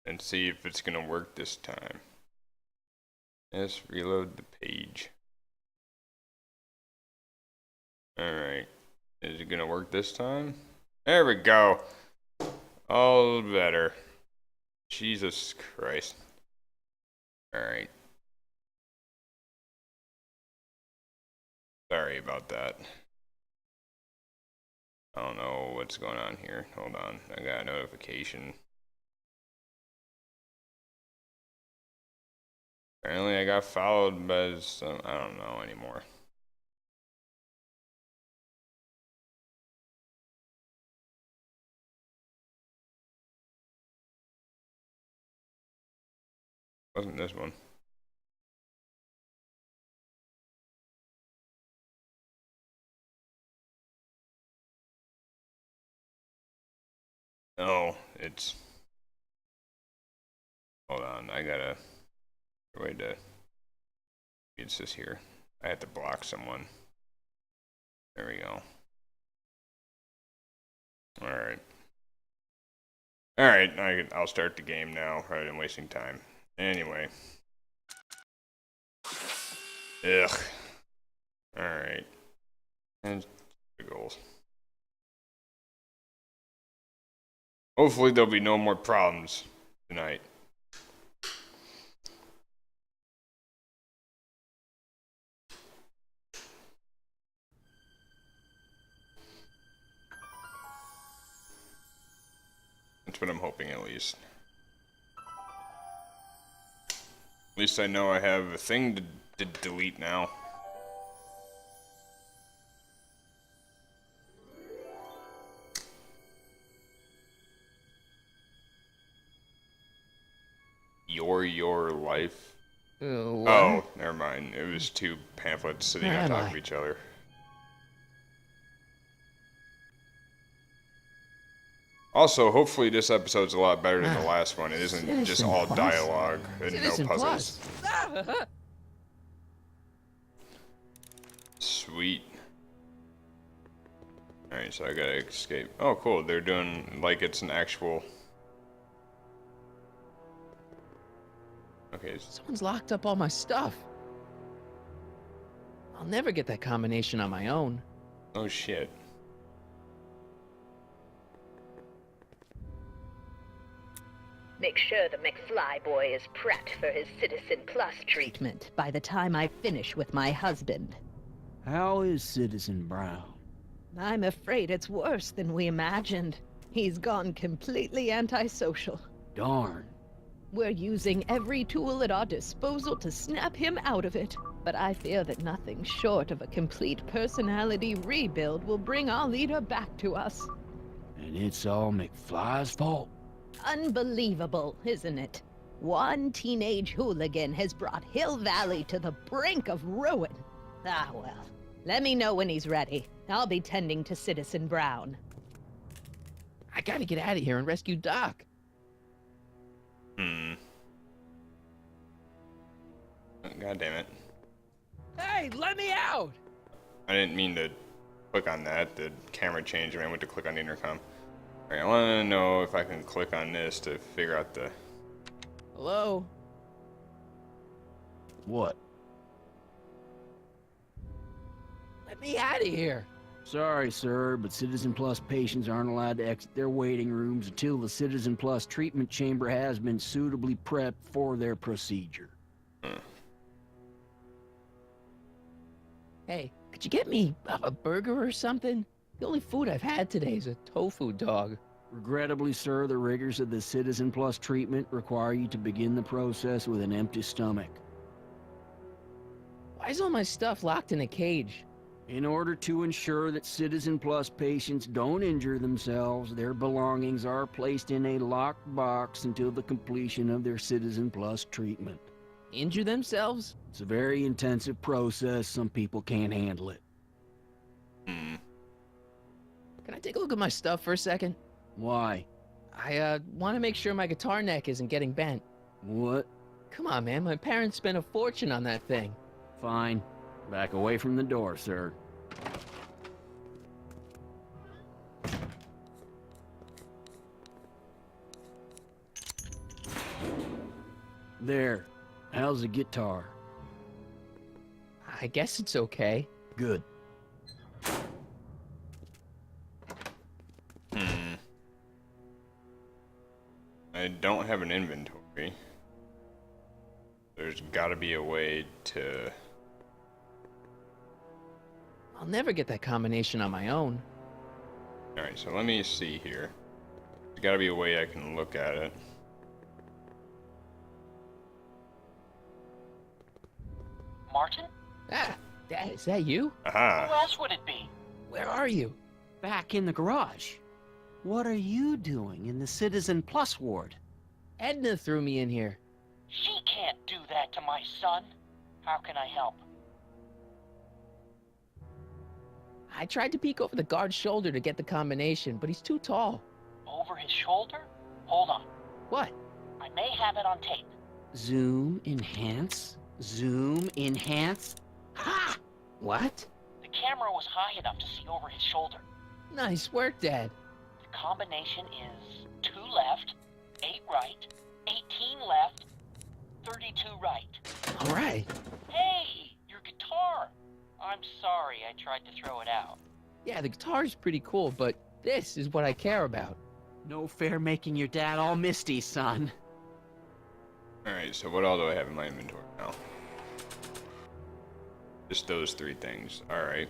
and see if it's gonna work this time. Let's reload the page. Alright. Is it gonna work this time? There we go. All better. Jesus Christ. Alright. Sorry about that. I don't know what's going on here. Hold on. I got a notification. Apparently I got followed by some, I don't know anymore. Wasn't this one. No, it's... Hold on, I gotta... Wait to... It's this here. I had to block someone. There we go. Alright. Alright, I'll start the game now, rather than wasting time. Anyway. Ugh. Alright. And the goals. Hopefully there'll be no more problems tonight. That's what I'm hoping, at least. At least I know I have a thing to delete now. Your life? Oh, never mind. It was two pamphlets sitting on top of each other. Also, hopefully this episode's a lot better than the last one. It isn't just all dialogue and no puzzles. Sweet. Alright, so I gotta escape. Oh, cool. They're doing like it's an actual... Okay. Someone's locked up all my stuff. I'll never get that combination on my own. Oh, shit. Make sure the McFly boy is prepped for his Citizen Plus treatment by the time I finish with my husband. How is Citizen Brown? I'm afraid it's worse than we imagined. He's gone completely antisocial. Darn. We're using every tool at our disposal to snap him out of it. But I fear that nothing short of a complete personality rebuild will bring our leader back to us. And it's all McFly's fault? Unbelievable, isn't it? One teenage hooligan has brought Hill Valley to the brink of ruin. Ah, well. Let me know when he's ready. I'll be tending to Citizen Brown. I gotta get out of here and rescue Doc. God damn it. Hey, let me out! I didn't mean to click on that. The camera changed when I went to click on the intercom. Alright, I want to know if I can click on this to figure out the... Hello? What? Let me out of here. Sorry, sir, but Citizen Plus patients aren't allowed to exit their waiting rooms until the Citizen Plus treatment chamber has been suitably prepped for their procedure. Hey, could you get me a burger or something? The only food I've had today is a tofu dog. Regrettably, sir, the rigors of the Citizen Plus treatment require you to begin the process with an empty stomach. Why is all my stuff locked in a cage? In order to ensure that Citizen Plus patients don't injure themselves, their belongings are placed in a locked box until the completion of their Citizen Plus treatment. Injure themselves? It's a very intensive process. Some people can't handle it. Can I take a look at my stuff for a second? Why? I, want to make sure my guitar neck isn't getting bent. What? Come on, man. My parents spent a fortune on that thing. Fine. Back away from the door, sir. There. How's the guitar? I guess it's okay. Good. I don't have an inventory. There's gotta be a way to... I'll never get that combination on my own. Alright, so let me see here. There's gotta be a way I can look at it. Martin? Ah, Dad, is that you? Who Aha! else would it be? Where are you? Back in the garage. What are you doing in the Citizen Plus ward? Edna threw me in here. She can't do that to my son. How can I help? I tried to peek over the guard's shoulder to get the combination, but he's too tall. Over his shoulder? Hold on. What? I may have it on tape. Zoom, enhance, zoom, enhance. Ha! What? The camera was high enough to see over his shoulder. Nice work, Dad. The combination is 2 left, 8 right, 18 left, 32 right. All right. Hey, your guitar! I'm sorry I tried to throw it out. Yeah, the guitar's pretty cool, but this is what I care about. No fair making your dad all misty, son. Alright, so what all do I have in my inventory now? Just those 3 things. Alright.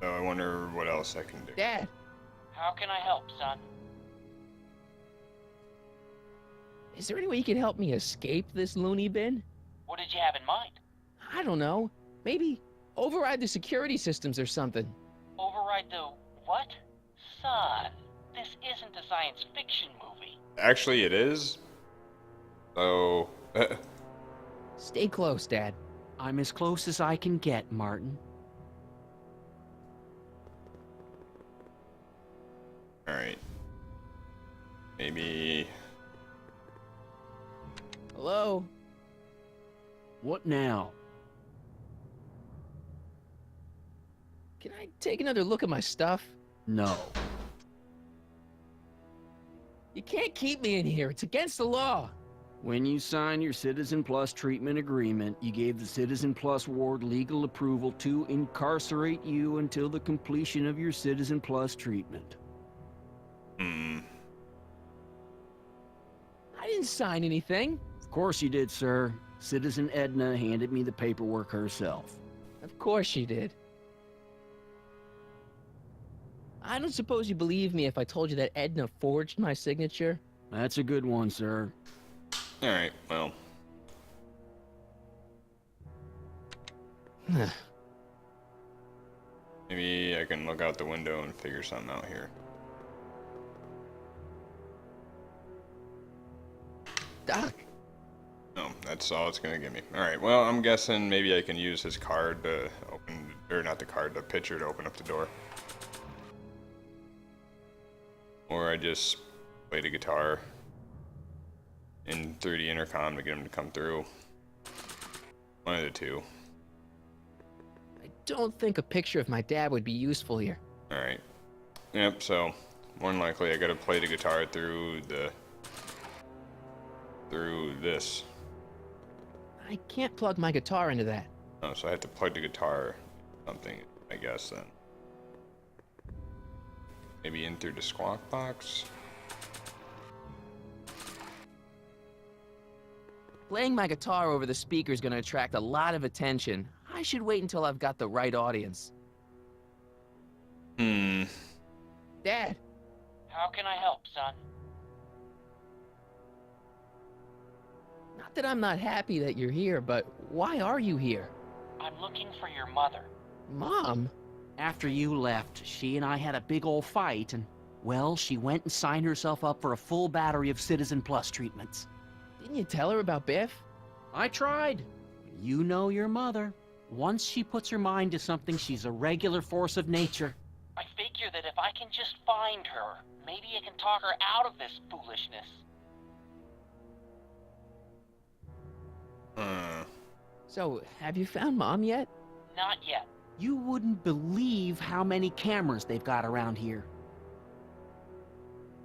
So I wonder what else I can do. Dad, How can I help, son? is there any way you could help me escape this loony bin? What did you have in mind? I don't know. Maybe override the security systems or something. Override the what? Son, this isn't a science fiction movie. Actually, it is. So... Stay close, Dad. I'm as close as I can get, Martin. Alright. Maybe... Hello? What now? Can I take another look at my stuff? No. You can't keep me in here. It's against the law. When you signed your Citizen Plus treatment agreement, you gave the Citizen Plus ward legal approval to incarcerate you until the completion of your Citizen Plus treatment. Hmm. I didn't sign anything. Of course you did, sir. Citizen Edna handed me the paperwork herself. Of course she did. I don't suppose you believe me if I told you that Edna forged my signature? That's a good one, sir. Alright, well... Maybe I can look out the window and figure something out here. Doc, No, that's all it's gonna give me. Alright, well, I'm guessing maybe I can use his card to open... Or not the card, the picture to open up the door. Or I just play the guitar in through the intercom to get him to come through. One of the two. I don't think a picture of my dad would be useful here. Alright. Yep, so more than likely I gotta play the guitar through this. I can't plug my guitar into that. Oh, so I have to plug the guitar something, I guess then. Maybe in through the squawk box? Playing my guitar over the speaker is going to attract a lot of attention. I should wait until I've got the right audience. Hmm. Dad, How can I help, son? not that I'm not happy that you're here, but why are you here? I'm looking for your mother. Mom? After you left, she and I had a big old fight, and, well, she went and signed herself up for a full battery of Citizen Plus treatments. Didn't you tell her about Biff? I tried. You know your mother. Once she puts her mind to something, she's a regular force of nature. I figure that if I can just find her, maybe I can talk her out of this foolishness. So, have you found Mom yet? Not yet. You wouldn't believe how many cameras they've got around here.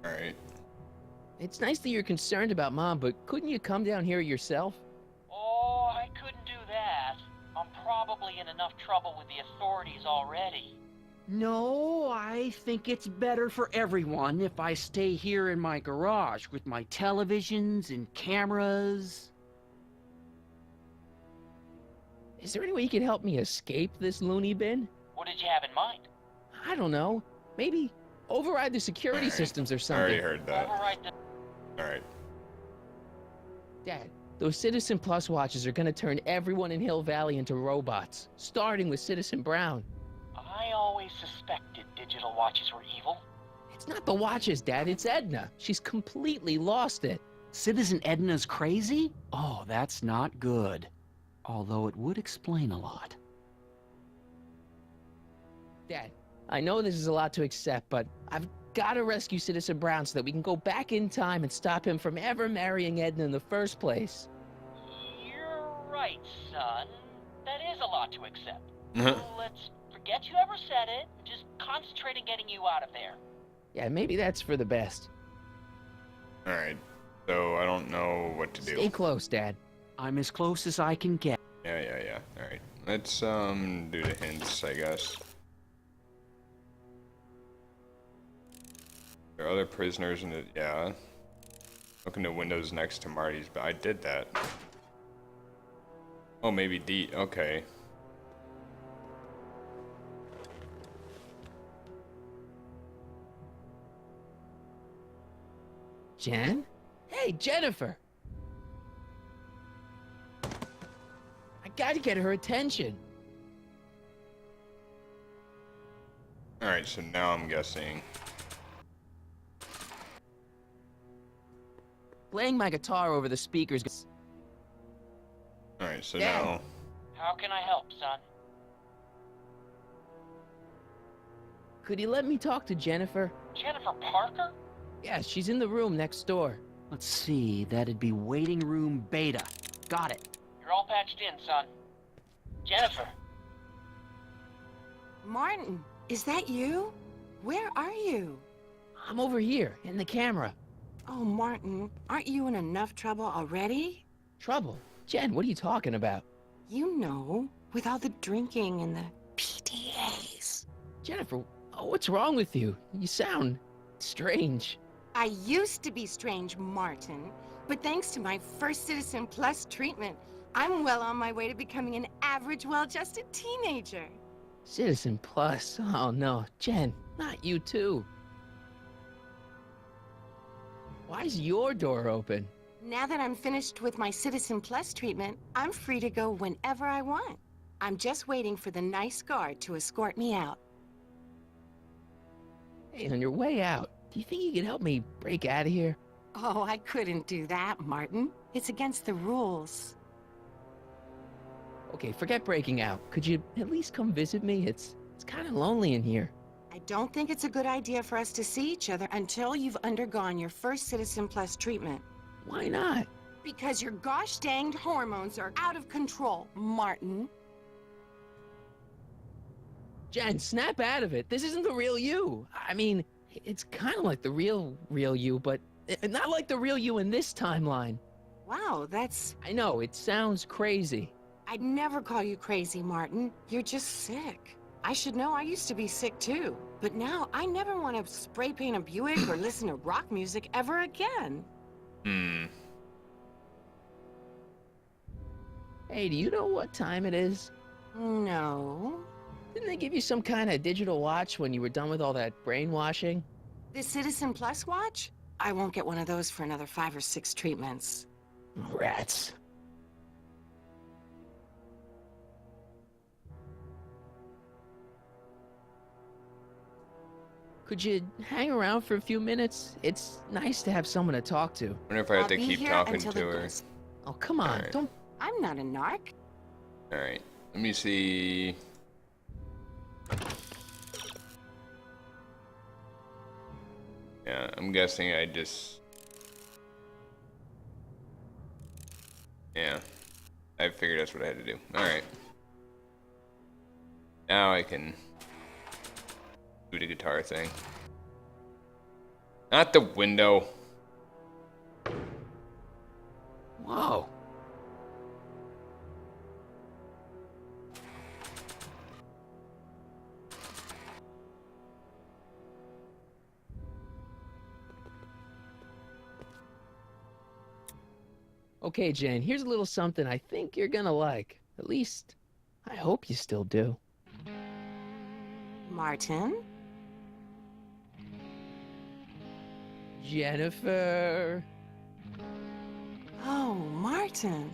Alright. It's nice that you're concerned about Mom, but couldn't you come down here yourself? Oh, I couldn't do that. I'm probably in enough trouble with the authorities already. No, I think it's better for everyone if I stay here in my garage with my televisions and cameras. Is there any way you could help me escape this loony bin? What did you have in mind? I don't know. Maybe override the security Alright. systems or I something. already heard that. Override the... Alright. Dad, those Citizen Plus watches are gonna turn everyone in Hill Valley into robots, starting with Citizen Brown. I always suspected digital watches were evil. It's not the watches, Dad, it's Edna. She's completely lost it. Citizen Edna's crazy? Oh, that's not good. Although it would explain a lot. Dad, I know this is a lot to accept, but I've gotta rescue Citizen Brown so that we can go back in time and stop him from ever marrying Edna in the first place. You're right, son. That is a lot to accept. Uh-huh. Let's forget you ever said it and just concentrate on getting you out of there. Yeah, maybe that's for the best. Alright. So I don't know what to do. Stay close, Dad. I'm as close as I can get. Yeah. Alright. Let's do the hints, I guess. There are other prisoners in the... Yeah. Look in the windows next to Marty's, but I did that. Oh, maybe D... Okay. Jen? Hey, Jennifer! I gotta get her attention. Alright, so now I'm guessing... Playing my guitar over the speakers. Alright, so Dad. now... How can I help, son? Could you let me talk to Jennifer? Jennifer Parker? Yeah, she's in the room next door. Let's see, that'd be waiting room beta. Got it. You're all patched in, son. Jennifer. Martin, is that you? Where are you? I'm over here, in the camera. Oh, Martin, aren't you in enough trouble already? Trouble? Jen, what are you talking about? You know, with all the drinking and the PDAs. Jennifer, oh, what's wrong with you? You sound strange. I used to be strange, Martin, but thanks to my first Citizen Plus treatment, I'm well on my way to becoming an average, well-adjusted teenager. Citizen Plus? Oh no, Jen, not you too. Why is your door open? Now that I'm finished with my Citizen Plus treatment, I'm free to go whenever I want. I'm just waiting for the nice guard to escort me out. Hey, on your way out, do you think you could help me break out of here? Oh, I couldn't do that, Martin. It's against the rules. Okay, forget breaking out. Could you at least come visit me? It's kind of lonely in here. I don't think it's a good idea for us to see each other until you've undergone your first Citizen Plus treatment. Why not? Because your gosh danged hormones are out of control, Martin. Jen, snap out of it. This isn't the real you. I mean, it's kind of like the real you, but not like the real you in this timeline. Wow, that's... I know, it sounds crazy. I'd never call you crazy, Martin. You're just sick. I should know, I used to be sick too. But now, I never want to spray paint a Buick or listen to rock music ever again. Hey, do you know what time it is? No. Didn't they give you some kind of digital watch when you were done with all that brainwashing? The Citizen Plus watch? I won't get one of those for another 5 or 6 treatments. Rats. Could you hang around for a few minutes? It's nice to have someone to talk to. I wonder if I have I'll to be keep here talking until to the her. ghost- Oh, come on. Alright. Don't... I'm not a narc. Alright. Let me see... Yeah, I'm guessing I just... Yeah. I figured that's what I had to do. Alright. Now I can do the guitar thing. Not the window. Whoa. Okay, Jane, here's a little something I think you're gonna like. At least, I hope you still do. Martin? Jennifer. Oh, Martin.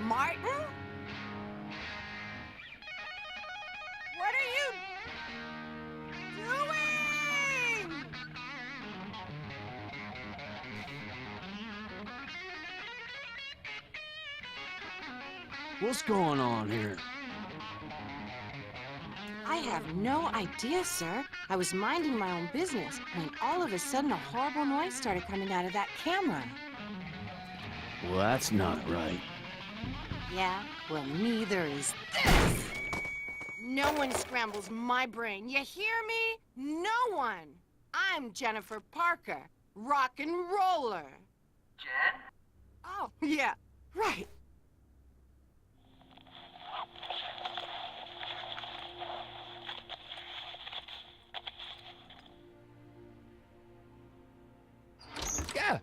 Martin? What are you doing? What's going on here? I have no idea, sir. I was minding my own business when all of a sudden a horrible noise started coming out of that camera. Well, that's not right. Yeah, well, neither is this. No one scrambles my brain. You hear me? No one. I'm Jennifer Parker, rock and roller. Jen? Oh, yeah, right. Yeah.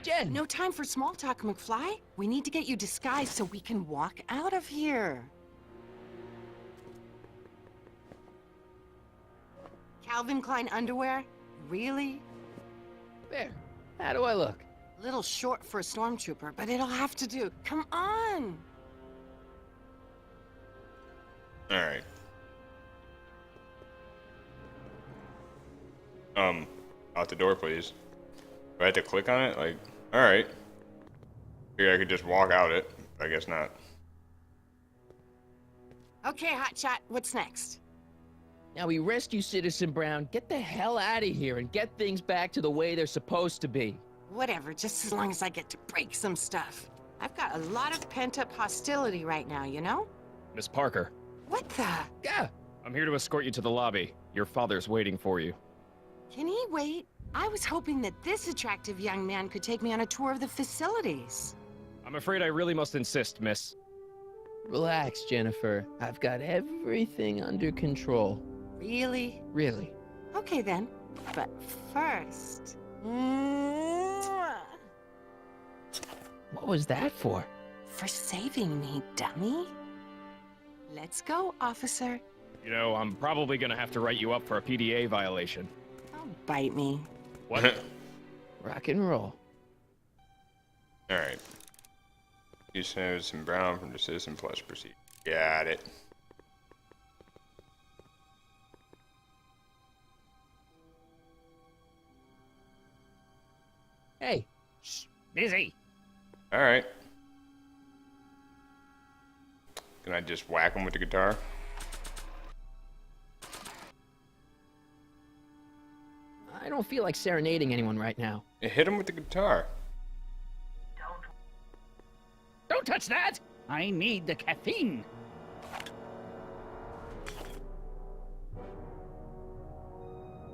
Jen. No time for small talk, McFly. We need to get you disguised so we can walk out of here. Calvin Klein underwear? Really? There. How do I look? Little short for a stormtrooper, but it'll have to do. Come on! Alright. Out the door, please. Do I have to click on it? Like, alright. Figure I could just walk out it. I guess not. Okay, Hotshot, what's next? Now we rescue Citizen Brown, get the hell out of here, and get things back to the way they're supposed to be. Whatever, just as long as I get to break some stuff. I've got a lot of pent-up hostility right now, you know? Miss Parker, What the? Yeah. I'm here to escort you to the lobby. Your father's waiting for you. Can he wait? I was hoping that this attractive young man could take me on a tour of the facilities. I'm afraid I really must insist, miss. Relax, Jennifer. I've got everything under control. Really? Really. Okay then. But first... Mwah! What was that for? For saving me, dummy. Let's go, officer. You know, I'm probably gonna have to write you up for a PDA violation. Don't bite me. What? Rock and roll. Alright. You Citizen Brown from the Citizen Plus procedure. Got it. Hey. Shh. Busy. Alright. Can I just whack him with the guitar? I don't feel like serenading anyone right now. Hit him with the guitar. Don't touch that! I need the caffeine.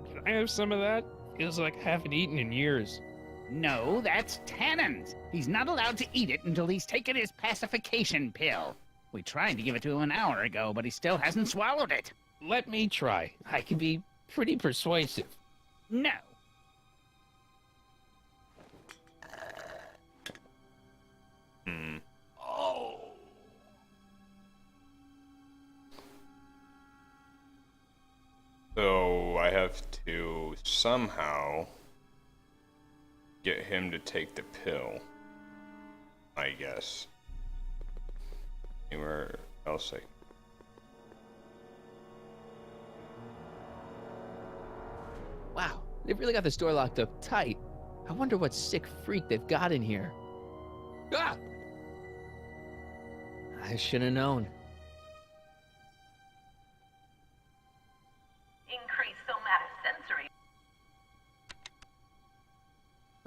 Can I have some of that? Feels like I haven't eaten in years. No, that's Tannen's. He's not allowed to eat it until he's taken his pacification pill. We tried to give it to him an hour ago, but he still hasn't swallowed it. Let me try. I can be pretty persuasive. No. So I have to somehow get him to take the pill. I guess. Anywhere else Wow, they've really got this door locked up tight. I wonder what sick freak they've got in here. Ah! I should have known. Increase somatosensory.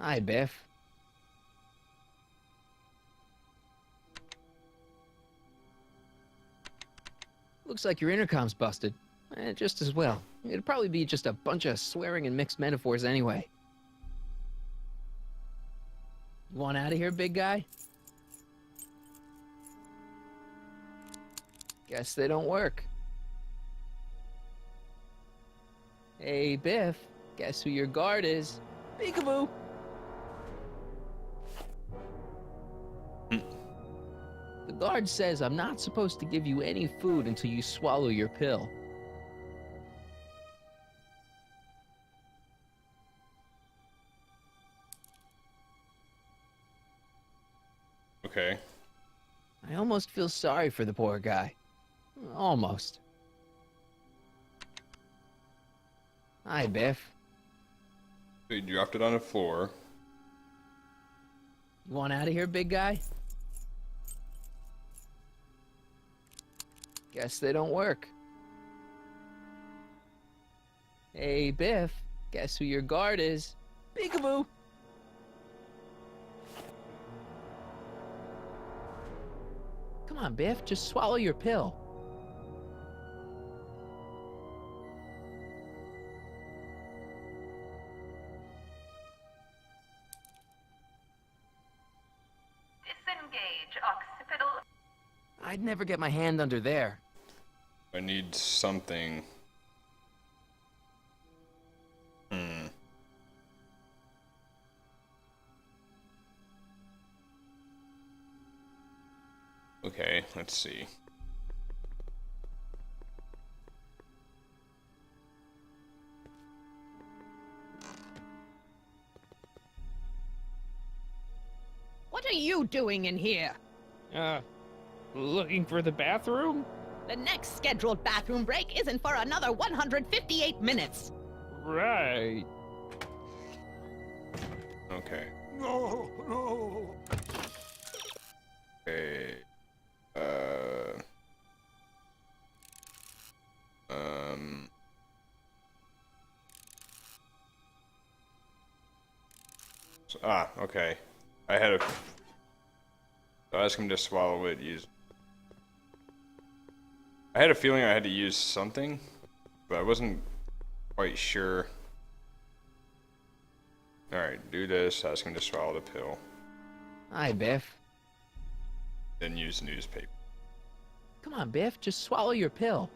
Hi, Biff. Looks like your intercom's busted. Just as well. It'd probably be just a bunch of swearing and mixed metaphors anyway. You want out of here, big guy? Guess they don't work. Hey, Biff. Guess who your guard is? Peekaboo! The guard says I'm not supposed to give you any food until you swallow your pill. Okay. I almost feel sorry for the poor guy. Almost. Hi, Biff. So you dropped it on the floor. You want out of here, big guy? Guess they don't work. Hey, Biff. Guess who your guard is? Peekaboo! Come on, Biff. Just swallow your pill. Disengage occipital. I'd never get my hand under there. I need something. Okay, let's see. What are you doing in here? Looking for the bathroom? The next scheduled bathroom break isn't for another 158 minutes. Right. Okay. No, no. Okay. Okay. I had a. So ask him to swallow it. I had a feeling I had to use something, but I wasn't quite sure. Alright, do this. Ask him to swallow the pill. Hi, Biff. Then use newspaper. Come on, Biff. Just swallow your pill.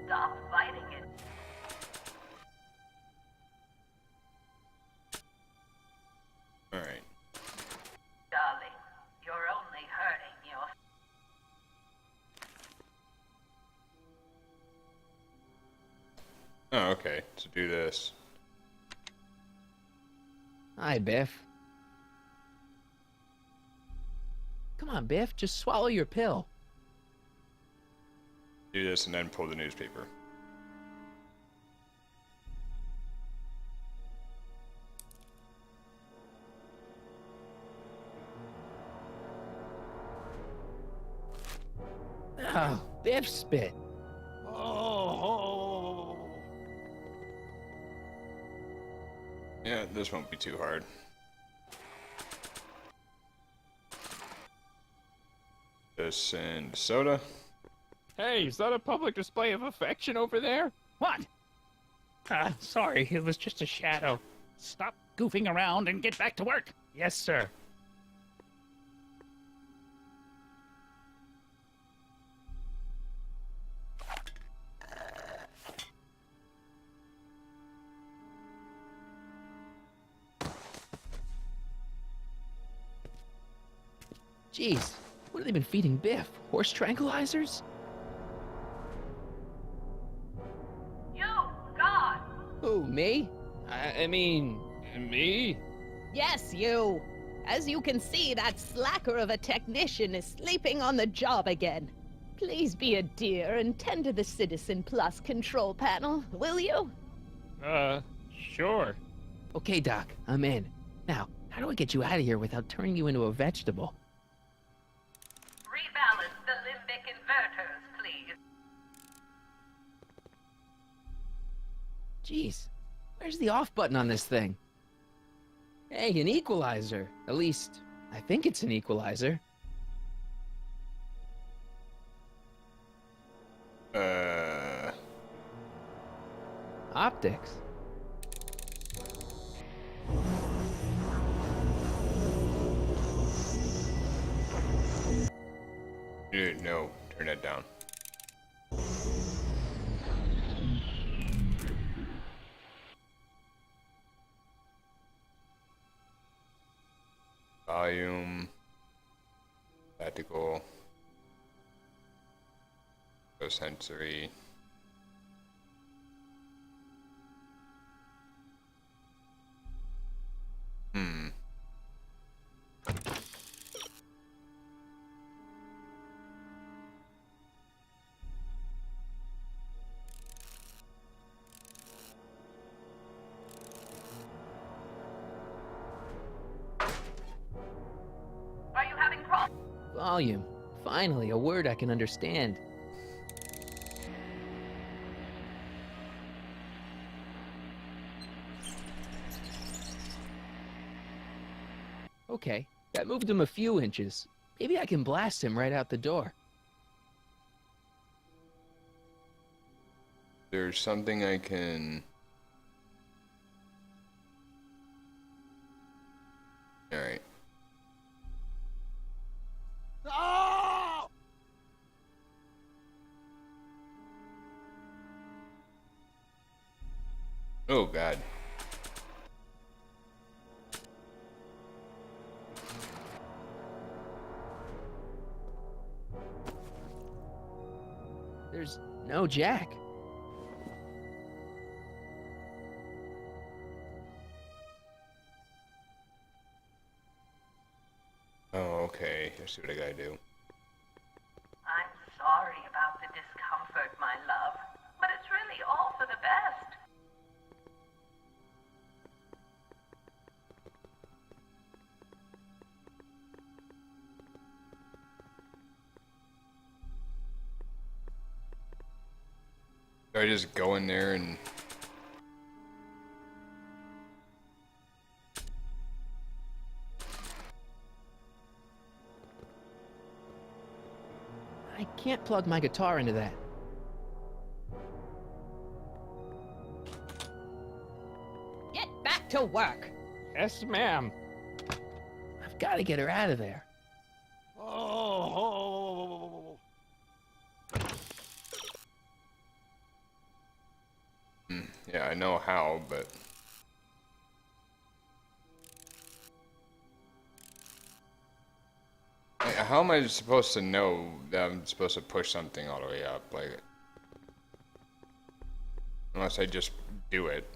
Stop fighting it. Alright. Darling, you're only hurting your... Oh, okay. So do this. Hi, Biff. Come on, Biff. Just swallow your pill. Do this and then pull the newspaper. Oh, Biff spit. Oh. Yeah, this won't be too hard. This and soda. Hey, is that a public display of affection over there? What? Sorry, it was just a shadow. Stop goofing around and get back to work. Yes, sir. Jeez, what have they been feeding Biff? Horse tranquilizers? You, God! Who, me? I mean, me? Yes, you. As you can see, that slacker of a technician is sleeping on the job again. Please be a dear and tend to the Citizen Plus control panel, will you? Sure. Okay, Doc, I'm in. Now, how do I get you out of here without turning you into a vegetable? Rebalance the limbic inverters, please. Jeez, where's the off button on this thing? Hey, an equalizer. At least, I think it's an equalizer. Optics. Dude, no. Turn that down. Volume. Tactical. Sensory. Are you having problems? Volume. Finally, a word I can understand. Okay, that moved him a few inches. Maybe I can blast him right out the door. There's something I can... Alright. Oh, God. There's no jack. Oh, okay. I see what I gotta do. I'm sorry about the discomfort, my love, but it's really all for the best. Do I just go in there and... I can't plug my guitar into that. Get back to work. Yes, ma'am. I've got to get her out of there. Yeah, I know how, but... How am I supposed to know that I'm supposed to push something all the way up? Like... Unless I just do it.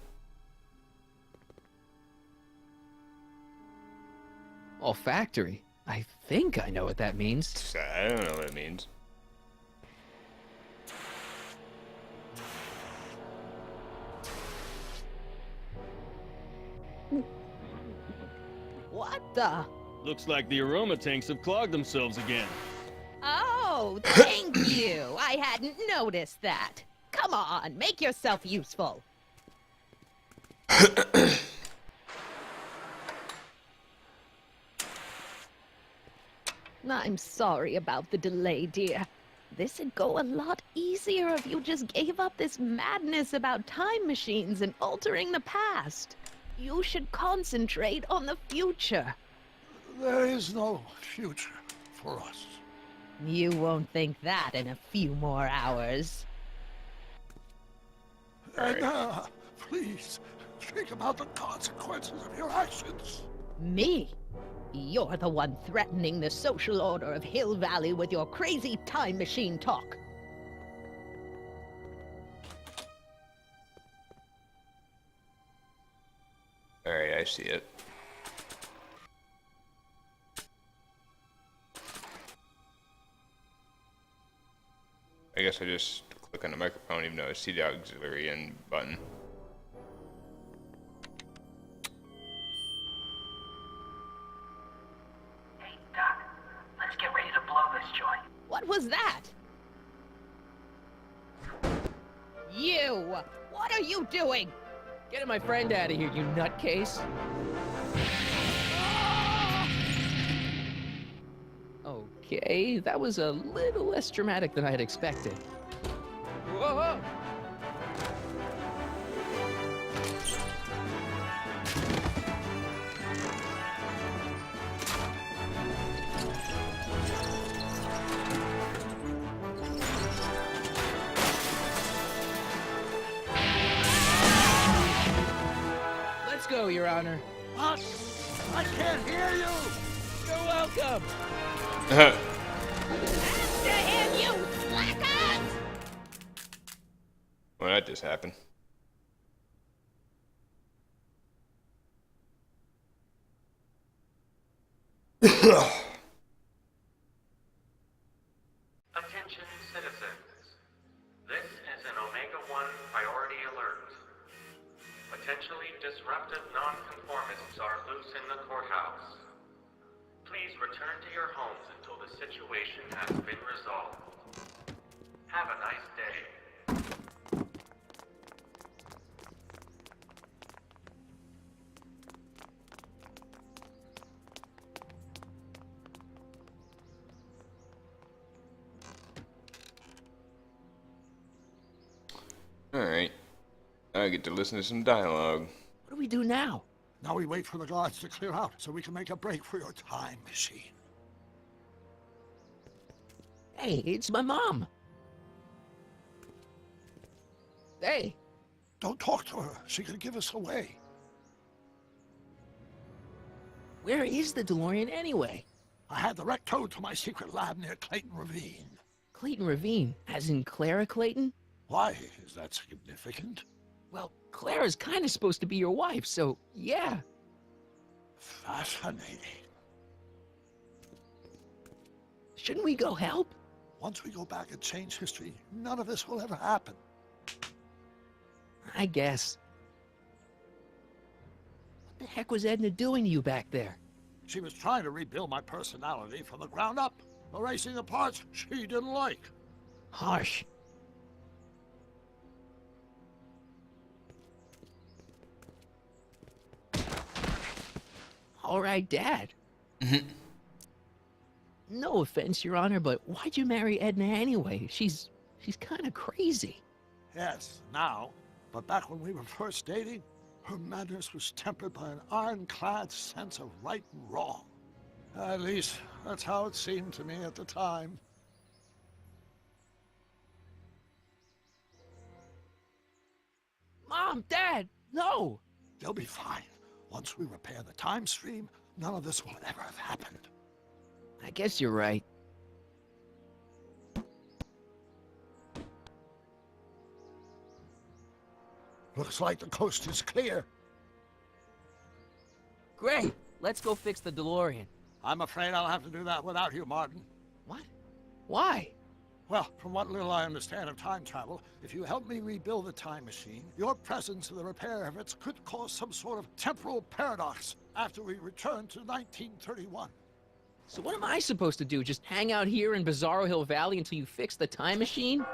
Olfactory. I think I know what that means. I don't know what it means. What the? Looks like the aroma tanks have clogged themselves again. Oh, thank you. I hadn't noticed that. Come on, make yourself useful. I'm sorry about the delay, dear. This'd go a lot easier if you just gave up this madness about time machines and altering the past. You should concentrate on the future. There is no future for us. You won't think that in a few more hours. And, please, think about the consequences of your actions. Me? You're the one threatening the social order of Hill Valley with your crazy time machine talk. Alright, I see it. I guess I just click on the microphone even though I see the auxiliary in button. Hey, Doc, let's get ready to blow this joint. What was that? You! What are you doing? Get my friend out of here, you nutcase. Okay, that was a little less dramatic than I had expected. Whoa, whoa. Let's go, Your Honor. What? I can't hear you! You're welcome. After him, you slackers! Well, that just happened. Attention citizens. This is an Omega-1 priority alert. Potentially disruptive nonconformists are loose in the courthouse. Please return to your homes until the situation has been resolved. Have a nice day. Alright. I get to listen to some dialogue. What do we do now? Now we wait for the guards to clear out so we can make a break for your time machine. Hey, it's my mom. Hey. Don't talk to her. She could give us away. Where is the DeLorean anyway? I had the wreck towed to my secret lab near Clayton Ravine. Clayton Ravine, as in Clara Clayton? Why? Is that significant? Well, Clara's kind of supposed to be your wife, so yeah. Fascinating. Shouldn't we go help? Once we go back and change history, none of this will ever happen. I guess. What the heck was Edna doing to you back there? She was trying to rebuild my personality from the ground up, erasing the parts she didn't like. Harsh. All right, Dad. No offense, Your Honor, but why'd you marry Edna anyway? She's kind of crazy. Yes, now. But back when we were first dating, her madness was tempered by an ironclad sense of right and wrong. At least, that's how it seemed to me at the time. Mom, Dad, no! They'll be fine. Once we repair the time stream, none of this will ever have happened. I guess you're right. Looks like the coast is clear. Great. Let's go fix the DeLorean. I'm afraid I'll have to do that without you, Martin. What? Why? Well, from what little I understand of time travel, if you help me rebuild the time machine, your presence in the repair efforts could cause some sort of temporal paradox after we return to 1931. So what am I supposed to do? Just hang out here in Bizarro Hill Valley until you fix the time machine?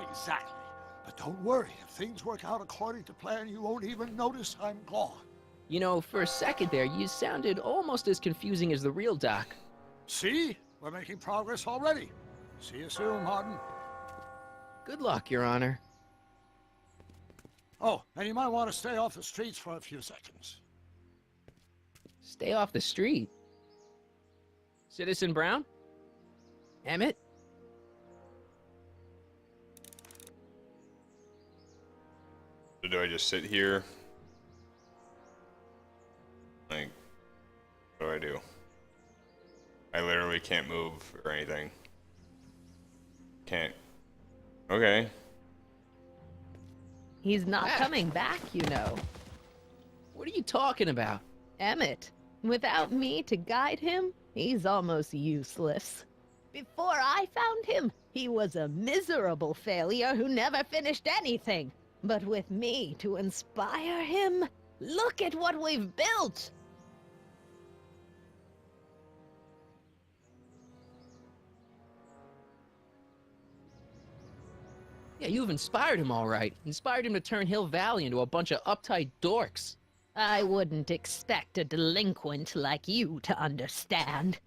Exactly. But don't worry, if things work out according to plan, you won't even notice I'm gone. You know, for a second there, you sounded almost as confusing as the real Doc. See? We're making progress already. See you soon, Martin. Good luck, Your Honor. Oh, and you might want to stay off the streets for a few seconds. Stay off the street. Citizen Brown? Emmett? So do I just sit here? Like, what do? I literally can't move or anything. Can't. Okay. He's not coming back, you know. What are you talking about? Emmett. Without me to guide him, he's almost useless. Before I found him, he was a miserable failure who never finished anything. But with me to inspire him, look at what we've built! Yeah, you've inspired him all right. Inspired him to turn Hill Valley into a bunch of uptight dorks. I wouldn't expect a delinquent like you to understand.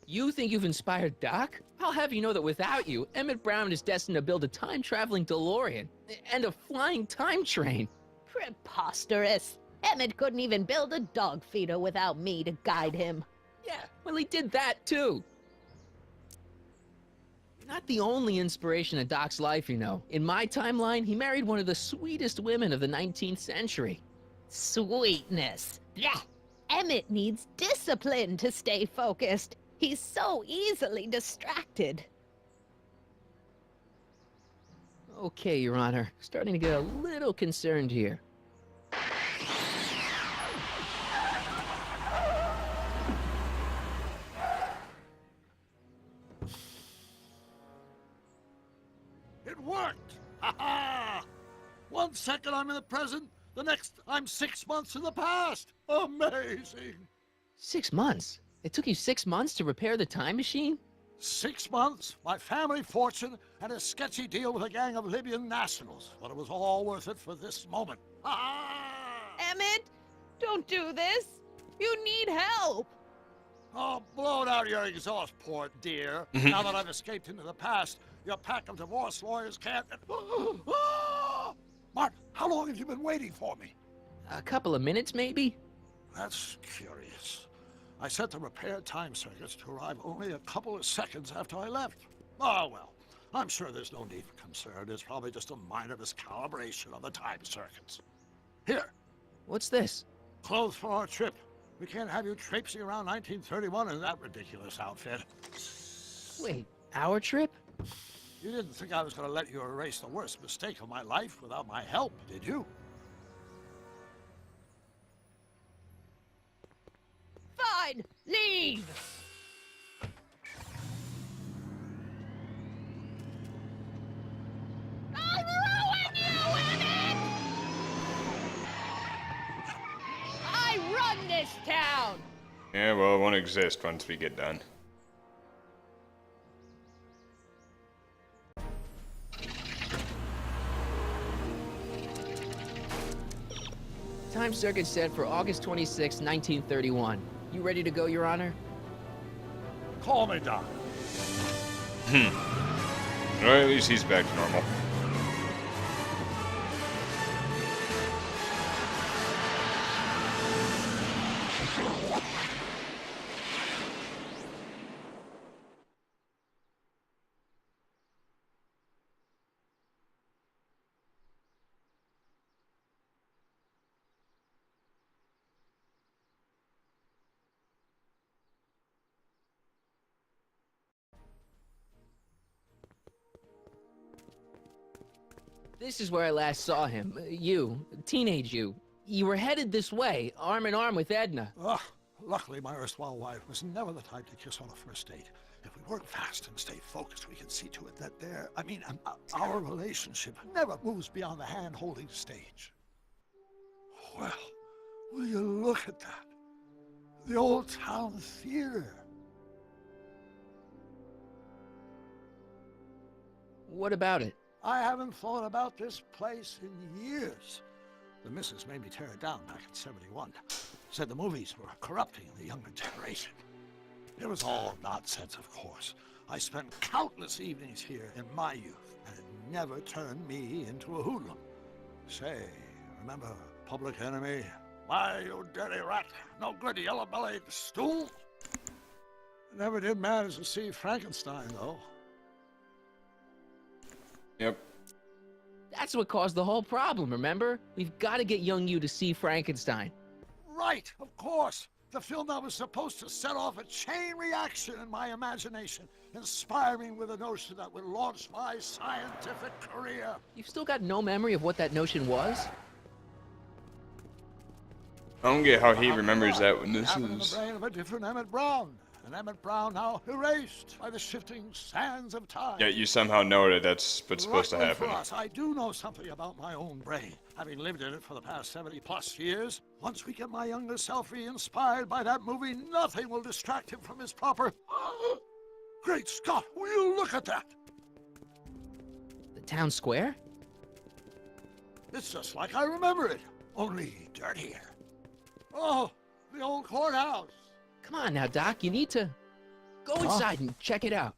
You think you've inspired Doc? I'll have you know that without you, Emmett Brown is destined to build a time-traveling DeLorean and a flying time train. Preposterous. Emmett couldn't even build a dog feeder without me to guide him. Yeah, well, he did that too. Not the only inspiration of Doc's life, you know. In my timeline, he married one of the sweetest women of the 19th century. Sweetness. Blech. Emmett needs discipline to stay focused. He's so easily distracted. Okay, Your Honor. Starting to get a little concerned here. It worked! Ha ha! 1 second I'm in the present, the next I'm 6 months in the past. Amazing! 6 months? It took you 6 months to repair the time machine? 6 months, my family fortune, and a sketchy deal with a gang of Libyan nationals. But it was all worth it for this moment. Emmett, don't do this. You need help. Oh, blow it out of your exhaust port, dear. Now that I've escaped into the past, your pack of divorce lawyers can't... Mark, how long have you been waiting for me? A couple of minutes, maybe? That's curious. I set the repair time circuits to arrive only a couple of seconds after I left. Oh, well, I'm sure there's no need for concern. It's probably just a minor miscalibration of the time circuits. Here. What's this? Clothes for our trip. We can't have you traipsing around 1931 in that ridiculous outfit. Wait, our trip? You didn't think I was going to let you erase the worst mistake of my life without my help, did you? Fine, leave. I'll ruin you, Emmett! I run this town! Yeah, well, it won't exist once we get done. Time circuit set for August 26, 1931. You ready to go, Your Honor? Call me, Doc. Well, at least he's back to normal. This is where I last saw him. You, teenage you. You were headed this way, arm in arm with Edna. Ugh. Luckily, my erstwhile wife was never the type to kiss on a first date. If we work fast and stay focused, we can see to it that our relationship never moves beyond the hand-holding stage. Well, will you look at that? The old town theater. What about it? I haven't thought about this place in years. The missus made me tear it down back in '71. Said the movies were corrupting the younger generation. It was all nonsense, of course. I spent countless evenings here in my youth, and it never turned me into a hoodlum. Say, remember Public Enemy? Why, you dirty rat, no good yellow-bellied stool? I never did manage to see Frankenstein, though. Yep. That's what caused the whole problem, remember? We've got to get young you to see Frankenstein. Right, of course. The film that was supposed to set off a chain reaction in my imagination, inspiring with a notion that would launch my scientific career. You've still got no memory of what that notion was? I don't get how he remembers that when this In the is... brain of a different Emmett Brown. An Emmett Brown now erased by the shifting sands of time. Yeah, you somehow know that that's what's supposed to Luckily happen. for us, I do know something about my own brain, having lived in it for the past 70+ years. Once we get my younger self re-inspired by that movie, nothing will distract him from his proper... Great Scott, will you look at that? The town square? It's just like I remember it, only dirtier. Oh, the old courthouse. Come on now, Doc, you need to... Go inside and check it out.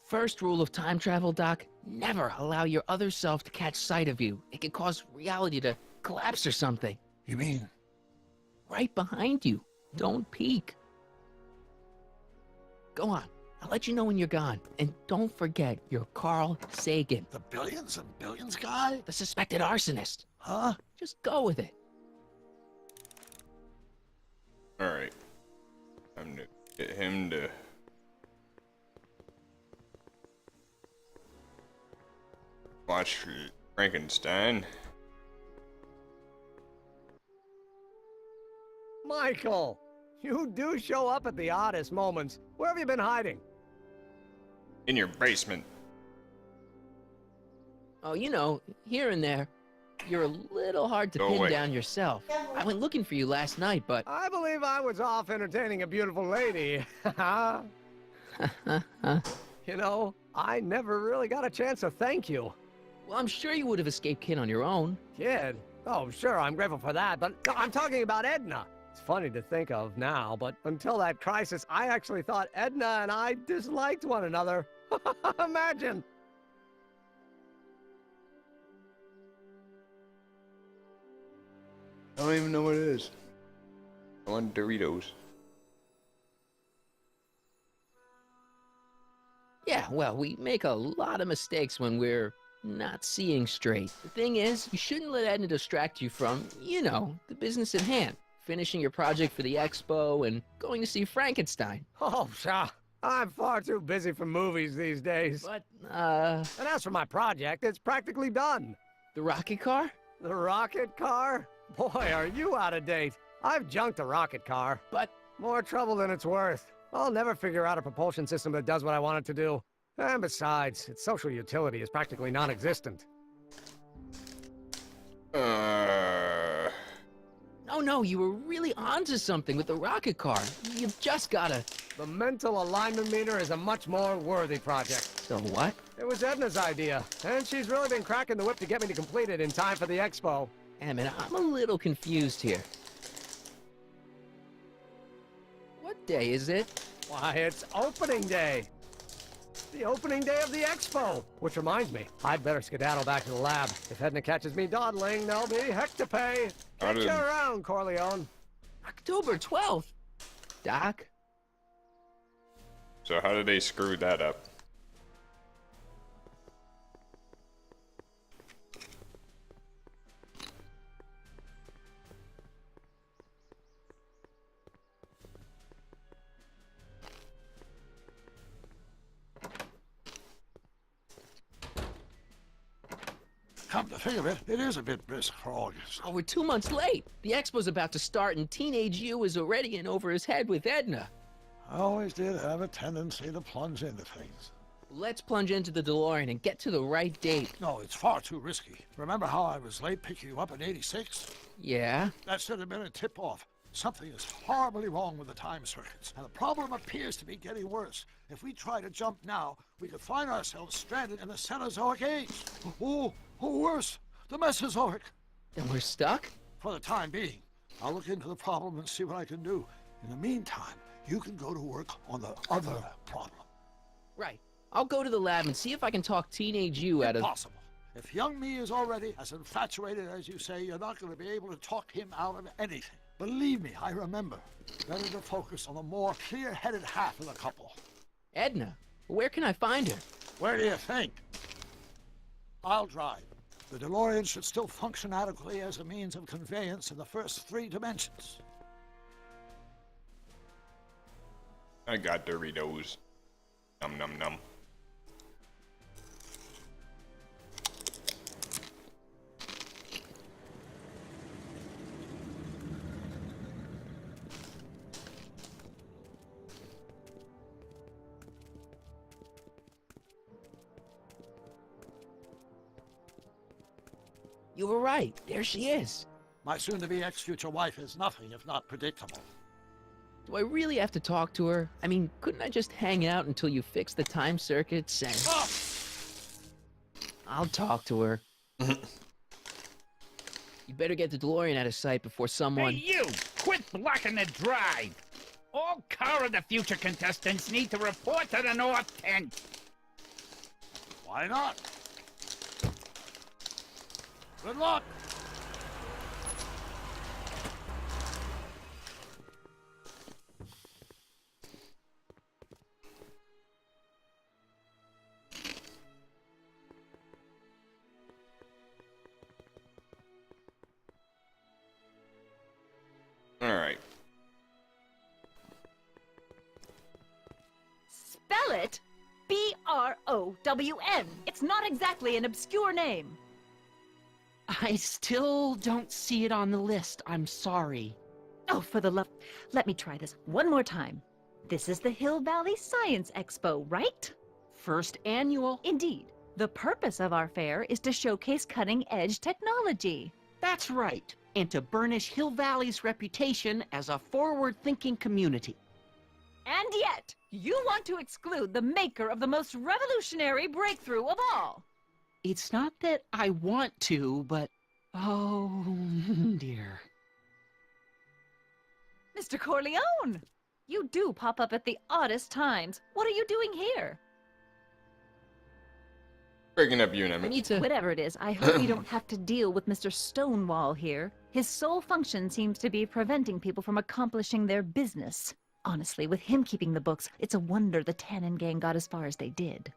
First rule of time travel, Doc, never allow your other self to catch sight of you. It can cause reality to collapse or something. You mean? Right behind you. Don't peek. Go on. I'll let you know when you're gone. And don't forget, you're Carl Sagan. The billions and billions guy? The suspected arsonist. Huh? Just go with it. Alright. I'm gonna get him to... watch Frankenstein. Michael, you do show up at the oddest moments. Where have you been hiding? In your basement. Oh, you know, here and there. You're a little hard to Go pin away. down yourself. I went looking for you last night, but... I believe I was off entertaining a beautiful lady. You know, I never really got a chance to thank you. Well, I'm sure you would have escaped Kid on your own. Kid? Oh, sure, I'm grateful for that, but no, I'm talking about Edna. It's funny to think of now, but until that crisis, I actually thought Edna and I disliked one another. Imagine! I don't even know what it is. I want Doritos. Yeah, well, we make a lot of mistakes when we're not seeing straight. The thing is, you shouldn't let Edna distract you from, you know, the business at hand. Finishing your project for the expo and going to see Frankenstein. Oh, pshaw. I'm far too busy for movies these days. But, And as for my project, it's practically done. the rocket car? The rocket car? Boy, are you out of date. I've junked a rocket car. But... more trouble than it's worth. I'll never figure out a propulsion system that does what I want it to do. And besides, its social utility is practically non-existent. Oh no, you were really onto something with the rocket car. You've just gotta... The mental alignment meter is a much more worthy project. So what? It was Edna's idea, and she's really been cracking the whip to get me to complete it in time for the expo. Emmett, I'm a little confused here. What day is it? Why, it's opening day. The opening day of the expo. Which reminds me, I'd better skedaddle back to the lab. If Edna catches me dawdling, there'll be heck to pay. Catch you around, Corleone. October 12th. Doc? So how did they screw that up? Come to think of it, it is a bit brisk for August. Oh, we're 2 months late. The expo's about to start and teenage you is already in over his head with Edna. I always did have a tendency to plunge into things. Let's plunge into the DeLorean and get to the right date. No, it's far too risky. Remember how I was late picking you up in '86? Yeah? That should have been a tip-off. Something is horribly wrong with the time circuits, and the problem appears to be getting worse. If we try to jump now, we could find ourselves stranded in the Cenozoic age. Or worse, the Mesozoic. Then we're stuck? For the time being. I'll look into the problem and see what I can do. In the meantime, you can go to work on the other problem. Right. I'll go to the lab and see if I can talk teenage you out of... Impossible. If young me is already as infatuated as you say, you're not going to be able to talk him out of anything. Believe me, I remember. Better to focus on the more clear-headed half of the couple. Edna? Where can I find her? Where do you think? I'll drive. The DeLorean should still function adequately as a means of conveyance in the first 3 dimensions. I got Doritos. Num num num. You were right. There she is. My soon-to-be ex-future wife is nothing if not predictable. Do I really have to talk to her? I mean, couldn't I just hang out until you fix the time circuits and... Oh! I'll talk to her. You better get the DeLorean out of sight before someone... Hey, you! Quit blocking the drive! All current and future contestants need to report to the North Tent. Why not? Good luck. All right. Spell it B-R-O-W-N. It's not exactly an obscure name. I still don't see it on the list. I'm sorry. Oh, for the love... Let me try this one more time. This is the Hill Valley Science Expo, right? First annual. Indeed. The purpose of our fair is to showcase cutting-edge technology. That's right. And to burnish Hill Valley's reputation as a forward-thinking community. And yet, you want to exclude the maker of the most revolutionary breakthrough of all. It's not that I want to, but... oh, dear. Mr. Corleone! You do pop up at the oddest times. What are you doing here? Breaking up you and Emmett. I need to... Whatever it is, I hope you don't have to deal with Mr. Stonewall here. His sole function seems to be preventing people from accomplishing their business. Honestly, with him keeping the books, it's a wonder the Tannen gang got as far as they did.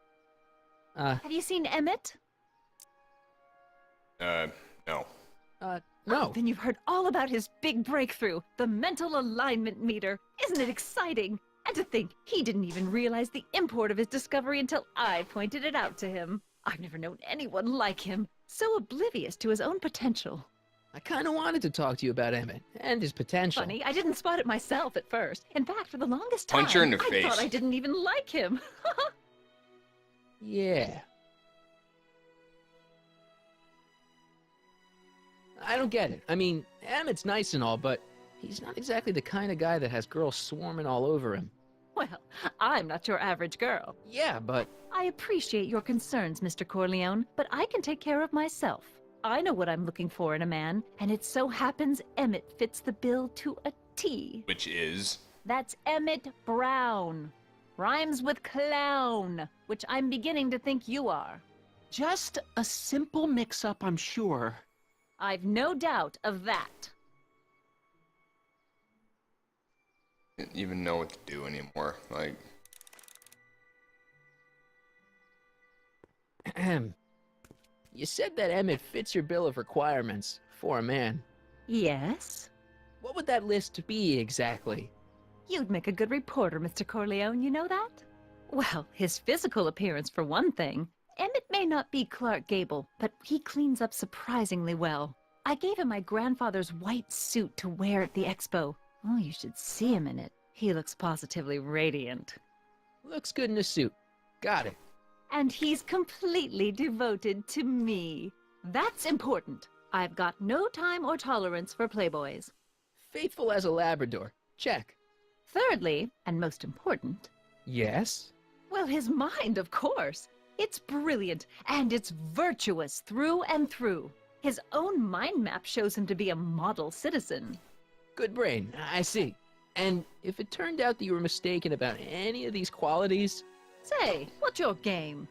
Have you seen Emmett? No. No. Then you've heard all about his big breakthrough, the mental alignment meter. Isn't it exciting? And to think, he didn't even realize the import of his discovery until I pointed it out to him. I've never known anyone like him, so oblivious to his own potential. I kind of wanted to talk to you about Emmett and his potential. Funny, I didn't spot it myself at first. In fact, for the longest time, Punch her in the I face. thought I didn't even like him. Yeah. I don't get it. I mean, Emmett's nice and all, but he's not exactly the kind of guy that has girls swarming all over him. Well, I'm not your average girl. Yeah, but... I appreciate your concerns, Mr. Corleone, but I can take care of myself. I know what I'm looking for in a man, and it so happens Emmett fits the bill to a T. Which is? That's Emmett Brown. Rhymes with clown, which I'm beginning to think you are. Just a simple mix-up, I'm sure. I've no doubt of that. Didn't even know what to do anymore. Like... You said that Emmett fits your bill of requirements for a man. Yes? What would that list be exactly? You'd make a good reporter, Mr. Corleone, you know that? Well, his physical appearance for one thing. Emmett may not be Clark Gable, but he cleans up surprisingly well. I gave him my grandfather's white suit to wear at the expo. Oh, you should see him in it. He looks positively radiant. Looks good in a suit. Got it. And he's completely devoted to me. That's important. I've got no time or tolerance for playboys. Faithful as a Labrador. Check. Thirdly, and most important... Yes? Well, his mind, of course. It's brilliant, and it's virtuous through and through. His own mind map shows him to be a model citizen. Good brain, I see. And if it turned out that you were mistaken about any of these qualities... Say, what's your game?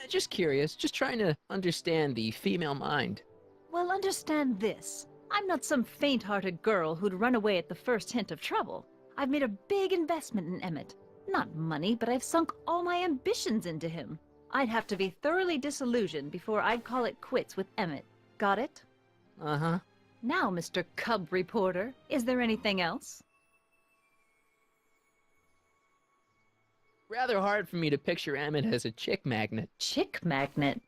Just curious, just trying to understand the female mind. Well, understand this. I'm not some faint-hearted girl who'd run away at the first hint of trouble. I've made a big investment in Emmett. Not money, but I've sunk all my ambitions into him. I'd have to be thoroughly disillusioned before I'd call it quits with Emmett. Got it? Uh-huh. Now, Mr. Cub Reporter, is there anything else? Rather hard for me to picture Emmett as a chick magnet. Chick magnet?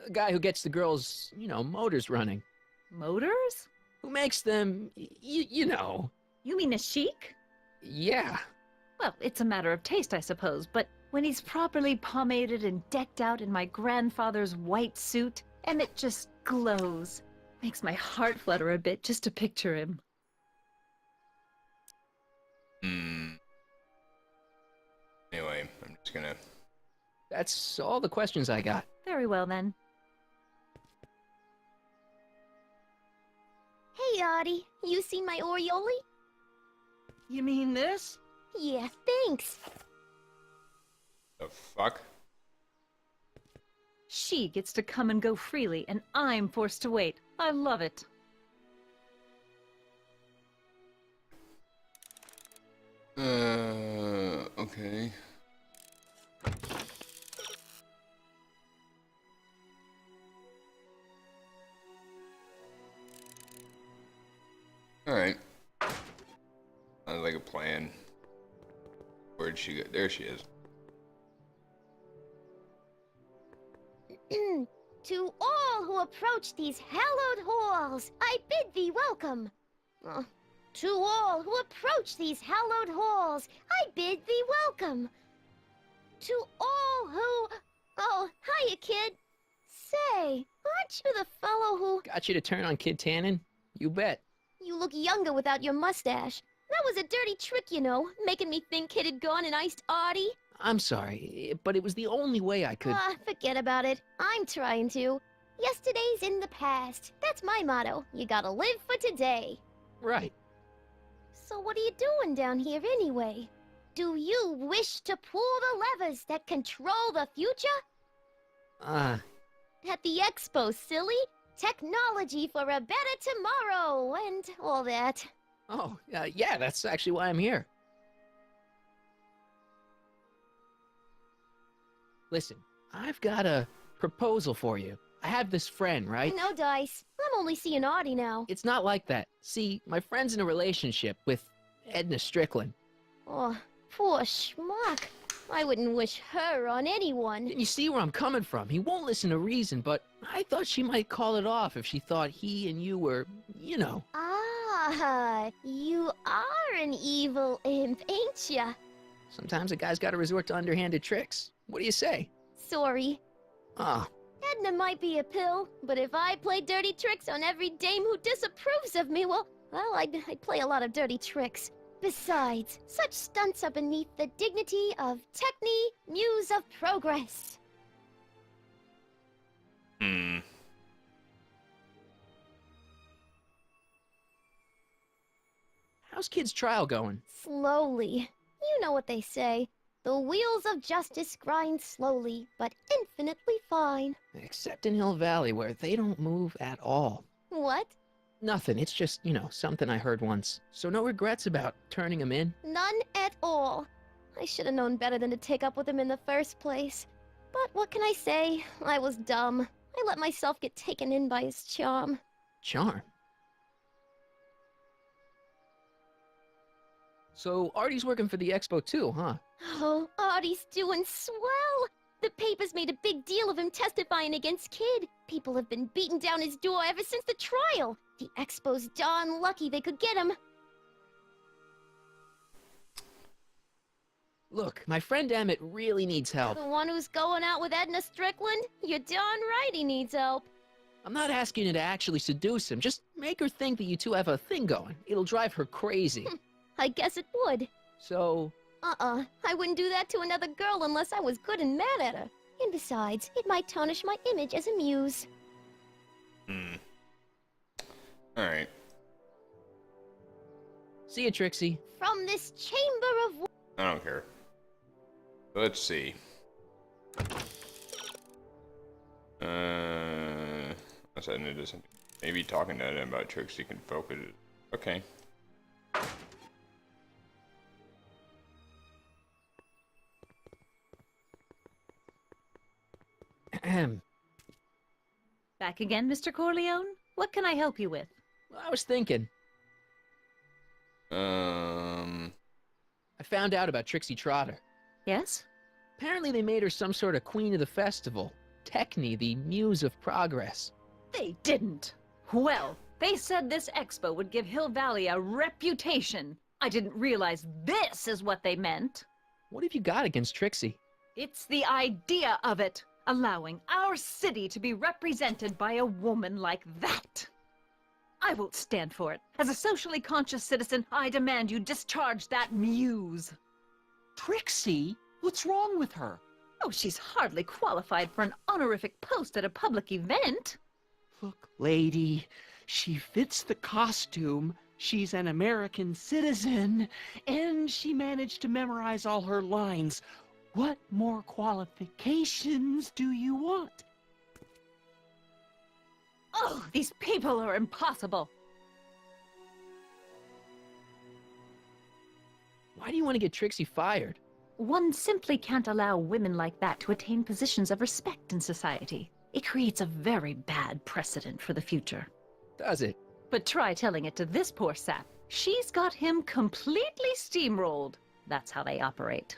A guy who gets the girls, motors running. Motors? Who makes them, you know. You mean a chic? Yeah. Well, it's a matter of taste, I suppose, but when he's properly pomaded and decked out in my grandfather's white suit, Emmett just glows. Makes my heart flutter a bit just to picture him. Anyway, I'm just gonna... That's all the questions I got. Very well, then. Hey, Audie. You seen my Oriole? You mean this? Yeah, thanks. The fuck? She gets to come and go freely, and I'm forced to wait. I love it. Okay. Alright. Sounds like a plan. Where'd she go? There she is. To all who approach these hallowed halls, I bid thee welcome. To all who approach these hallowed halls, I bid thee welcome. To all who... Oh, hiya, kid. Say, aren't you the fellow who... Got you to turn on Kid Tannen? You bet. You look younger without your mustache. That was a dirty trick, you know, making me think Kid had gone and iced Artie. I'm sorry, but it was the only way I could... Forget about it. I'm trying to. Yesterday's in the past. That's my motto. You gotta live for today. Right. So what are you doing down here anyway? Do you wish to pull the levers that control the future? At the expo, silly. Technology for a better tomorrow, and all that. Oh, yeah, that's actually why I'm here. Listen, I've got a proposal for you. I have this friend, right? No dice. I'm only seeing Artie now. It's not like that. See, my friend's in a relationship with Edna Strickland. Oh, poor schmuck. I wouldn't wish her on anyone. You see where I'm coming from. He won't listen to reason, but I thought she might call it off if she thought he and you were, you know. Ah, you are an evil imp, ain't ya? Sometimes a guy's got to resort to underhanded tricks. What do you say? Sorry. Ah. Edna might be a pill, but if I play dirty tricks on every dame who disapproves of me, well, I'd play a lot of dirty tricks. Besides, such stunts are beneath the dignity of Techne, Muse of Progress. How's Kid's trial going? Slowly. You know what they say. The wheels of justice grind slowly, but infinitely fine. Except in Hill Valley, where they don't move at all. What? Nothing. It's just, you know, something I heard once. So no regrets about turning him in? None at all. I should have known better than to take up with him in the first place. But what can I say? I was dumb. I let myself get taken in by his charm. Charm? So Artie's working for the expo too, huh? Oh, Artie's doing swell! The papers made a big deal of him testifying against Kid. People have been beating down his door ever since the trial. The expo's darn lucky they could get him. Look, my friend Emmett really needs help. The one who's going out with Edna Strickland? You're darn right he needs help. I'm not asking you to actually seduce him. Just make her think that you two have a thing going. It'll drive her crazy. I guess it would. So... I wouldn't do that to another girl unless I was good and mad at her. And besides, it might tarnish my image as a muse. Alright. See ya, Trixie. From this chamber of... I don't care. Let's see. Let's end into something. Maybe talking to them about Trixie can focus it. Okay. Back again, Mr. Corleone? What can I help you with? I was thinking. I found out about Trixie Trotter. Yes? Apparently they made her some sort of queen of the festival. Techne, the Muse of Progress. They didn't. Well, they said this expo would give Hill Valley a reputation. I didn't realize this is what they meant. What have you got against Trixie? It's the idea of it. Allowing our city to be represented by a woman like that. I won't stand for it. As a socially conscious citizen, I demand you discharge that muse. Trixie? What's wrong with her? Oh, she's hardly qualified for an honorific post at a public event. Look, lady, she fits the costume. She's an American citizen, and she managed to memorize all her lines. What more qualifications do you want? Oh, these people are impossible. Why do you want to get Trixie fired? One simply can't allow women like that to attain positions of respect in society. It creates a very bad precedent for the future. Does it? But try telling it to this poor sap. She's got him completely steamrolled. That's how they operate.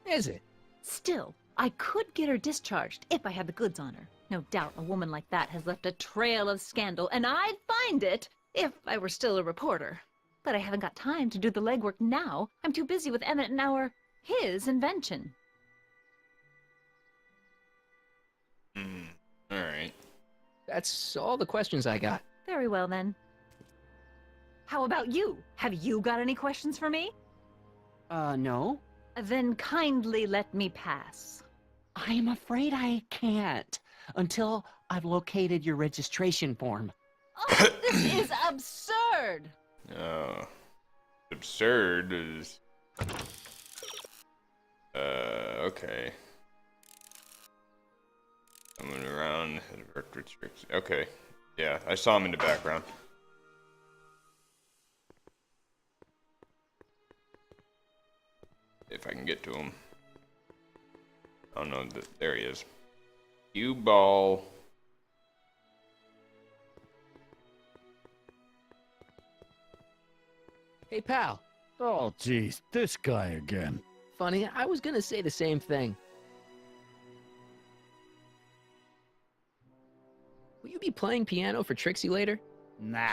Is it? Still, I could get her discharged if I had the goods on her. No doubt a woman like that has left a trail of scandal, and I'd find it if I were still a reporter. But I haven't got time to do the legwork now. I'm too busy with Emmett and his invention. Alright. That's all the questions I got. Very well, then. How about you? Have you got any questions for me? No. Then kindly let me pass. I'm afraid I can't until I've located your registration form. Oh, this is absurd! Oh. Absurd is... okay. Coming around, restricts. Okay. Yeah, I saw him in the background. If I can get to him. Oh no, there he is. Cue ball. Hey, pal. Oh, geez, this guy again. Funny, I was gonna say the same thing. Will you be playing piano for Trixie later? Nah.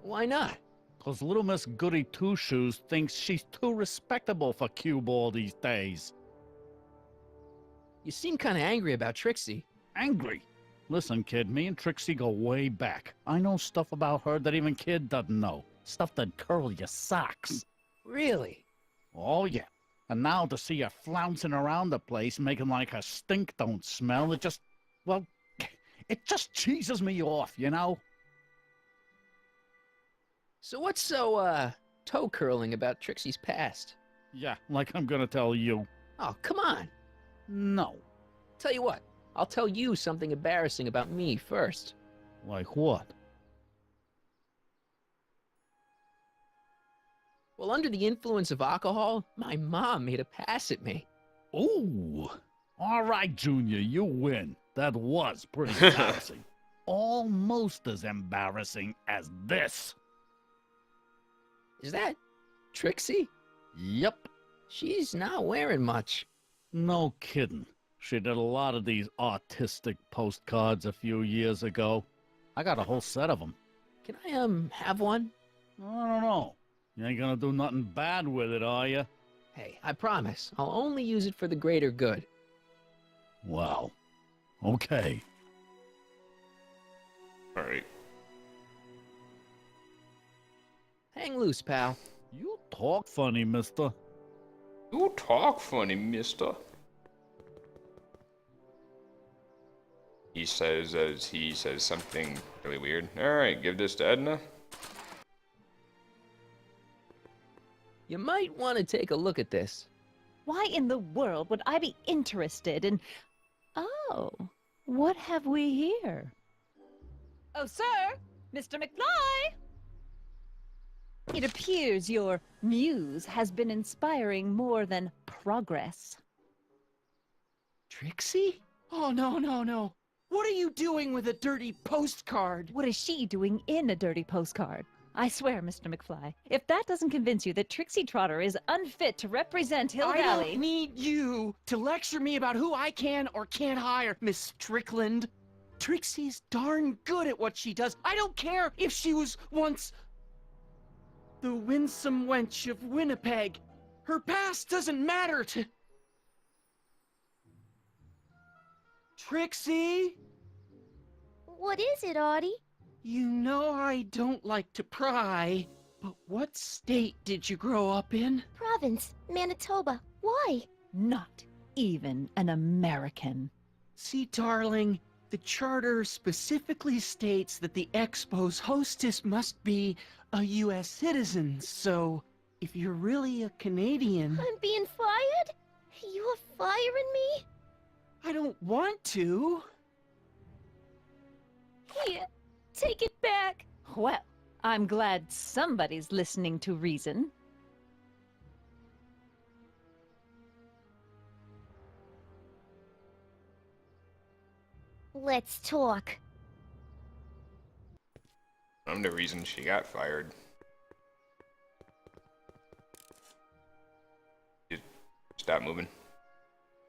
Why not? 'Cause little Miss Goody Two-Shoes thinks she's too respectable for cue ball these days. You seem kind of angry about Trixie. Angry? Listen, kid, me and Trixie go way back. I know stuff about her that even Kid doesn't know. Stuff that'd curl your socks. Really? Oh, yeah. And now to see her flouncing around the place, making like her stink don't smell, it just, well, it just cheeses me off, you know? So what's so, toe-curling about Trixie's past? Yeah, like I'm gonna tell you. Oh, come on. No. Tell you what, I'll tell you something embarrassing about me first. Like what? Well, under the influence of alcohol, my mom made a pass at me. Ooh. All right, Junior, you win. That was pretty embarrassing. Almost as embarrassing as this. Is that Trixie? Yep. She's not wearing much. No kidding. She did a lot of these artistic postcards a few years ago. I got a whole set of them. Can I, have one? I don't know. You ain't gonna do nothing bad with it, are you? Hey, I promise. I'll only use it for the greater good. Wow. Okay. Alright. Hang loose, pal. You talk funny, mister. You talk funny, mister. He says as he says something really weird. Alright, give this to Edna. You might want to take a look at this. Why in the world would I be interested in... Oh, what have we here? Oh, sir! Mr. McFly! It appears your muse has been inspiring more than progress. Trixie? Oh, no. What are you doing with a dirty postcard? What is she doing in a dirty postcard? I swear, Mr. McFly, if that doesn't convince you that Trixie Trotter is unfit to represent Hill Valley... I don't need you to lecture me about who I can or can't hire, Miss Strickland. Trixie's darn good at what she does. I don't care if she was once the winsome wench of Winnipeg. Her past doesn't matter to... Trixie? What is it, Audie? You know I don't like to pry, but what state did you grow up in? Province, Manitoba. Why? Not even an American. See, darling, The charter specifically states that the Expo's hostess must be a U.S. citizen, so if you're really a Canadian... I'm being fired? You're firing me? I don't want to. Here, take it back. Well, I'm glad somebody's listening to reason. Let's talk. I'm the reason she got fired. Dude, stop moving.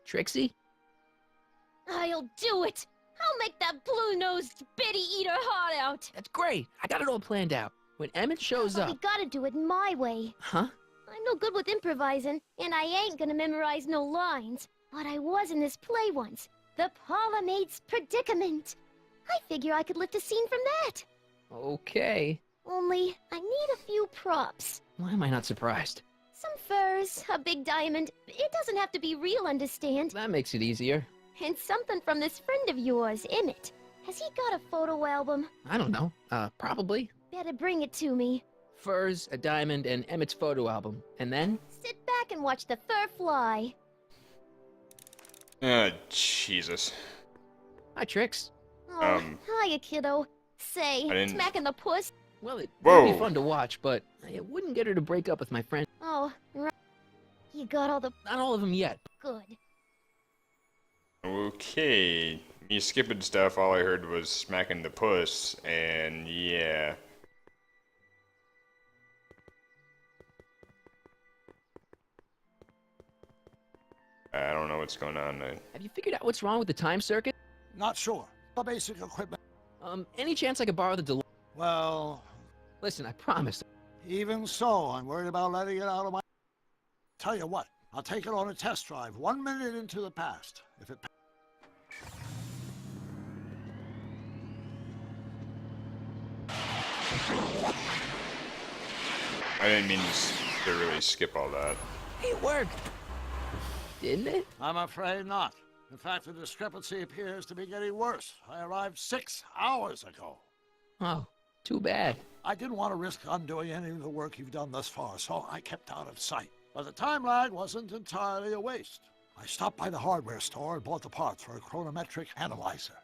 Trixie? I'll do it. I'll make that blue-nosed Betty eat her heart out. That's great. I got it all planned out. When Emmett shows But up... we gotta do it my way. Huh? I'm no good with improvising, and I ain't gonna memorize no lines. But I was in this play once. The Parlourmaid's Predicament. I figure I could lift a scene from that. Okay. Only, I need a few props. Why am I not surprised? Some furs, a big diamond. It doesn't have to be real, understand? That makes it easier. And something from this friend of yours, Emmett. Has he got a photo album? I don't know. Probably. Better bring it to me. Furs, a diamond, and Emmett's photo album. And then? Sit back and watch the fur fly. Jesus. Hi, Trix. Oh, hiya, kiddo. Say, smacking the puss? Well, it Whoa. would be fun to watch, but it wouldn't get her to break up with my friend. Oh, right. You got all the... Not all of them yet. Good. Okay. Me skipping stuff, all I heard was smacking the puss, and yeah. I don't know what's going on. Have you figured out what's wrong with the time circuit? Not sure. The basic equipment. Any chance I could borrow the del... Well... Listen, I promise. Even so, I'm worried about letting it out of my... Tell you what, I'll take it on a test drive 1 minute into the past. If it... I didn't mean to really skip all that. It worked. Didn't it? I'm afraid not. In fact, the discrepancy appears to be getting worse. I arrived 6 hours ago. Oh, too bad. I didn't want to risk undoing any of the work you've done thus far, so I kept out of sight. But the time lag wasn't entirely a waste. I stopped by the hardware store and bought the parts for a chronometric analyzer.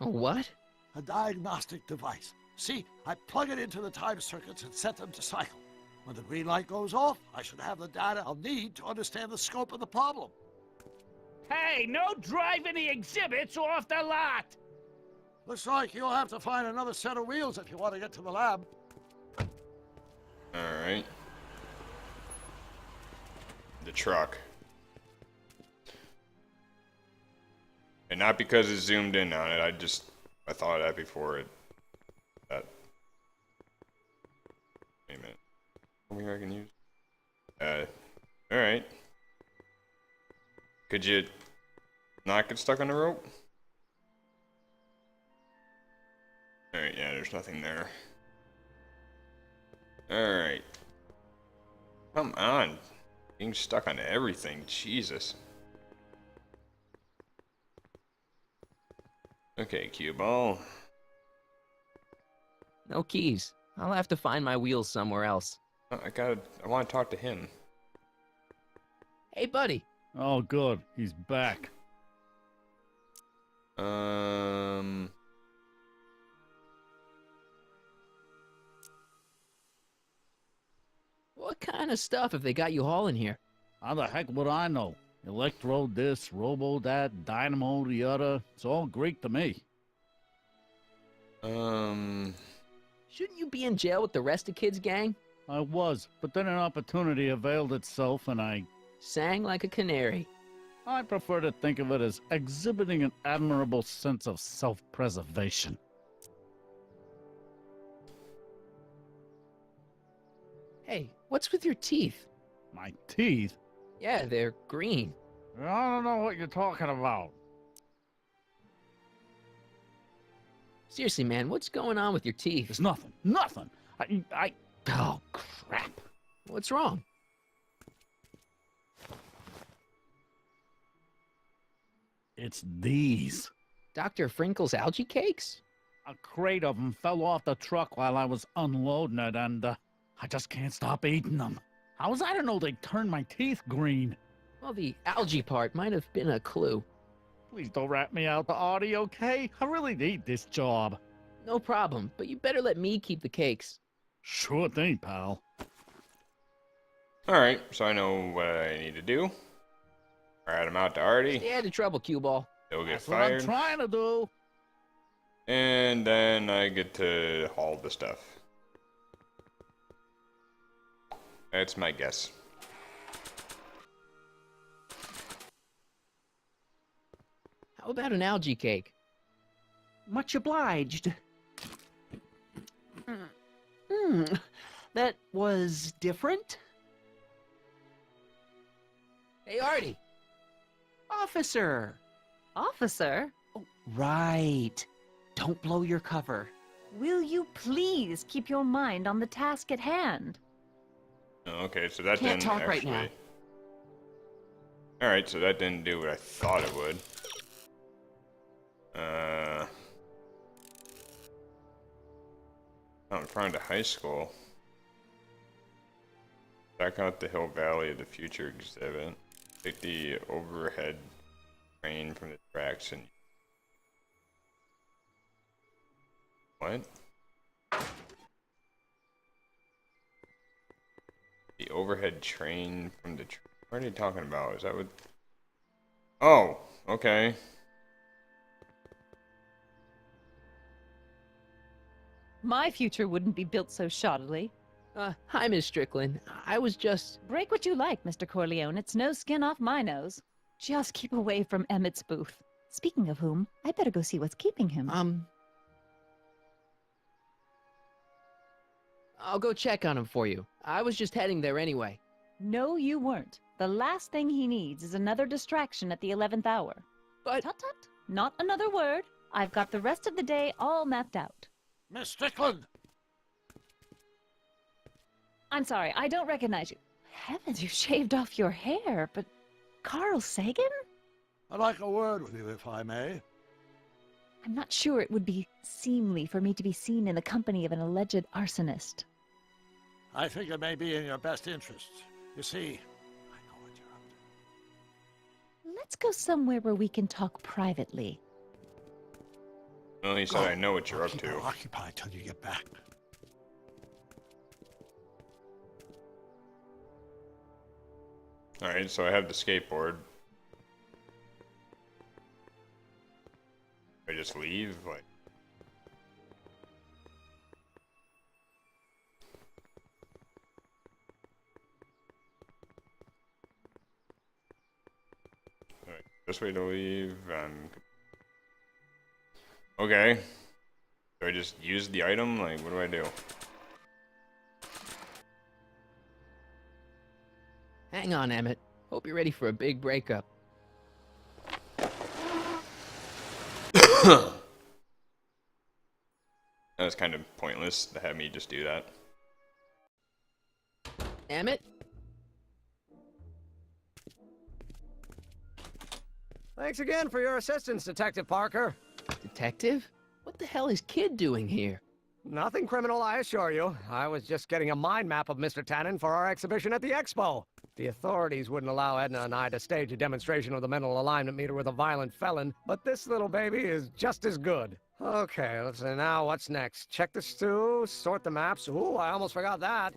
A what? A diagnostic device. See, I plug it into the time circuits and set them to cycle. When the green light goes off, I should have the data I'll need to understand the scope of the problem. Hey, no driving the exhibits off the lot! Looks like you'll have to find another set of wheels if you want to get to the lab. Alright. The truck. And not because it zoomed in on it, I thought of that before it... Wait a minute. Something I can use? Alright. Could you not get stuck on the rope? Alright, yeah, there's nothing there. Alright. Come on. Being stuck on everything, Jesus. Okay, cue ball. No keys. I'll have to find my wheels somewhere else. I want to talk to him. Hey, buddy. Oh, good. He's back. What kind of stuff have they got you hauling here? How the heck would I know? Electro this, robo that, dynamo the other. It's all Greek to me. Shouldn't you be in jail with the rest of kids' gang? I was, but then an opportunity availed itself and I... Sang like a canary. I prefer to think of it as exhibiting an admirable sense of self-preservation. Hey, what's with your teeth? My teeth? Yeah, they're green. I don't know what you're talking about. Seriously, man, what's going on with your teeth? There's nothing. Nothing. Oh, crap. What's wrong? It's these. Dr. Frinkle's algae cakes? A crate of them fell off the truck while I was unloading it, and I just can't stop eating them. How was I to know they'd turn my teeth green? Well, the algae part might have been a clue. Please don't rat me out to Artie, okay? I really need this job. No problem, but you better let me keep the cakes. Sure thing, pal. Alright, so I know what I need to do. Rat him out to Artie. Stay out of trouble, cue ball. He'll get That's what fired. I'm trying to do. And then I get to haul the stuff. That's my guess. How about an algae cake? Much obliged. That was different? Hey, Artie. Officer. Officer? Oh, right. Don't blow your cover. Will you please keep your mind on the task at hand? Okay, so that Can't didn't talk right actually... now. Alright, so that didn't do what I thought it would. Out in front of the high school. Check out the Hill Valley of the Future exhibit. Take the overhead crane from the tracks and... What? The overhead train from the... What are you talking about? Is that what... Oh, okay. My future wouldn't be built so shoddily. Hi, Miss Strickland. I was just... Break what you like, Mr. Corleone. It's no skin off my nose. Just keep away from Emmett's booth. Speaking of whom, I better go see what's keeping him. I'll go check on him for you. I was just heading there anyway. No, you weren't. The last thing he needs is another distraction at the 11th hour. But... Tut-tut. Not another word. I've got the rest of the day all mapped out. Miss Strickland! I'm sorry, I don't recognize you. Heavens, you shaved off your hair, but... Carl Sagan? I'd like a word with you, if I may. I'm not sure it would be seemly for me to be seen in the company of an alleged arsonist. I think it may be in your best interests. You see, Let's go somewhere where we can talk privately. Well, he said I know what you're up keep to. her occupied till you get back. Alright, so I have the skateboard. I just leave? Like... Alright, this way to leave, Okay. Do I just use the item? Like, what do I do? Hang on, Emmett. Hope you're ready for a big breakup. That was kind of pointless to have me just do that. Emmett? Thanks again for your assistance, Detective Parker. Detective? What the hell is Kid doing here? Nothing criminal, I assure you. I was just getting a mind map of Mr. Tannen for our exhibition at the Expo. The authorities wouldn't allow Edna and I to stage a demonstration of the mental alignment meter with a violent felon, but this little baby is just as good. Okay, let's see now what's next. Check the stew, sort the maps. Ooh, I almost forgot that.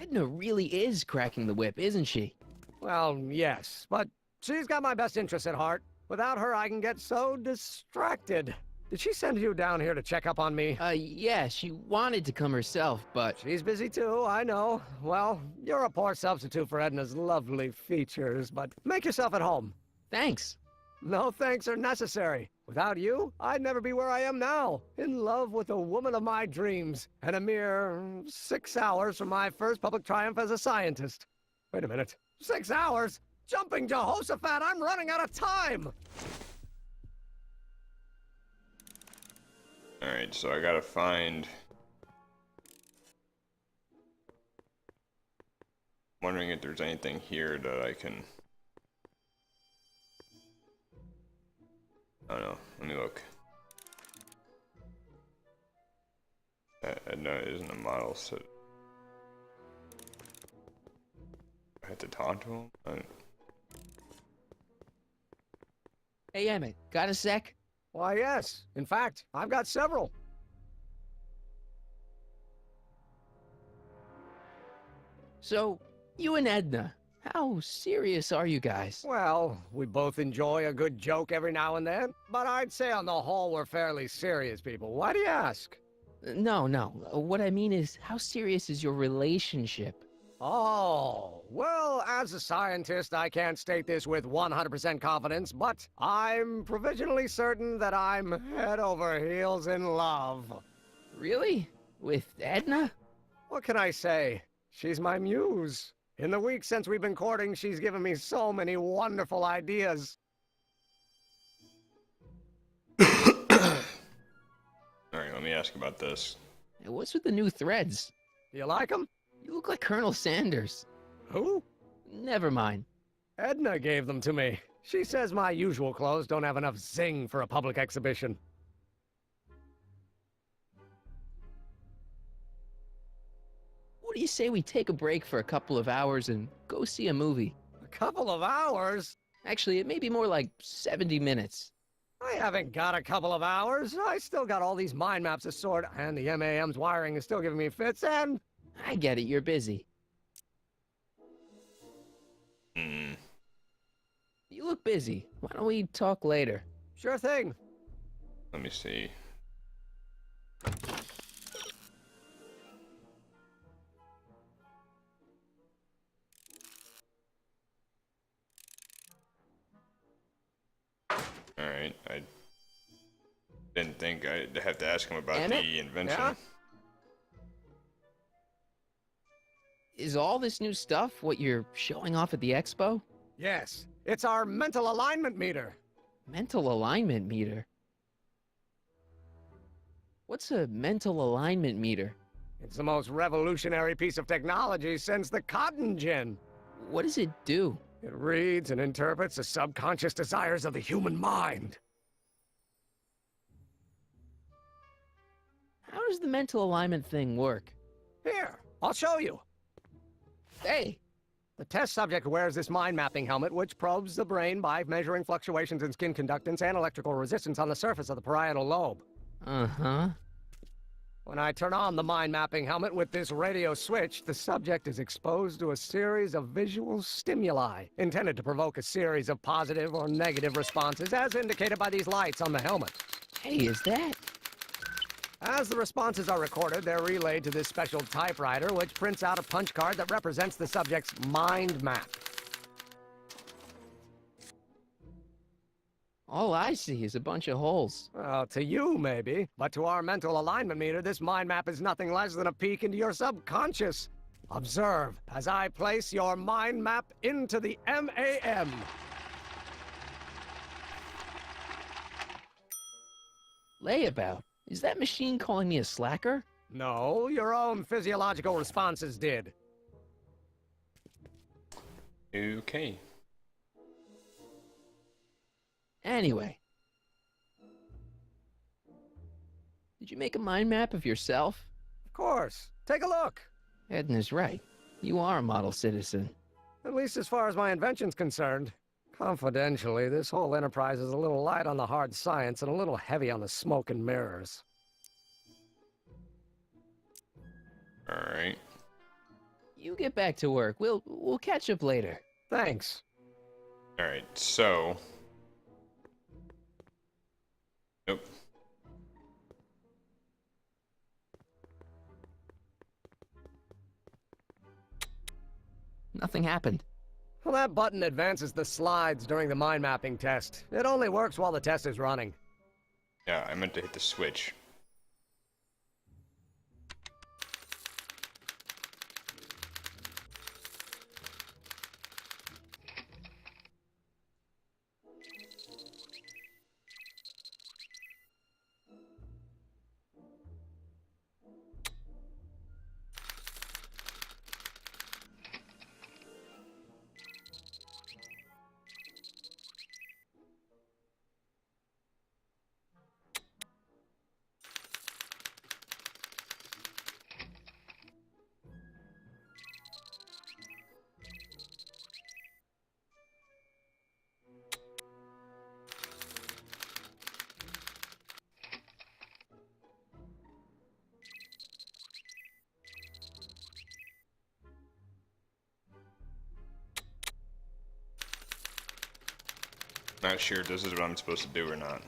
Edna really is cracking the whip, isn't she? Well, yes, but she's got my best interests at heart. Without her, I can get so distracted. Did she send you down here to check up on me? Yeah, she wanted to come herself, but... She's busy too, I know. Well, you're a poor substitute for Edna's lovely features, but make yourself at home. Thanks. No thanks are necessary. Without you, I'd never be where I am now, in love with the woman of my dreams, and a mere 6 hours from my first public triumph as a scientist. Wait a minute. 6 hours? Jumping Jehoshaphat, I'm running out of time! Alright, so I gotta find... Wondering if there's anything here that I can... I don't know, let me look. No, it isn't a model, so I had to talk to him. Hey, Emmett, got a sec? Why, yes. In fact, I've got several. So, you and Edna, how serious are you guys? Well, we both enjoy a good joke every now and then, but I'd say on the whole we're fairly serious people. Why do you ask? No. What I mean is, how serious is your relationship? Oh, well, as a scientist, I can't state this with 100% confidence, but I'm provisionally certain that I'm head over heels in love. Really? With Edna? What can I say? She's my muse. In the week since we've been courting, she's given me so many wonderful ideas. Alright, let me ask about this. Hey, what's with the new threads? You like them? You look like Colonel Sanders. Who? Never mind. Edna gave them to me. She says my usual clothes don't have enough zing for a public exhibition. What do you say we take a break for a couple of hours and go see a movie? A couple of hours? Actually, it may be more like 70 minutes. I haven't got a couple of hours. I still got all these mind maps to sort, and the MAM's wiring is still giving me fits, and... I get it, you're busy. You look busy. Why don't we talk later? Sure thing. Let me see. Alright, I didn't think I'd have to ask him about Emmett? the invention. Yeah? Is all this new stuff what you're showing off at the expo? Yes, it's our mental alignment meter. Mental alignment meter? What's a mental alignment meter? It's the most revolutionary piece of technology since the cotton gin. What does it do? It reads and interprets the subconscious desires of the human mind. How does the mental alignment thing work? Here, I'll show you. Hey! The test subject wears this mind mapping helmet, which probes the brain by measuring fluctuations in skin conductance and electrical resistance on the surface of the parietal lobe. Uh-huh. When I turn on the mind mapping helmet with this radio switch, the subject is exposed to a series of visual stimuli intended to provoke a series of positive or negative responses, as indicated by these lights on the helmet. Hey, is that? As the responses are recorded, they're relayed to this special typewriter, which prints out a punch card that represents the subject's mind map. All I see is a bunch of holes. Well, to you, maybe. But to our mental alignment meter, this mind map is nothing less than a peek into your subconscious. Observe as I place your mind map into the MAM. Layabout? Is that machine calling me a slacker? No, your own physiological responses did. Okay. Anyway. Did you make a mind map of yourself? Of course. Take a look. Edna's right. You are a model citizen. At least as far as my invention's concerned. Confidentially, this whole enterprise is a little light on the hard science and a little heavy on the smoke and mirrors. Alright. You get back to work. We'll catch up later. Thanks. Alright, so... Nope. Nothing happened. Well, that button advances the slides during the mind mapping test. It only works while the test is running. Yeah, I meant to hit the switch. Not sure if this is what I'm supposed to do or not.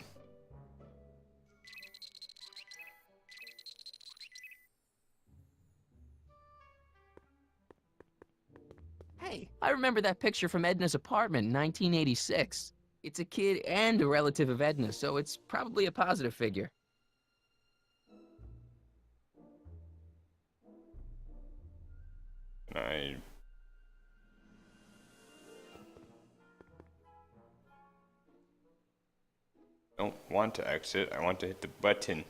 Hey, I remember that picture from Edna's apartment in 1986. It's a kid and a relative of Edna, so it's probably a positive figure. I don't want to exit. I want to hit the button.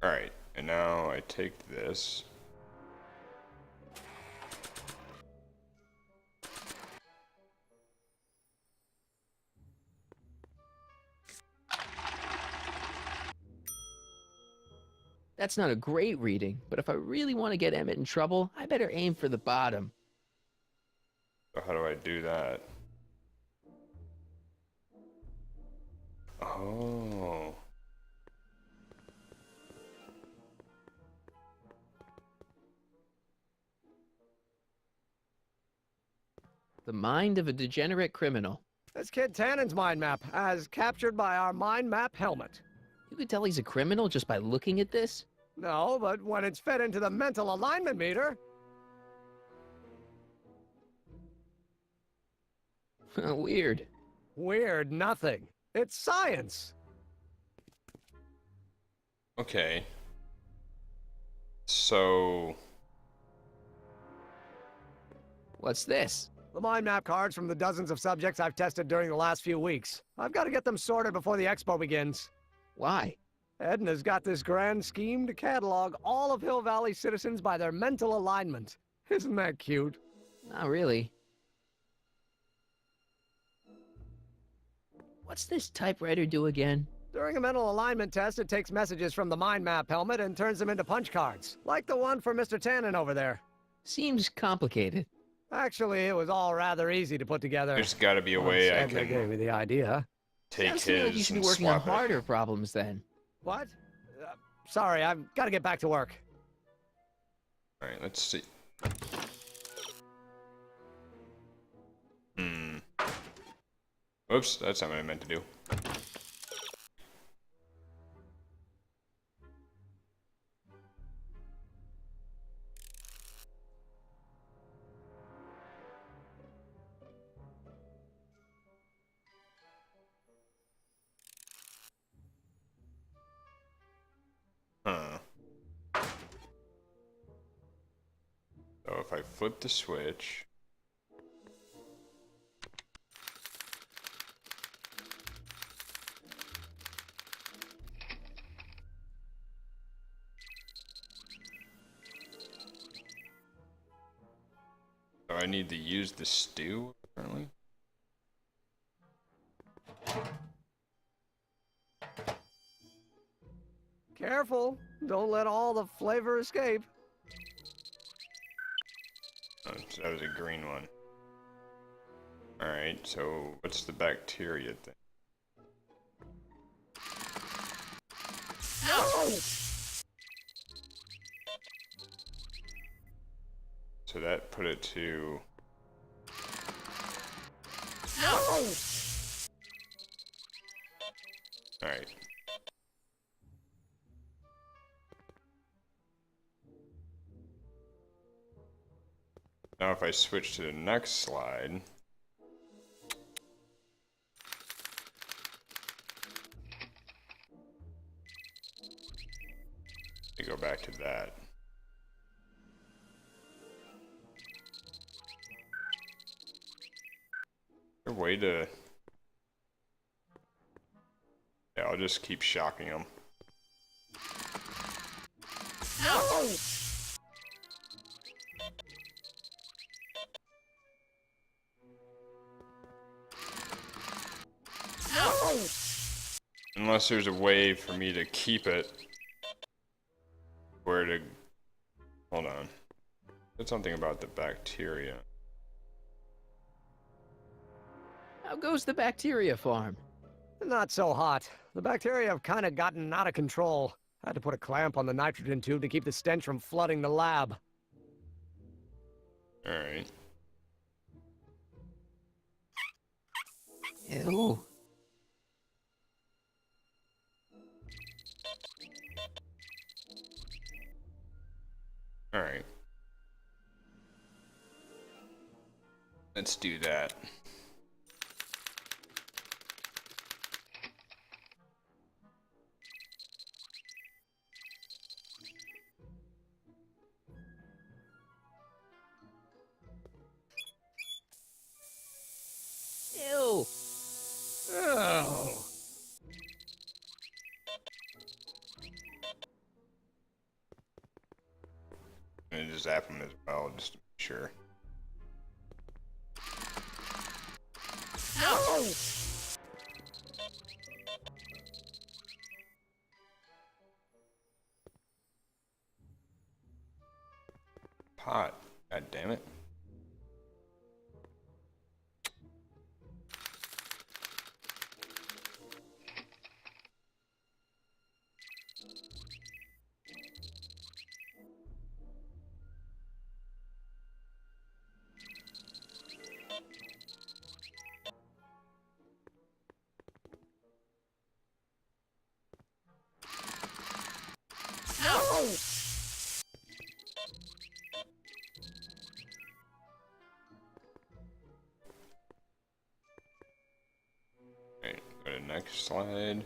Alright, and now I take this. That's not a great reading, but if I really want to get Emmett in trouble, I better aim for the bottom. So how do I do that? Oh. The mind of a degenerate criminal. This kid Tannen's mind map, as captured by our mind map helmet. You could tell he's a criminal just by looking at this? No, but when it's fed into the mental alignment meter... Weird. Weird nothing. It's science. Okay. So... What's this? The mind map cards from the dozens of subjects I've tested during the last few weeks. I've got to get them sorted before the expo begins. Why? Edna's got this grand scheme to catalog all of Hill Valley citizens by their mental alignment. Isn't that cute? Not really. What's this typewriter do again? During a mental alignment test, it takes messages from the mind map helmet and turns them into punch cards, like the one for Mr. Tannen over there. Seems complicated. Actually, it was all rather easy to put together. There's gotta be a way I Edna can gave me the idea. take Sounds to me like you his should be and working on swap it. harder problems then. What? Sorry, I've got to get back to work. Alright, let's see. Oops, that's not what I meant to do. Huh. So if I flip the switch... So I need to use the stew, apparently. Careful. Don't let all the flavor escape. Oh, so that was a green one. Alright, so what's the bacteria thing? No! So that put it to... No! Alright. Now if I switch to the next slide... I go back to that. Is there a way to... Yeah, I'll just keep shocking them. No! No! Unless there's a way for me to keep it where Said something about the bacteria. How goes the bacteria farm? Not so hot. The bacteria have kind of gotten out of control. Had to put a clamp on the nitrogen tube to keep the stench from flooding the lab. Alright. Ew. Alright. Let's do that. Ew. Oh. I'm gonna just zap him as well, just to be sure. No! Pot. God damn it. No! Alright, go to next slide.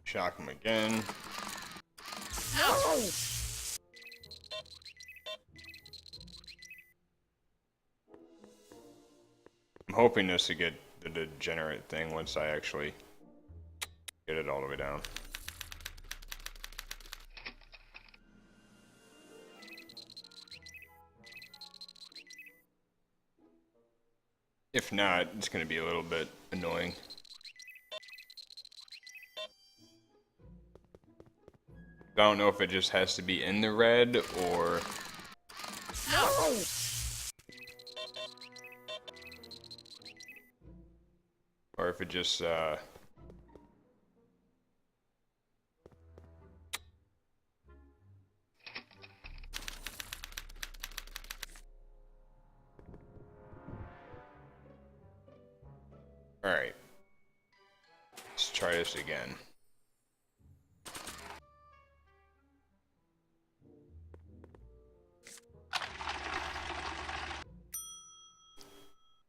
Shock him again. No! I'm hoping this to get the degenerate thing once I actually get it all the way down. If not, it's going to be a little bit annoying. I don't know if it just has to be in the red or... No! Or if it just, Alright. Let's try this again.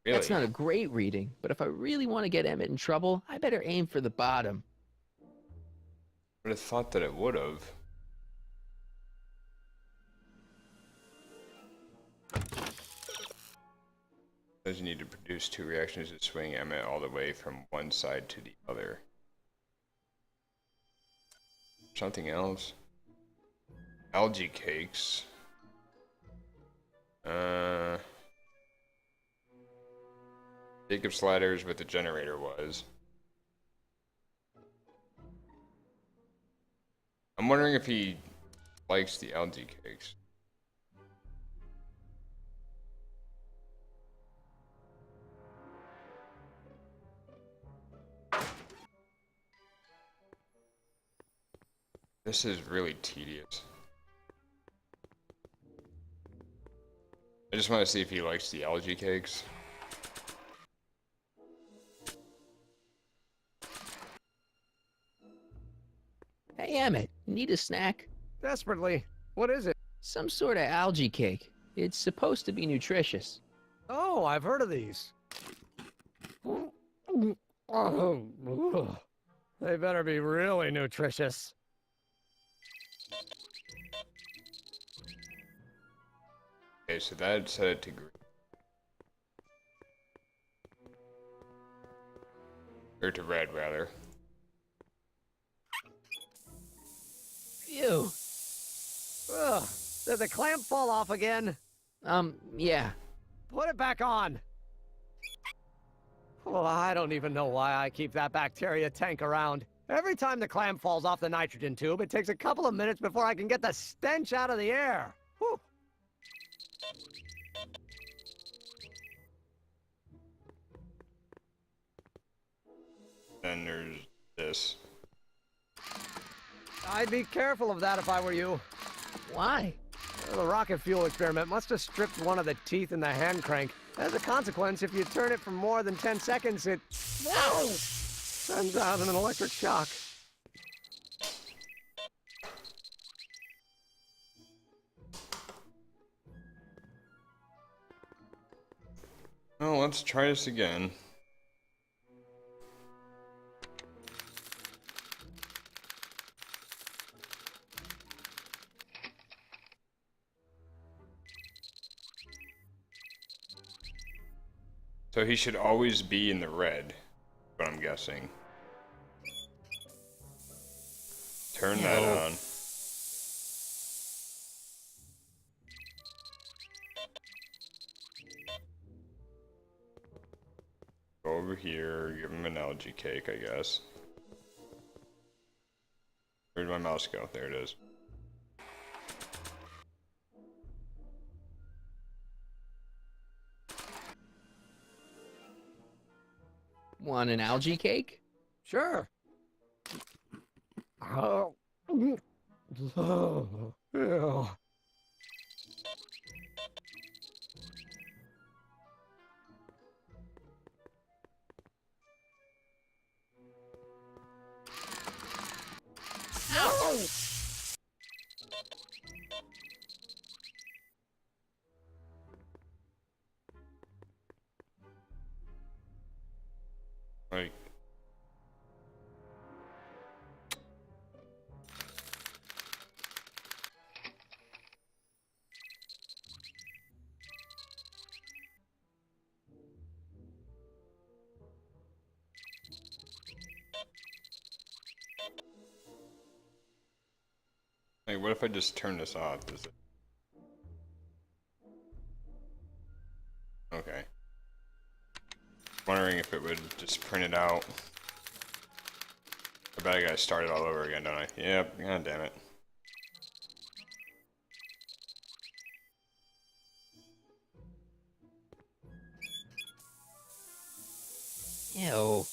Really? That's not a great reading, but if I really want to get Emmett in trouble, I better aim for the bottom. I would have thought that it would have. Says you need to produce 2 reactions that swing Emmett all the way from one side to the other. Something else? Algae cakes. Jacob Sliders what the generator was. I'm wondering if he likes the algae cakes. This is really tedious. I just want to see if he likes the algae cakes. Hey, Emmett, need a snack? Desperately. What is it? Some sort of algae cake. It's supposed to be nutritious. Oh, I've heard of these. Oh, ugh. They better be really nutritious. Okay, so that set it to green. Or to red, rather. Ew. Ugh. Did the clamp fall off again? Yeah. Put it back on. Well, I don't even know why I keep that bacteria tank around. Every time the clamp falls off the nitrogen tube, it takes a couple of minutes before I can get the stench out of the air. Whew. Then there's this. I'd be careful of that if I were you. Why? The rocket fuel experiment must have stripped one of the teeth in the hand crank. As a consequence, if you turn it for more than 10 seconds, it sends out an electric shock. Well, let's try this again. So he should always be in the red, but I'm guessing. Turn that on. Go over here, give him an algae cake, I guess. Where'd my mouse go? There it is. Want an algae cake? Sure. Oh. Oh. Ew. Like, what if I just turn this off? Is it... Okay. Wondering if it would just print it out. I bet I gotta start it all over again, don't I? Yep, god damn it. Ew.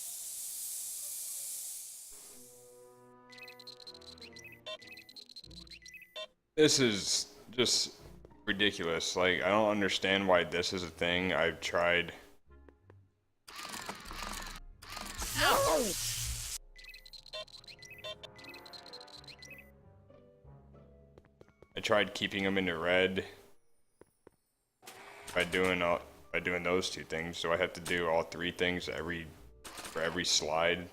This is just ridiculous. Like, I don't understand why this is a thing. I've tried... I tried keeping them in the red by doing those two things. So I have to do all three things for every slide.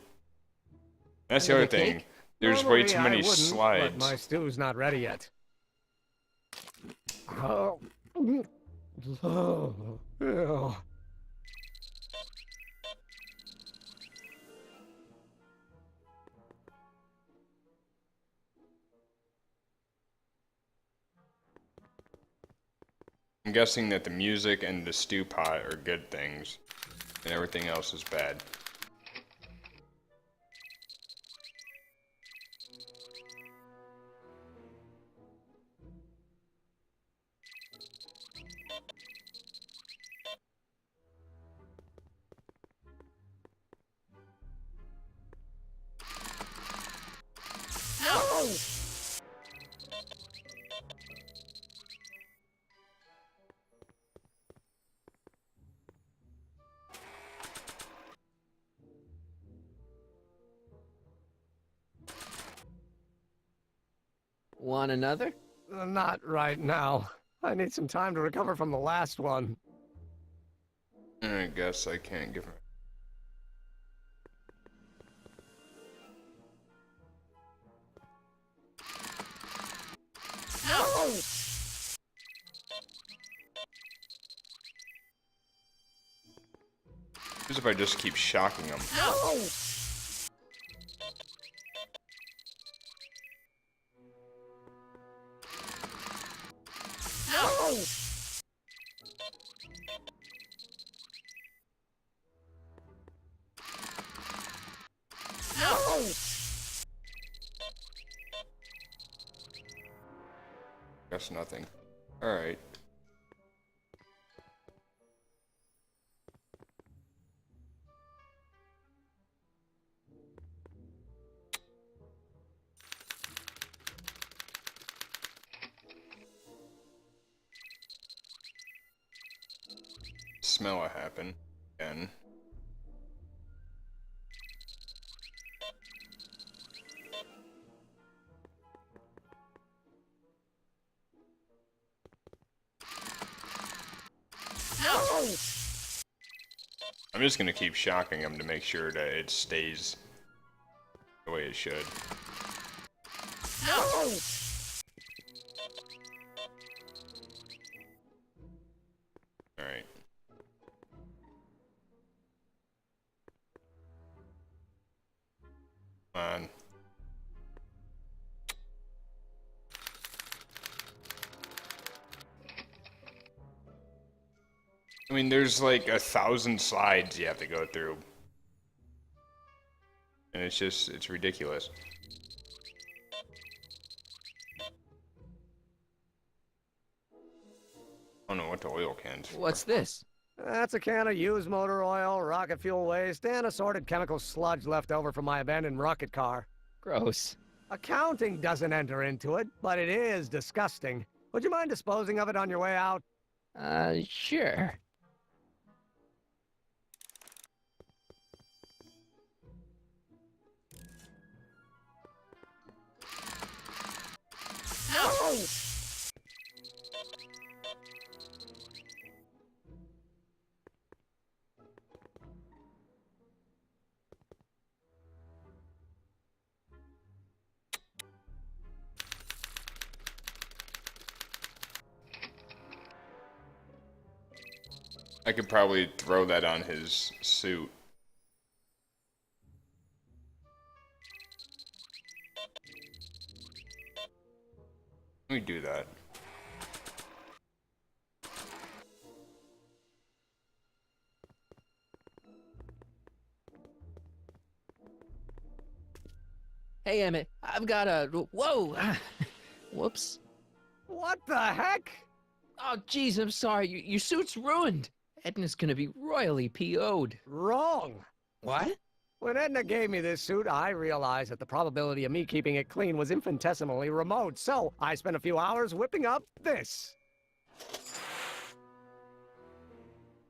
That's the other thing. There's way too many slides. But my stew's not ready yet. Oh. Oh. Ew. I'm guessing that the music and the stew pot are good things, and everything else is bad. Want another? Not right now. I need some time to recover from the last one. I guess I can't give her. What if I just keep shocking them? Guess nothing. Alright. Smell it happen again. I'm just gonna keep shocking him to make sure that it stays the way it should. Alright. Come on. I mean, there's like 1,000 slides you have to go through. And it's just, it's ridiculous. I don't know what the oil can's for. What's this? That's a can of used motor oil, rocket fuel waste, and assorted chemical sludge left over from my abandoned rocket car. Gross. Accounting doesn't enter into it, but it is disgusting. Would you mind disposing of it on your way out? Sure. I could probably throw that on his suit. Let me do that. Hey, Emmett, I've got a... Whoa! Whoops. What the heck? Oh, jeez, I'm sorry. Your suit's ruined. Edna's gonna be royally PO'd. Wrong. What? When Edna gave me this suit, I realized that the probability of me keeping it clean was infinitesimally remote, so I spent a few hours whipping up this.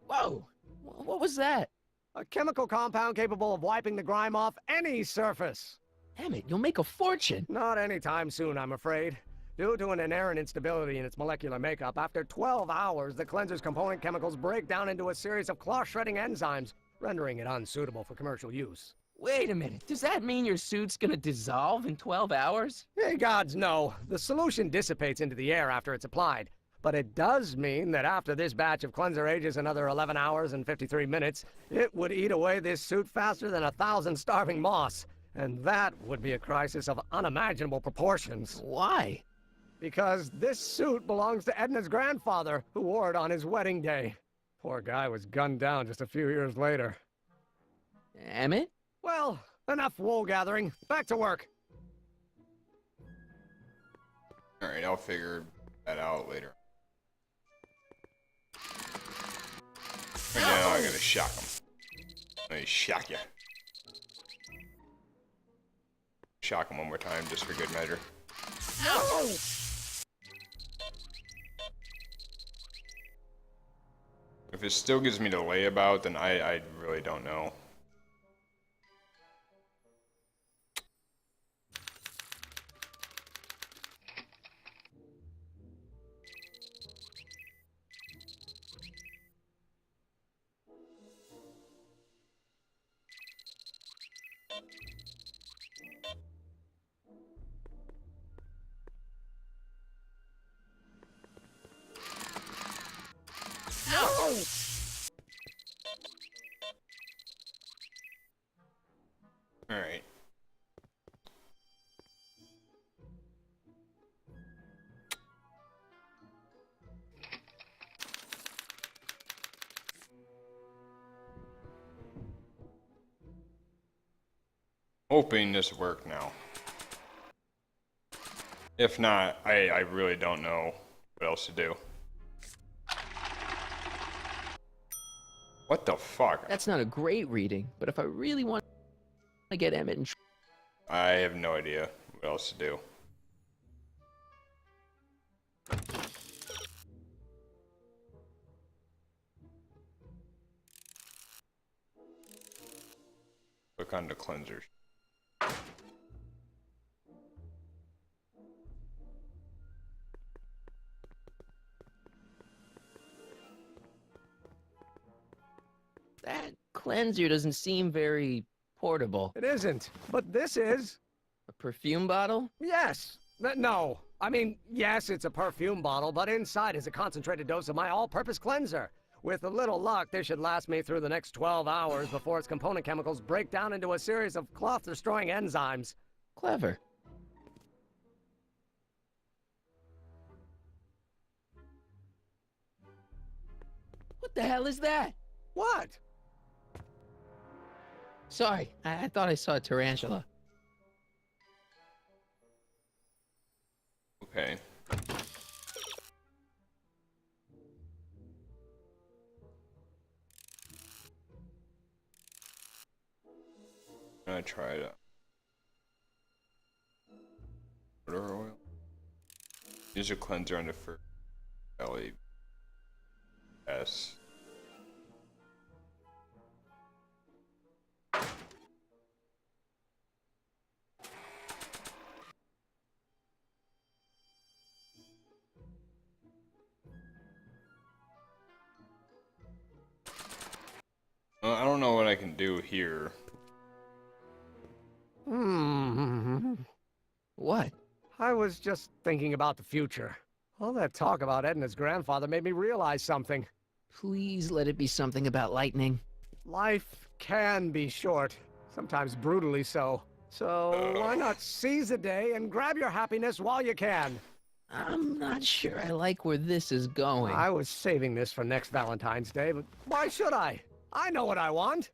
Whoa! What was that? A chemical compound capable of wiping the grime off any surface. Emmett, you'll make a fortune. Not anytime soon, I'm afraid. Due to an inherent instability in its molecular makeup, after 12 hours, the cleanser's component chemicals break down into a series of cloth-shredding enzymes, rendering it unsuitable for commercial use. Wait a minute. Does that mean your suit's gonna dissolve in 12 hours? Hey, gods, no. The solution dissipates into the air after it's applied. But it does mean that after this batch of cleanser ages another 11 hours and 53 minutes, it would eat away this suit faster than 1,000 starving moths. And that would be a crisis of unimaginable proportions. Why? Because this suit belongs to Edna's grandfather, who wore it on his wedding day. Poor guy was gunned down just a few years later. Emmett? Well, enough wool gathering. Back to work. Alright, I'll figure that out later. Right now, I gotta shock him. Let me shock ya. Shock him one more time, just for good measure. No! If it still gives me the layabout, then I really don't know. Alright. Hoping this worked now. If not, I really don't know what else to do. What the fuck? That's not a great reading, but if I really want to get Emmett in I have no idea what else to do. Click on the cleansers. that cleanser doesn't seem very portable. It isn't, but this is. A perfume bottle? Yes. No. I mean, yes, it's a perfume bottle, but inside is a concentrated dose of my all-purpose cleanser. With a little luck, this should last me through the next 12 hours before its component chemicals break down into a series of cloth-destroying enzymes. Clever. What the hell is that? What? Sorry, I thought I saw a tarantula. Okay. I'm gonna try it out. Water oil. Use a cleanser on the first belly. Yes. I don't know what I can do here. What? I was just thinking about the future. All that talk about Edna's grandfather made me realize something. Please let it be something about lightning. Life can be short, sometimes brutally so. So why not seize the day and grab your happiness while you can? I'm not sure I like where this is going. I was saving this for next Valentine's Day, but why should I? I know what I want.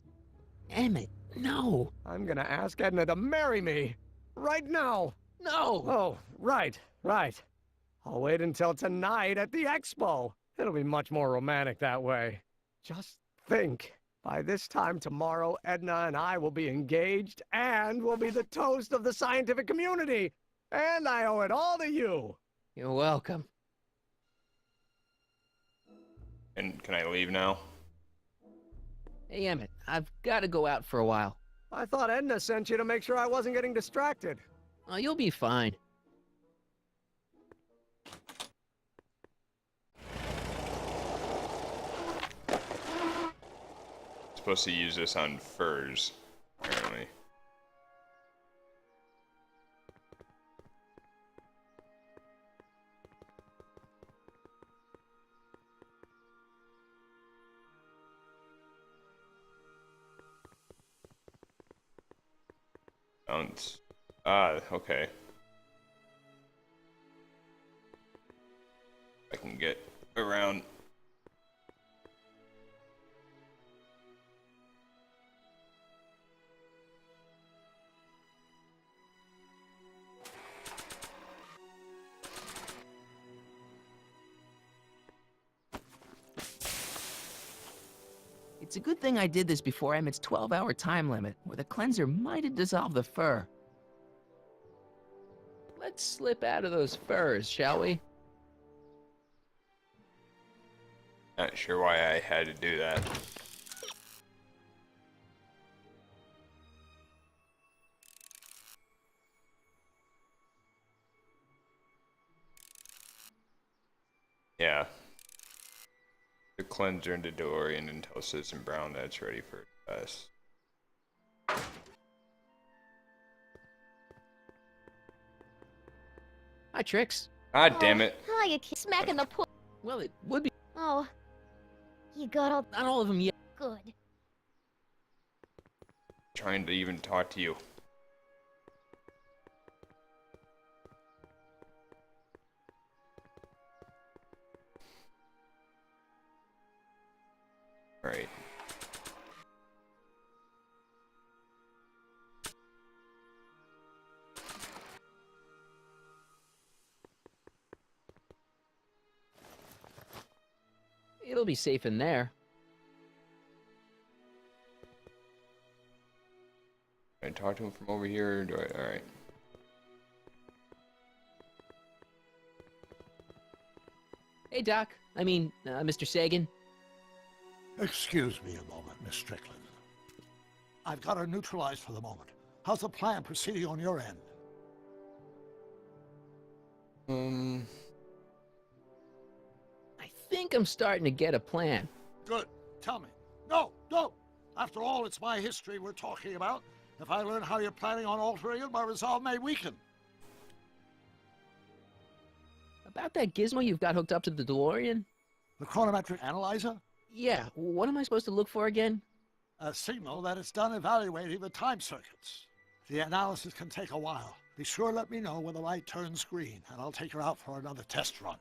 Emmett, no. I'm gonna ask Edna to marry me. Right now. No. Oh, right. I'll wait until tonight at the expo. It'll be much more romantic that way. Just think. By this time tomorrow, Edna and I will be engaged and will be the toast of the scientific community. And I owe it all to you. You're welcome. And can I leave now? Hey, Emmett, I've got to go out for a while. I thought Edna sent you to make sure I wasn't getting distracted. Oh, you'll be fine. Supposed to use this on furs, apparently. Okay. I can get around. It's a good thing I did this before Emmett's 12-hour time limit, or the cleanser might have dissolved the fur. Let's slip out of those furs, shall we? Not sure why I had to do that. Yeah. The cleanser into DeLorean and tell Citizen Brown that it's ready for us. Hi, Trix. God damn it. Oh, you keep smacking the pool. Well, it would be. Oh, you got all. Not all of them yet. Good. Trying to even talk to you. Right. It'll be safe in there. Do I talk to him from over here? Or do I? All right. Hey, Doc. I mean, Mr. Sagan. Excuse me a moment, Miss Strickland. I've got her neutralized for the moment. How's the plan proceeding on your end? I think I'm starting to get a plan. Good. Tell me. No, no! After all, it's my history we're talking about. If I learn how you're planning on altering it, my resolve may weaken. About that gizmo you've got hooked up to the DeLorean? The chronometric analyzer? Yeah, what am I supposed to look for again? A signal that it's done evaluating the time circuits. The analysis can take a while. Be sure to let me know when the light turns green, and I'll take her out for another test run.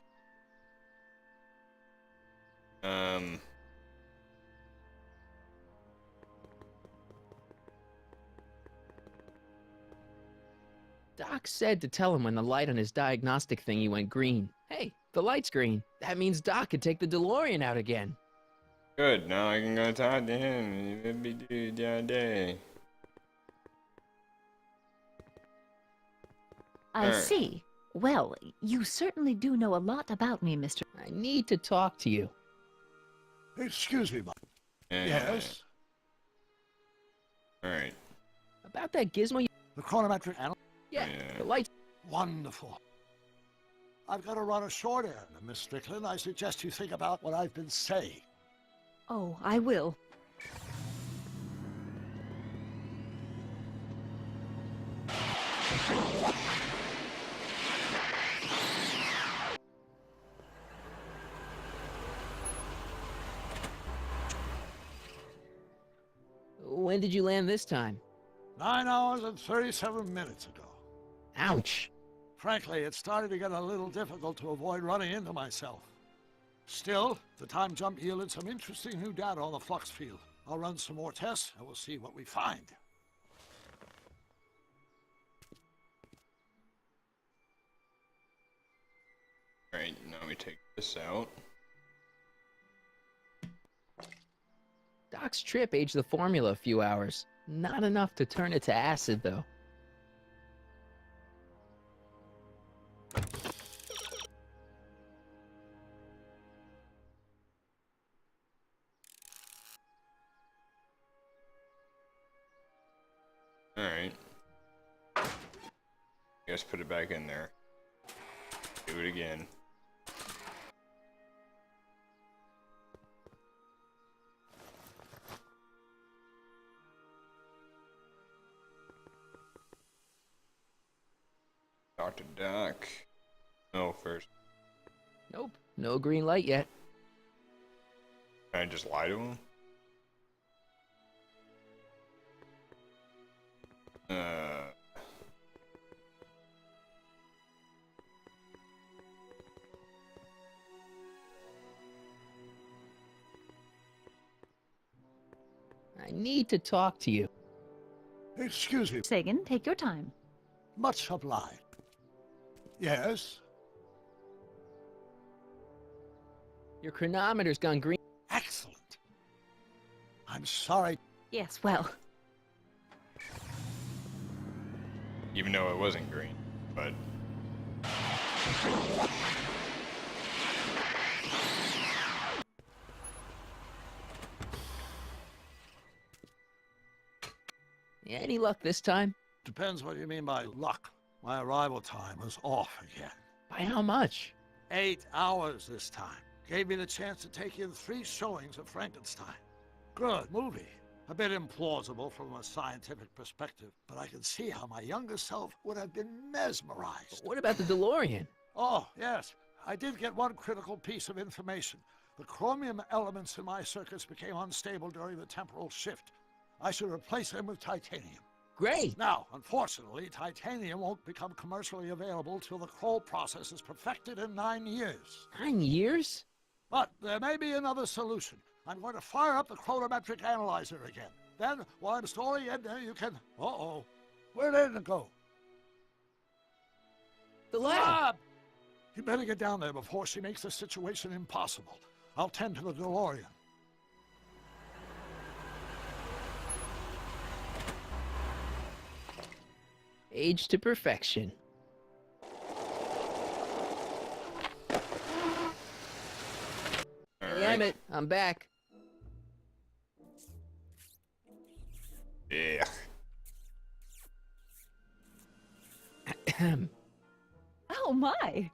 Doc said to tell him when the light on his diagnostic thingy went green. Hey, the light's green. That means Doc could take the DeLorean out again. Good, now I can go talk to him. It'd be due the day. I see. Well, you certainly do know a lot about me, Mr. I need to talk to you. Excuse me, Mike. Yes? Alright. About that gizmo you... The chronometric analyzer? Yeah, the light... Wonderful. I've got to run a short errand, Miss Strickland. I suggest you think about what I've been saying. Oh, I will. When did you land this time? 9 hours and 37 minutes ago. Ouch. Frankly, it started to get a little difficult to avoid running into myself. Still, the time jump yielded some interesting new data on the flux field. I'll run some more tests, and we'll see what we find. Alright, now we take this out. Doc's trip aged the formula a few hours. Not enough to turn it to acid, though. Alright. Guess put it back in there. Do it again. Talk to Doc. No, first. Nope, no green light yet. Can I just lie to him? I need to talk to you. Excuse me. Sagan, take your time. Much obliged. Yes? Your chronometer's gone green. Excellent. I'm sorry. Yes, well. Even though it wasn't green, but... Yeah, any luck this time? Depends what you mean by luck. My arrival time was off again. By how much? 8 hours this time. Gave me the chance to take in 3 showings of Frankenstein. Good movie. A bit implausible from a scientific perspective, but I can see how my younger self would have been mesmerized. What about the DeLorean? Oh, yes. I did get one critical piece of information. The chromium elements in my circuits became unstable during the temporal shift. I should replace them with titanium. Great! Now, unfortunately, titanium won't become commercially available till the Kroll process is perfected in 9 years. 9 years? But there may be another solution. I'm going to fire up the chronometric analyzer again. Then, while I'm storing it, you can... Uh-oh. Where did it go? The lab! You better get down there before she makes the situation impossible. I'll tend to the DeLorean. Age to perfection. Hey, Emmett, I'm back. Yeah. Oh my!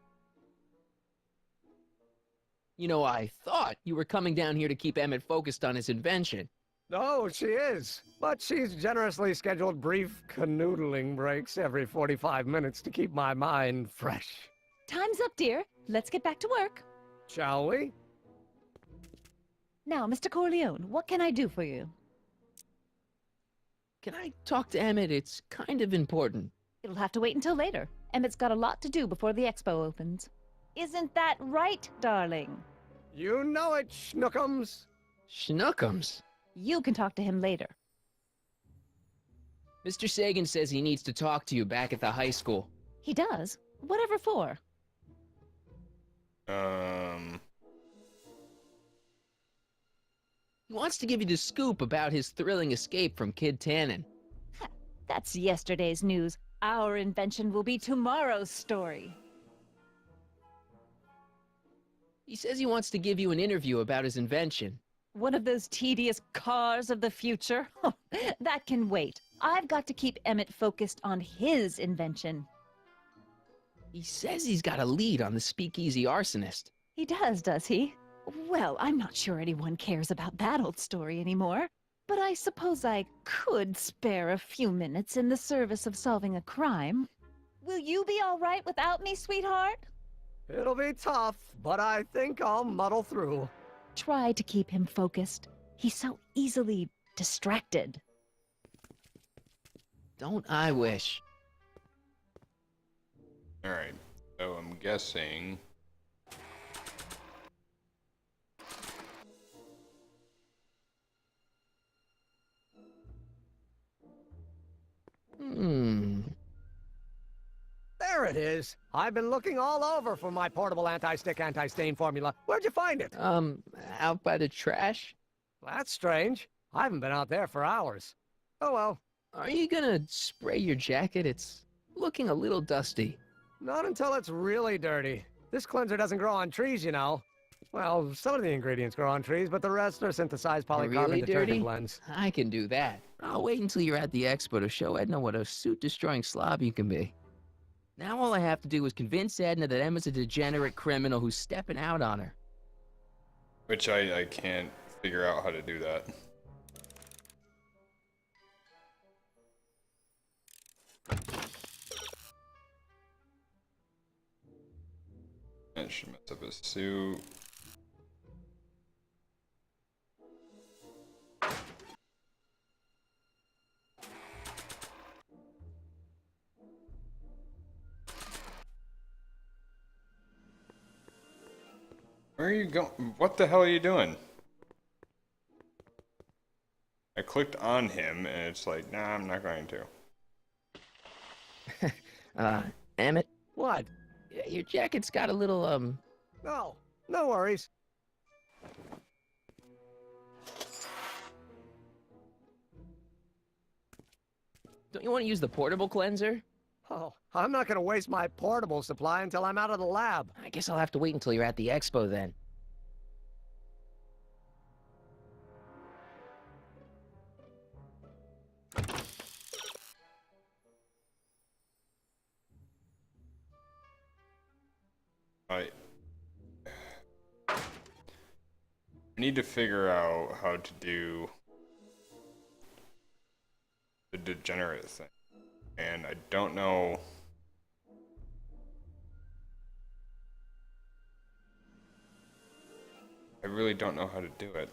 You know, I thought you were coming down here to keep Emmett focused on his invention. Oh, she is. But she's generously scheduled brief canoodling breaks every 45 minutes to keep my mind fresh. Time's up, dear. Let's get back to work. Shall we? Now, Mr. Corleone, what can I do for you? Can I talk to Emmett? It's kind of important. It'll have to wait until later. Emmett's got a lot to do before the expo opens. Isn't that right, darling? You know it, Schnookums. Schnookums? You can talk to him later. Mr. Sagan says he needs to talk to you back at the high school. He does? Whatever for? He wants to give you the scoop about his thrilling escape from Kid Tannen. That's yesterday's news. Our invention will be tomorrow's story. He says he wants to give you an interview about his invention. One of those tedious cars of the future? That can wait. I've got to keep Emmett focused on his invention. He says he's got a lead on the speakeasy arsonist. He does he? Well, I'm not sure anyone cares about that old story anymore. But I suppose I could spare a few minutes in the service of solving a crime. Will you be all right without me, sweetheart? It'll be tough, but I think I'll muddle through. Try to keep him focused. He's so easily distracted. Don't I wish? Alright, so I'm guessing... There it is. I've been looking all over for my portable anti-stick, anti-stain formula. Where'd you find it? Out by the trash? That's strange. I haven't been out there for hours. Oh well. Are you gonna spray your jacket? It's looking a little dusty. Not until it's really dirty. This cleanser doesn't grow on trees, you know. Well, some of the ingredients grow on trees, but the rest are synthesized polycarbonate Really detergent dirty? blends. I can do that. I'll wait until you're at the expo to show Edna what a suit-destroying slob you can be. Now all I have to do is convince Edna that Emma's a degenerate criminal who's stepping out on her. Which I can't figure out how to do that. That should mess up his suit. Where are you going? What the hell are you doing? I clicked on him and it's like, nah, I'm not going to. Emmett? What? Your jacket's got a little, No, no worries. Don't you want to use the portable cleanser? Oh, I'm not gonna waste my portable supply until I'm out of the lab. I guess I'll have to wait until you're at the expo then. I need to figure out how to do the degenerate thing. And I don't know. I really don't know how to do it.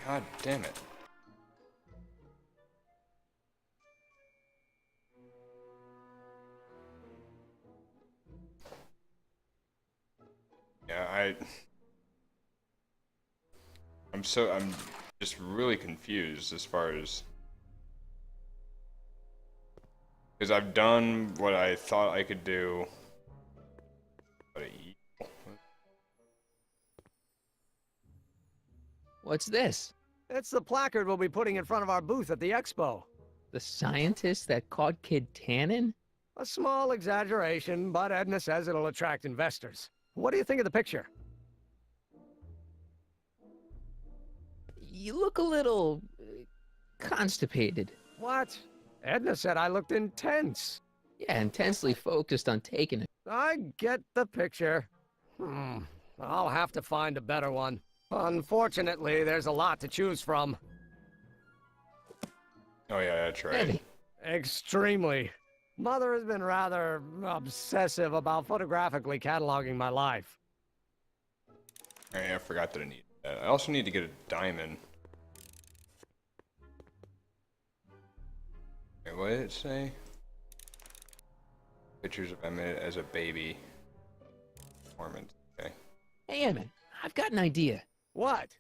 God damn it. Yeah, I'm just really confused as far as Because I've done what I thought I could do. What a What's this? It's the placard we'll be putting in front of our booth at the expo. The scientist that caught Kid Tannen? A small exaggeration, but Edna says it'll attract investors. What do you think of the picture? You look a little constipated. What? Edna said I looked intense. Yeah, intensely focused on taking it. I get the picture. I'll have to find a better one. Unfortunately, there's a lot to choose from. Oh yeah, that's right. Eddie. Extremely. Mother has been rather obsessive about photographically cataloging my life. I forgot that I need that. I also need to get a diamond. Wait, what did it say? Pictures of Emmett as a baby. Performance. Okay. Hey, Emmett, I've got an idea. What?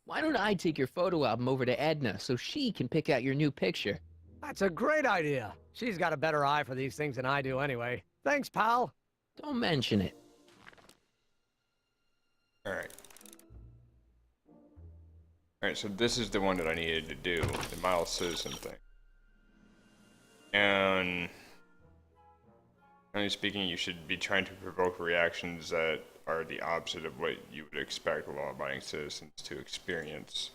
Why don't I take your photo album over to Edna so she can pick out your new picture? That's a great idea. She's got a better eye for these things than I do anyway. Thanks, pal. Don't mention it. Alright. Alright, so this is the one that I needed to do. The Model Citizen thing. And... generally speaking, you should be trying to provoke reactions that are the opposite of what you would expect law-abiding citizens to experience.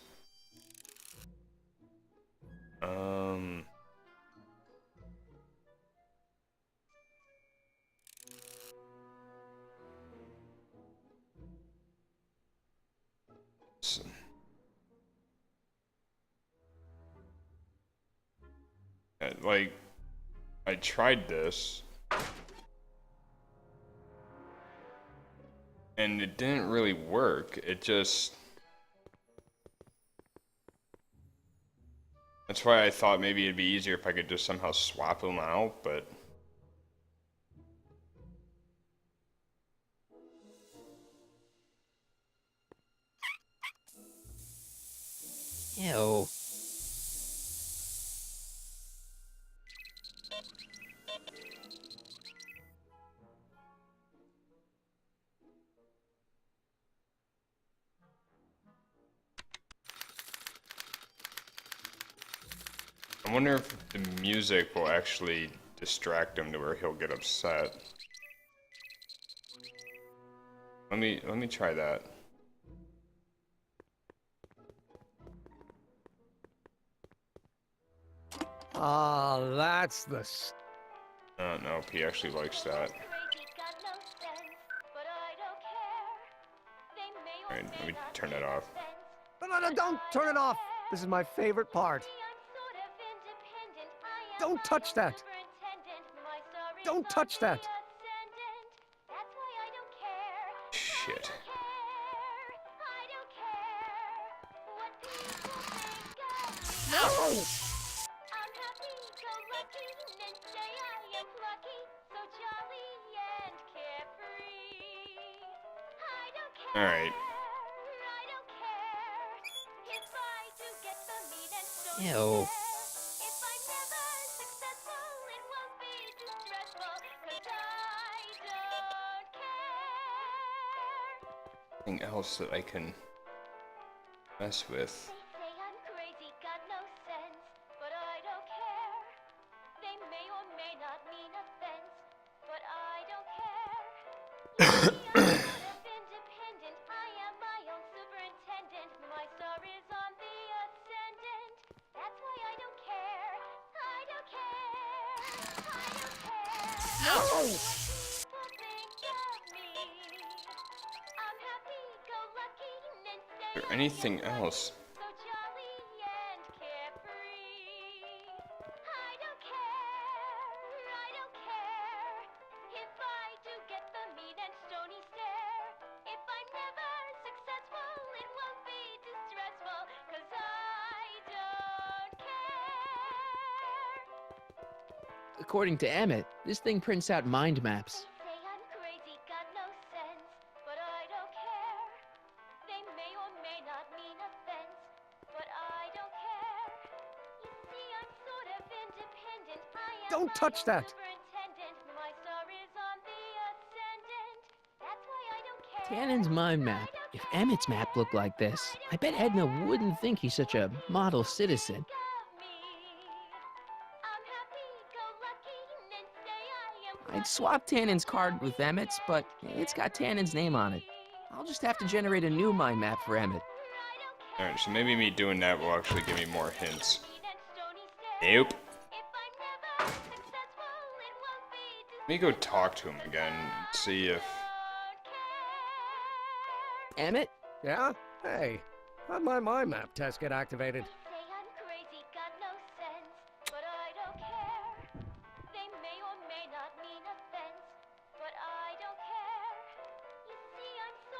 Like, I tried this, and it didn't really work. It just... That's why I thought maybe it'd be easier if I could just somehow swap them out, but... Ew. I wonder if the music will actually distract him to where he'll get upset. Let me try that. Oh, that's the... I don't know if he actually likes that. Alright, let me turn that off. No, don't turn it off. This is my favorite part. Don't touch that. Don't touch that. Shit. No! Alright. Ew. Anything else that I can mess with? Is there anything else? According to Emmett, this thing prints out mind maps. Don't touch that! Tannen's mind map. If Emmett's map looked like this, I bet Edna wouldn't think he's such a model citizen. I'd swap Tannen's card with Emmett's, but it's got Tannen's name on it. I'll just have to generate a new mind map for Emmett. Alright, so maybe me doing that will actually give me more hints. Nope. Let me go talk to him again and see if... Emmett? Yeah? Hey, how'd my mind map test get activated?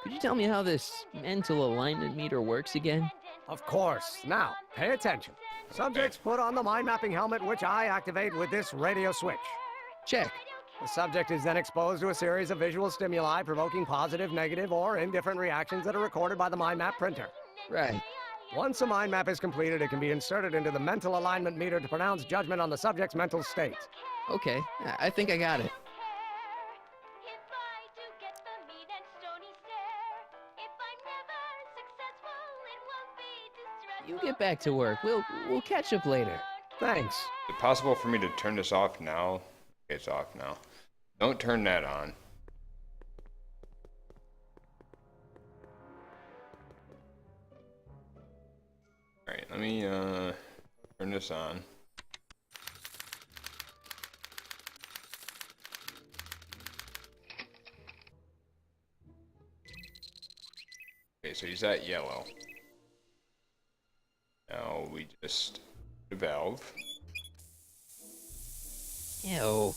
Could you tell me how this mental alignment meter works again? Of course. Now, pay attention. Subjects put on the mind mapping helmet, which I activate with this radio switch. Check. The subject is then exposed to a series of visual stimuli provoking positive, negative, or indifferent reactions that are recorded by the mind map printer. Right. Once a mind map is completed, it can be inserted into the mental alignment meter to pronounce judgment on the subject's mental state. Okay, I think I got it. You get back to work. We'll catch up later. Thanks. Is it possible for me to turn this off now? It's off now. Don't turn that on. Alright, let me turn this on. Okay, so he's at yellow. Now we just the valve. Ew.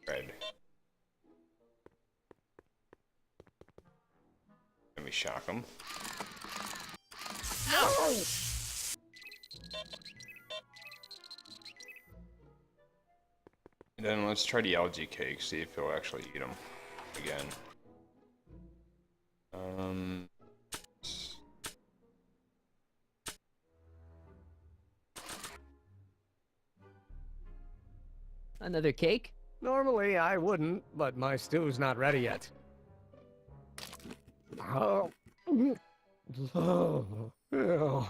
Red. Let me shock him. No! And then let's try the algae cake, see if he'll actually eat them again. Another cake? Normally I wouldn't, but my stew's not ready yet. Oh. Oh. Ew.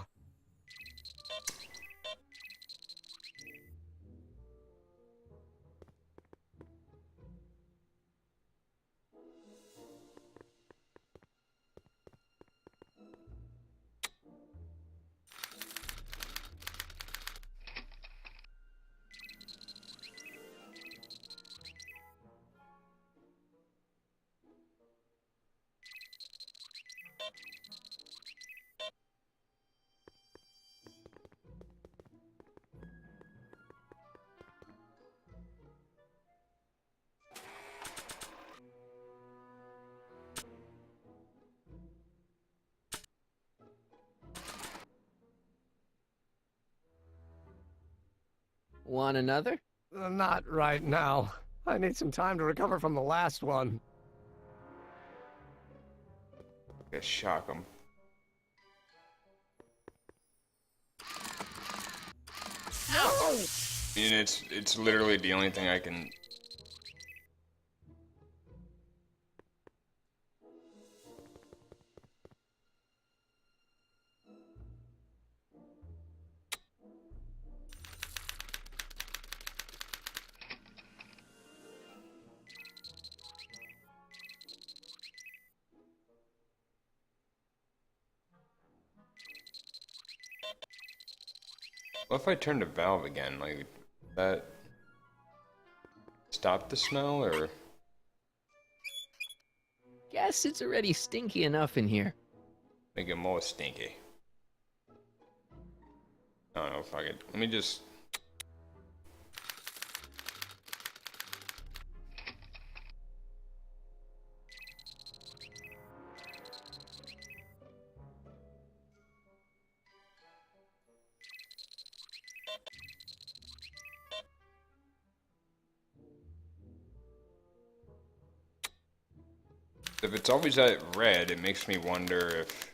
Want another? Not right now. I need some time to recover from the last one. Just shock him. No! And it's literally the only thing I can. What if I turn the valve again? Like, that stop the smell, or? Guess it's already stinky enough in here. Make it more stinky. I don't know if I could. Let me just. If it's always at red, it makes me wonder if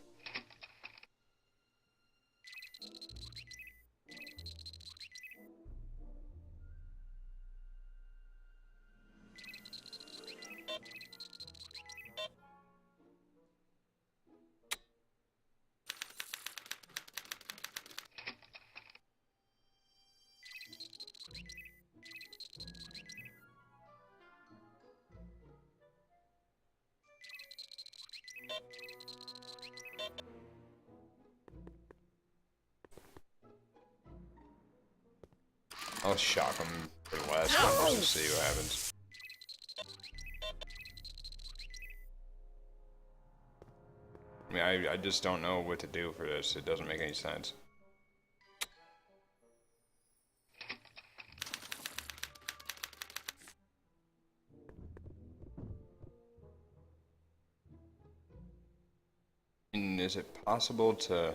I'll shock him for the last one just to see what happens. I mean, I just don't know what to do for this. It doesn't make any sense. And is it possible to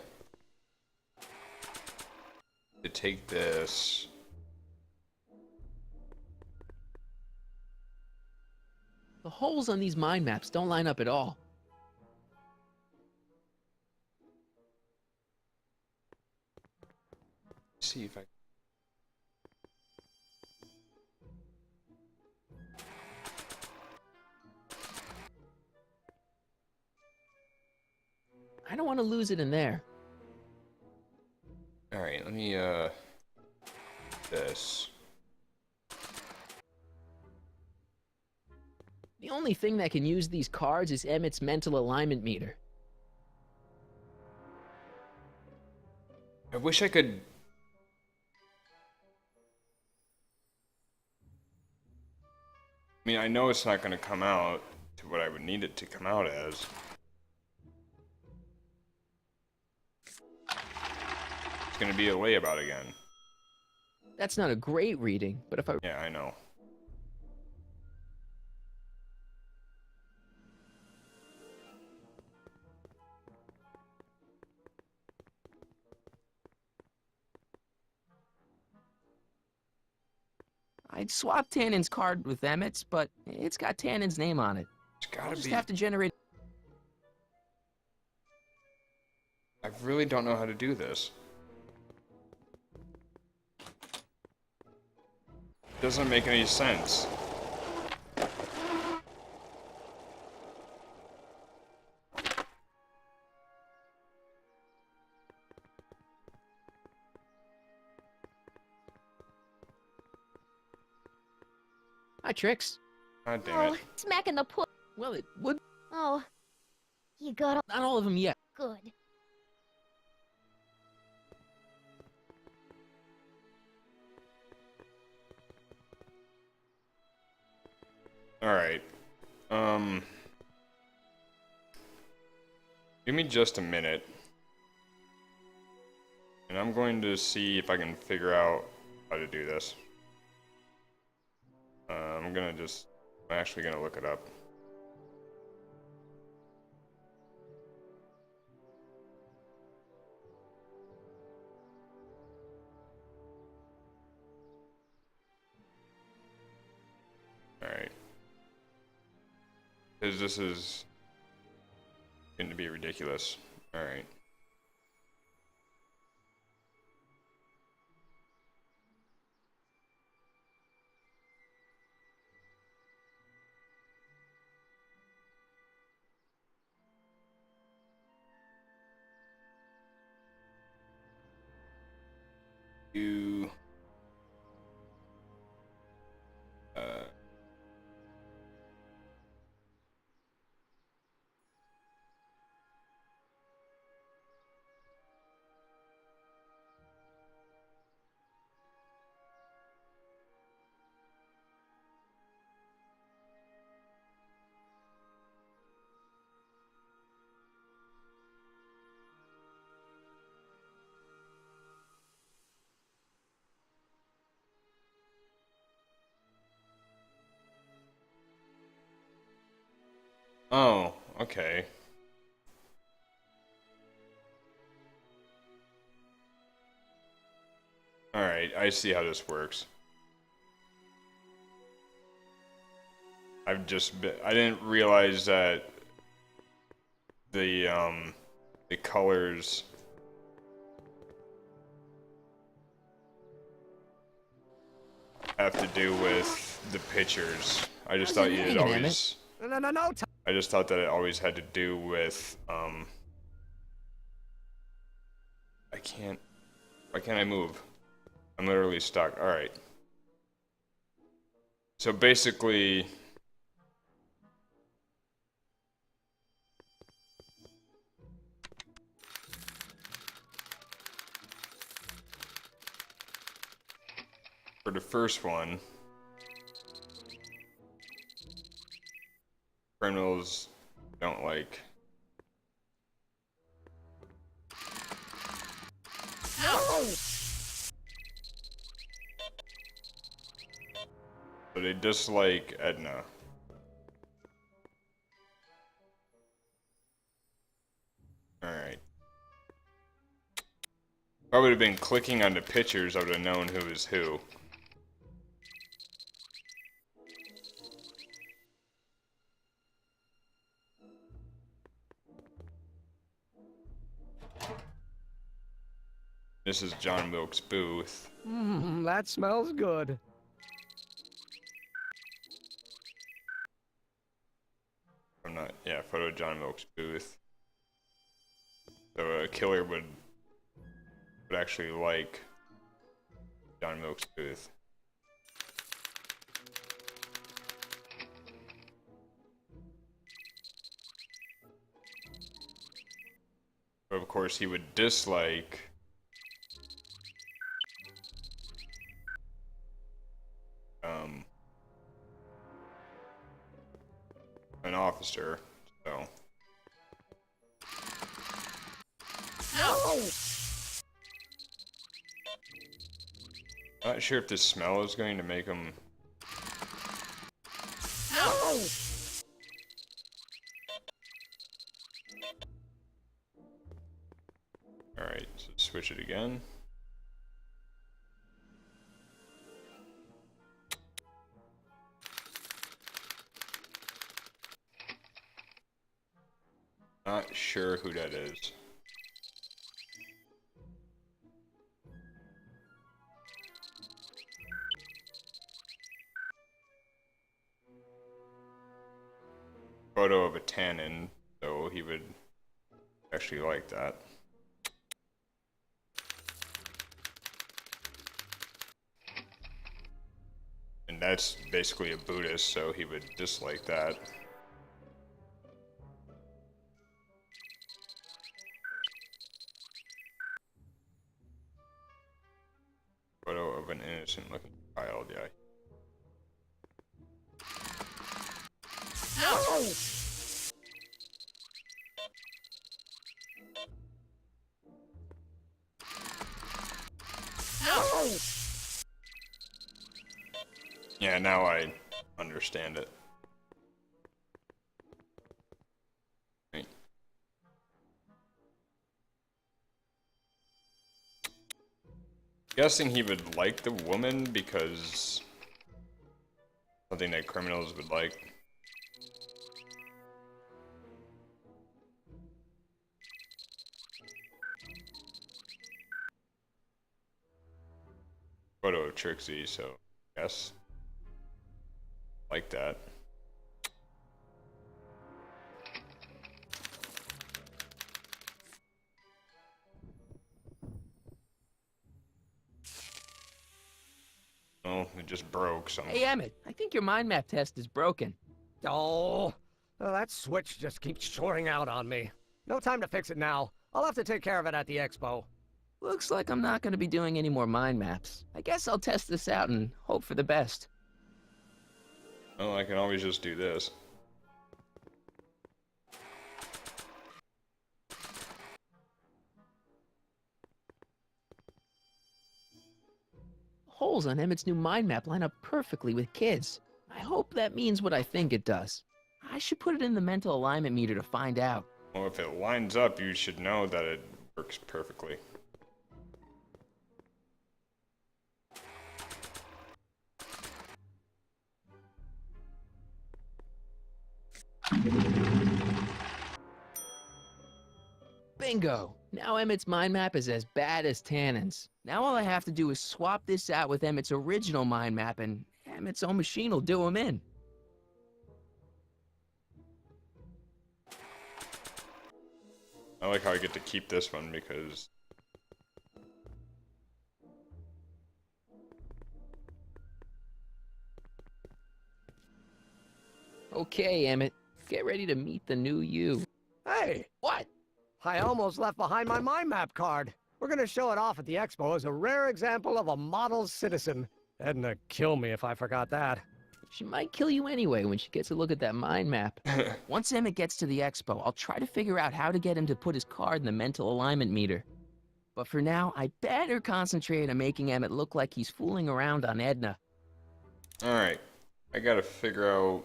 take this? The holes on these mind maps don't line up at all. See if I. I don't want to lose it in there. All right, let me this. The only thing that can use these cards is Emmett's mental alignment meter. I wish I could. I mean, I know it's not going to come out to what I would need it to come out as. It's going to be a layabout again. That's not a great reading, but if I... Yeah, I know. I'd swap Tannen's card with Emmett's, but it's got Tannen's name on it. It's gotta I'll just be. have to generate... I really don't know how to do this. Doesn't make any sense. Hi, Trix. God damn it. Smacking the put. Well, it would... Oh, you got all... Not all of them yet. Good. Alright. Give me just a minute. And I'm going to see if I can figure out how to do this. I'm actually gonna look it up. Alright. Because this is going to be ridiculous. Alright. You Oh, okay. Alright, I see how this works. I didn't realize that the colors have to do with the pictures. I just thought you'd always... No. I just thought that it always had to do with, why can't I move? I'm literally stuck. Alright. So basically... for the first one, criminals don't like. So they dislike Edna. Alright. If I would have been clicking on the pictures, I would have known who is who. This is John Wilkes Booth. That smells good. I'm not, yeah, photo of John Wilkes Booth. So a killer would actually like John Wilkes Booth. But of course he would dislike an officer, so. Not sure if the smell is going to make him. Alright, so switch it again. Not sure who that is. Photo of a tannin, so he would actually like that. And that's basically a Buddhist, so he would dislike that. Photo of an innocent looking child, yeah. Yeah, now I understand it. Right. Guessing he would like the woman because something that criminals would like. Photo of Trixie, so yes. Like that. Oh, it just broke, so. Hey, Emmett, I think your mind map test is broken. Oh, that switch just keeps shorting out on me. No time to fix it now. I'll have to take care of it at the expo. Looks like I'm not going to be doing any more mind maps. I guess I'll test this out and hope for the best. Well, I can always just do this. Holes on Emmett's new mind map line up perfectly with kids. I hope that means what I think it does. I should put it in the mental alignment meter to find out. Well, if it lines up, you should know that it works perfectly. Bingo! Now Emmett's mind map is as bad as Tannen's. Now all I have to do is swap this out with Emmett's original mind map and Emmett's own machine will do him in. I like how I get to keep this one because Okay, Emmett. Get ready to meet the new you. Hey! What? I almost left behind my mind map card. We're gonna show it off at the expo as a rare example of a model citizen. Edna kill me if I forgot that. She might kill you anyway when she gets a look at that mind map. Once Emmett gets to the expo, I'll try to figure out how to get him to put his card in the mental alignment meter. But for now, I better concentrate on making Emmett look like he's fooling around on Edna. Alright, I gotta figure out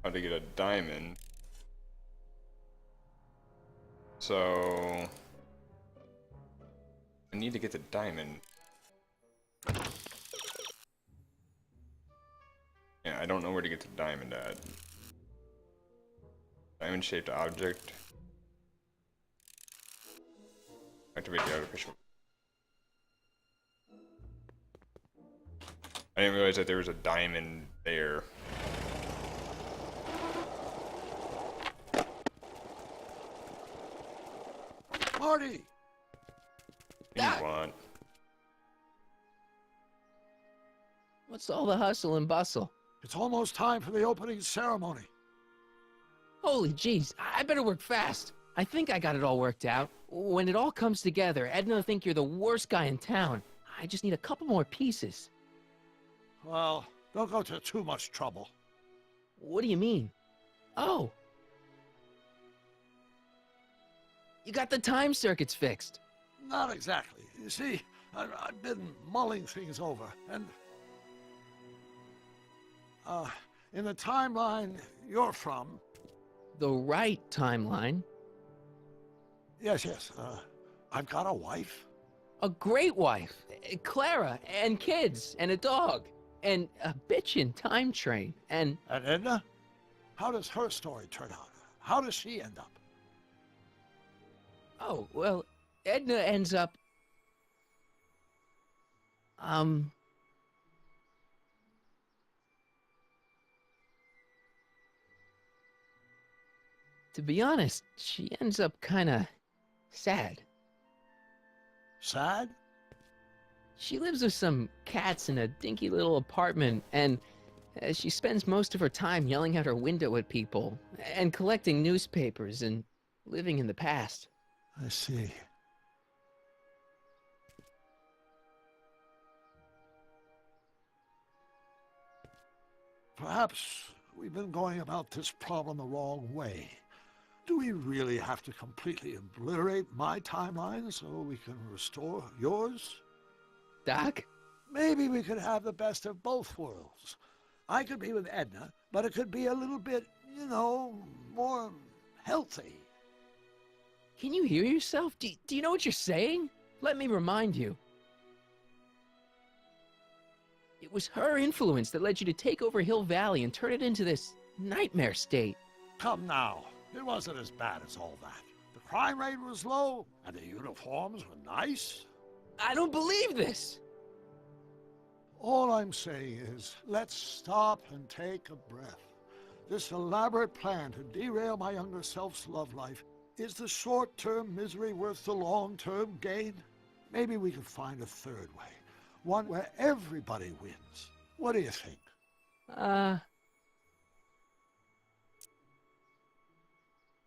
how to get a diamond. So... I need to get the diamond. Yeah, I don't know where to get the diamond at. Diamond-shaped object. Activate the artificial. I didn't realize that there was a diamond there. Marty! What do you want? What's all the hustle and bustle? It's almost time for the opening ceremony. Holy jeez, I better work fast. I think I got it all worked out. When it all comes together, Edna will think you're the worst guy in town. I just need a couple more pieces. Well, don't go to too much trouble. What do you mean? Oh. You got the time circuits fixed. Not exactly. You see, I've been mulling things over, and... in the timeline you're from... The right timeline? Yes, I've got a wife. A great wife. Clara, and kids, and a dog, and a bitchin' time train, and... And Edna? How does her story turn out? How does she end up? Oh, well, Edna ends up... To be honest, she ends up kinda sad. Sad? She lives with some cats in a dinky little apartment, and she spends most of her time yelling out her window at people, and collecting newspapers, and living in the past. I see. Perhaps we've been going about this problem the wrong way. Do we really have to completely obliterate my timeline so we can restore yours? Doc? Maybe we could have the best of both worlds. I could be with Edna, but it could be a little bit, you know, more healthy. Can you hear yourself? Do you know what you're saying? Let me remind you. It was her influence that led you to take over Hill Valley and turn it into this nightmare state. Come now. It wasn't as bad as all that. The crime rate was low, and the uniforms were nice. I don't believe this! All I'm saying is, let's stop and take a breath. This elaborate plan to derail my younger self's love life, is the short-term misery worth the long-term gain? Maybe we could find a third way. One where everybody wins. What do you think?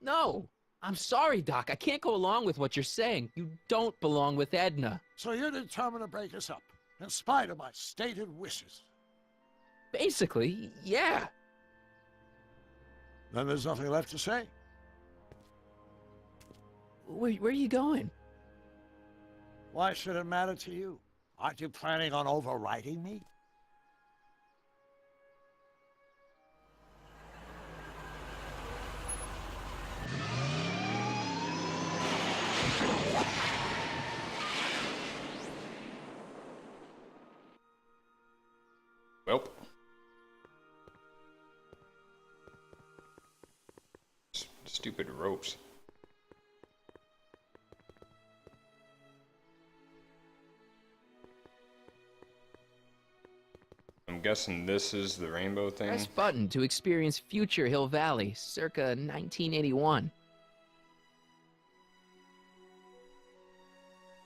No! I'm sorry, Doc. I can't go along with what you're saying. You don't belong with Edna. So you're determined to break us up, in spite of my stated wishes? Basically, yeah. Then there's nothing left to say. Where are you going? Why should it matter to you? Aren't you planning on overriding me? Well. Stupid ropes. I'm guessing this is the rainbow thing. Press button to experience future Hill Valley, circa 1981.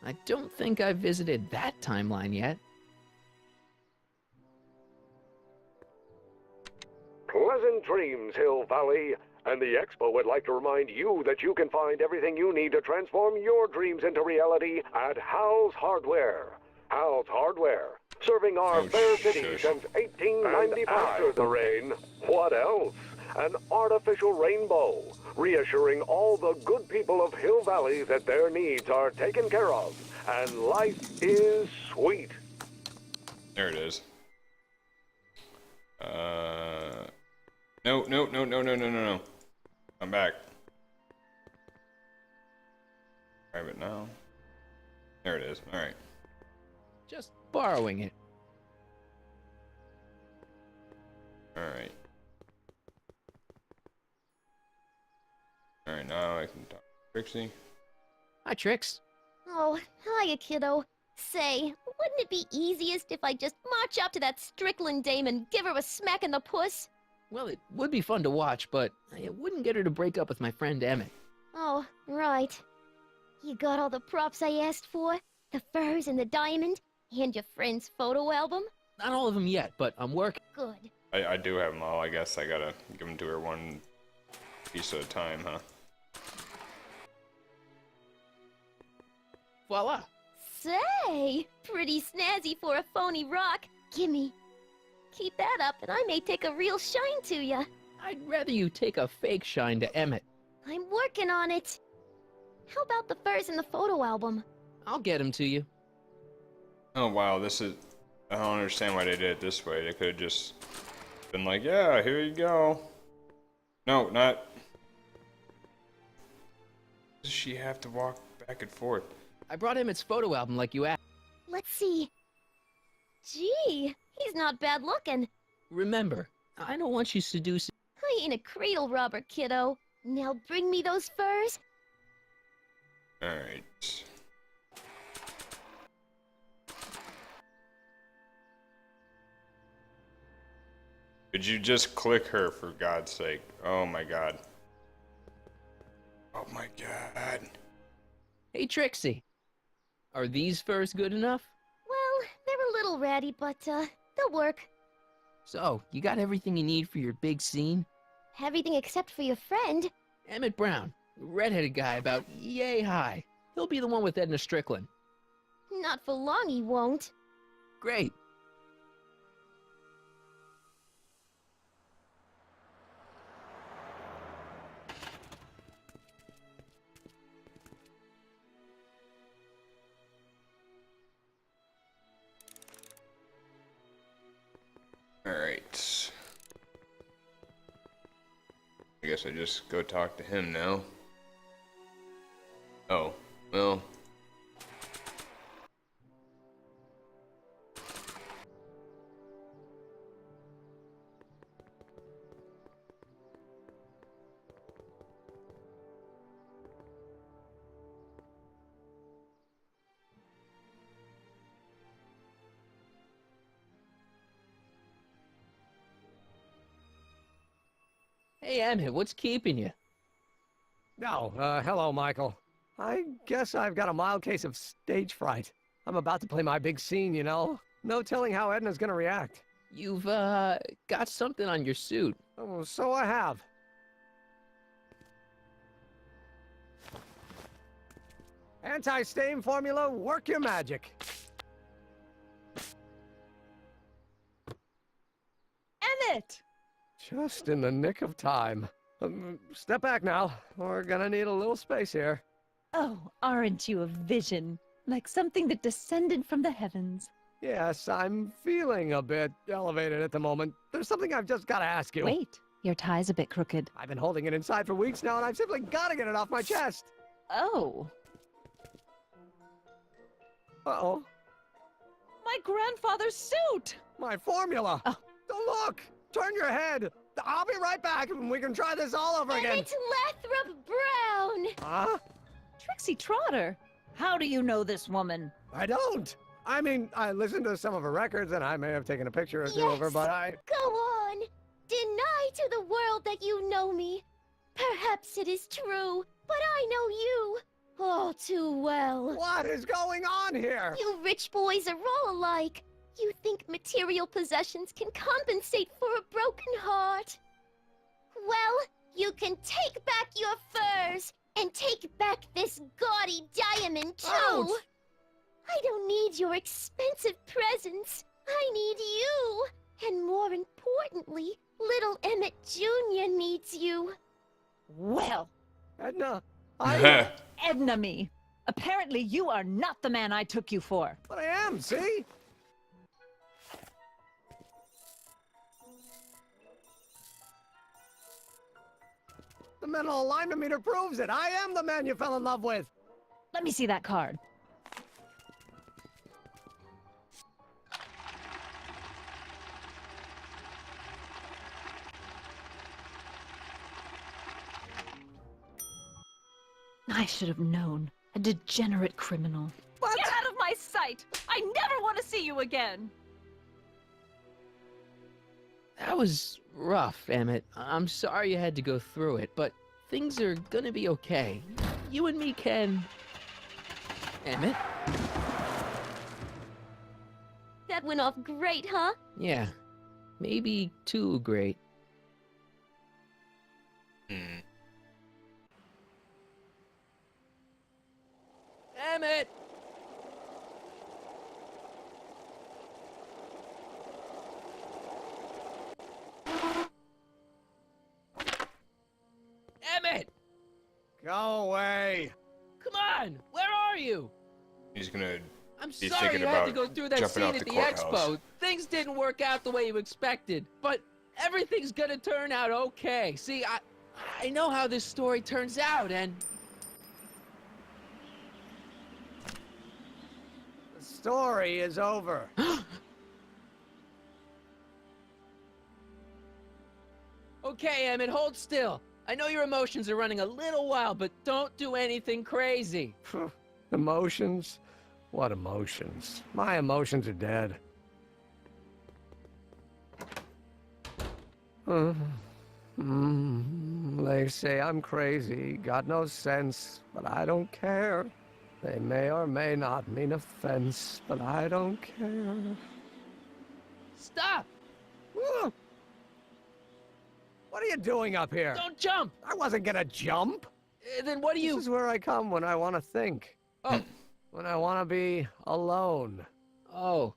I don't think I've visited that timeline yet. Pleasant dreams, Hill Valley. And the Expo would like to remind you that you can find everything you need to transform your dreams into reality at Hal's Hardware. Hal's Hardware. serving our Oh, fair city shush. since 1895. And after the rain, what else? An artificial rainbow, reassuring all the good people of Hill Valley that their needs are taken care of, and life is sweet. There it is. No. I'm back. Grab it now. There it is. Alright. Just borrowing it. Alright. Alright, now I can talk to Trixie. Hi, Trix. Oh, hiya, kiddo. Say, wouldn't it be easiest if I just march up to that Strickland dame and give her a smack in the puss? Well, it would be fun to watch, but I wouldn't get her to break up with my friend Emmett. Oh, right. You got all the props I asked for? The furs and the diamond? And your friend's photo album? Not all of them yet, but I'm working. Good. I do have them all. I guess I gotta give them to her one piece at a time, huh? Voila! Say, pretty snazzy for a phony rock. Gimme. Keep that up and I may take a real shine to ya. I'd rather you take a fake shine to Emmett. I'm working on it. How about the furs and the photo album? I'll get him to you. Oh wow, this is... I don't understand why they did it this way. They could have just been like, yeah, here you go. No, not... Does she have to walk back and forth? I brought Emmett's photo album like you asked. Let's see. Gee, he's not bad looking. Remember, I don't want you seducing... I ain't a cradle robber, kiddo. Now bring me those furs. Alright. Could you just click her, for God's sake? Oh my god. Oh my god. Hey, Trixie. Are these furs good enough? Well, they're a little ratty, but, they'll work. So, you got everything you need for your big scene? Everything except for your friend. Emmett Brown, redheaded guy about yay high. He'll be the one with Edna Strickland. Not for long, he won't. Great. Alright. I guess I just go talk to him now. Oh, well. Hey, Emmett, what's keeping you? No, hello, Michael. I guess I've got a mild case of stage fright. I'm about to play my big scene, you know? No telling how Edna's gonna react. You've, got something on your suit. Oh, so I have. Anti-stain formula, work your magic. Emmett! Just in the nick of time. Step back now. We're gonna need a little space here. Oh, aren't you a vision? Like something that descended from the heavens. Yes, I'm feeling a bit elevated at the moment. There's something I've just gotta ask you. Wait, your tie's a bit crooked. I've been holding it inside for weeks now, and I've simply gotta get it off my chest. Oh. Uh-oh. My grandfather's suit! My formula! Oh. Look! Turn your head! I'll be right back, and we can try this all over again. It's Lathrop Brown! Huh? Trixie Trotter! How do you know this woman? I don't! I mean, I listened to some of her records, and I may have taken a picture or two of her, but I... Go on! Deny to the world that you know me. Perhaps it is true, but I know you all too well. What is going on here? You rich boys are all alike. You think material possessions can compensate for a broken heart. Well, you can take back your furs, and take back this gaudy diamond, too! Ouch. I don't need your expensive presents. I need you. And more importantly, little Emmett Jr. needs you. Well, Edna, Edna me. Apparently you are not the man I took you for. But I am, see? The mental alignment meter proves it. I am the man you fell in love with. Let me see that card. I should have known. A degenerate criminal. What? Get out of my sight! I never want to see you again! That was rough, Emmett. I'm sorry you had to go through it, but things are gonna be okay. You and me can... Emmett? That went off great, huh? Yeah. Maybe too great. Emmett! Emmett! Go away. Come on! Where are you? He's gonna I'm be sorry thinking you had about to go through that jumping scene out at the the courthouse. expo. Things didn't work out the way you expected, but everything's gonna turn out okay. See, I know how this story turns out, and The story is over. okay, Emmett, hold still. I know your emotions are running a little wild, but don't do anything crazy. Emotions? What emotions? My emotions are dead. They say I'm crazy, got no sense, but I don't care. They may or may not mean offense, but I don't care. Stop! What are you doing up here? Don't jump! I wasn't gonna jump. Then what do you... This is where I come when I want to think. Oh. When I want to be alone. Oh.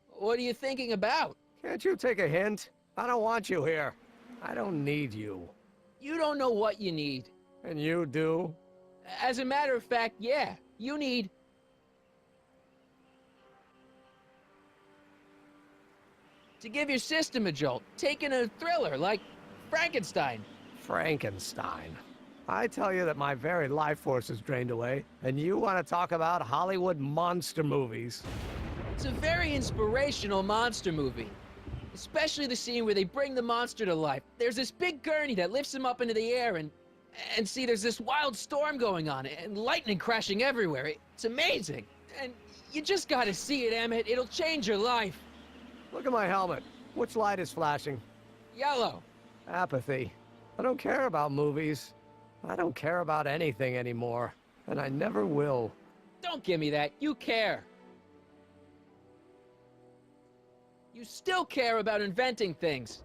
What are you thinking about? Can't you take a hint? I don't want you here. I don't need you. You don't know what you need. And you do? As a matter of fact, yeah. You need... to give your system a jolt. Taking a thriller like Frankenstein. Frankenstein. I tell you that my very life force is drained away, and you want to talk about Hollywood monster movies. It's a very inspirational monster movie. Especially the scene where they bring the monster to life. There's this big gurney that lifts him up into the air, and see, there's this wild storm going on, and lightning crashing everywhere. It's amazing. And you just gotta see it, Emmett. It'll change your life. Look at my helmet. Which light is flashing? Yellow. Apathy. I don't care about movies. I don't care about anything anymore. And I never will. Don't give me that. You care. You still care about inventing things.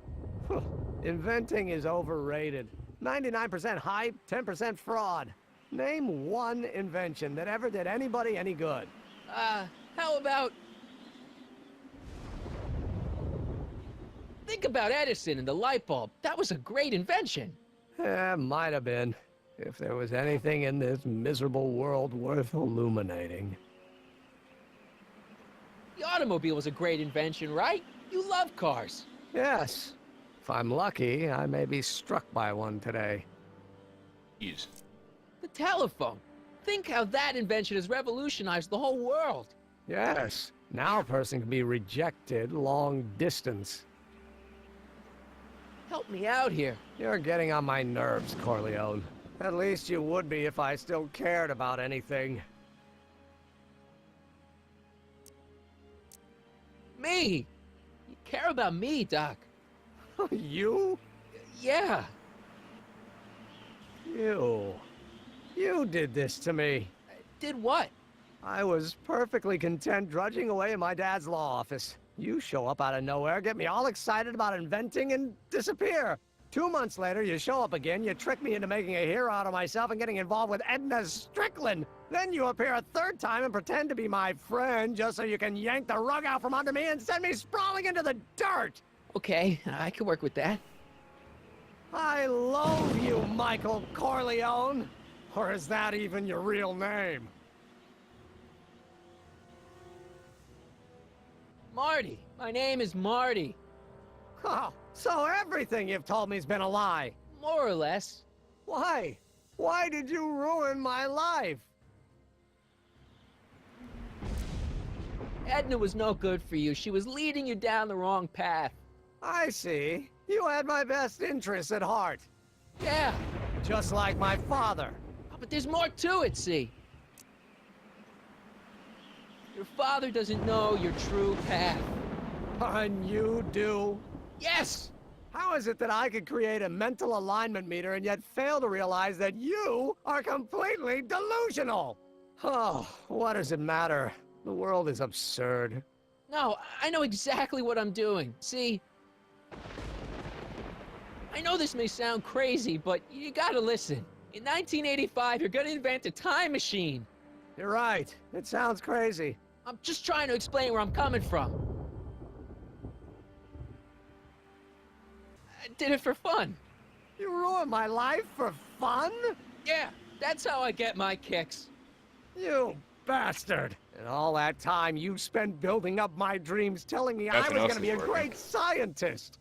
Inventing is overrated. 99% hype, 10% fraud. Name one invention that ever did anybody any good. How about... Think about Edison and the light bulb. That was a great invention. Might have been. If there was anything in this miserable world worth illuminating. The automobile was a great invention, right? You love cars. Yes. If I'm lucky, I may be struck by one today. Jeez. The telephone. Think how that invention has revolutionized the whole world. Yes. Now a person can be rejected long distance. Help me out here. You're getting on my nerves, Corleone. At least you would be if I still cared about anything. Me? You care about me, Doc. You? Yeah. You did this to me. Did what? I was perfectly content drudging away in my dad's law office. You show up out of nowhere, get me all excited about inventing, and disappear. 2 months later, you show up again, you trick me into making a hero out of myself and getting involved with Edna Strickland. Then you appear a third time and pretend to be my friend just so you can yank the rug out from under me and send me sprawling into the dirt. Okay, I can work with that. I loathe you, Michael Corleone. Or is that even your real name? Marty. My name is Marty. Oh, so everything you've told me's been a lie. More or less. Why? Why did you ruin my life? Edna was no good for you. She was leading you down the wrong path. I see. You had my best interests at heart. Yeah. Just like my father. Oh, but there's more to it, see? Your father doesn't know your true path. And you do? Yes! How is it that I could create a mental alignment meter and yet fail to realize that you are completely delusional? Oh, what does it matter? The world is absurd. No, I know exactly what I'm doing. See? I know this may sound crazy, but you gotta listen. In 1985, you're gonna invent a time machine. You're right. It sounds crazy. I'm just trying to explain where I'm coming from. I did it for fun. You ruined my life for fun? Yeah, that's how I get my kicks. You bastard. And all that time you spent building up my dreams, telling me I was going to be a great scientist.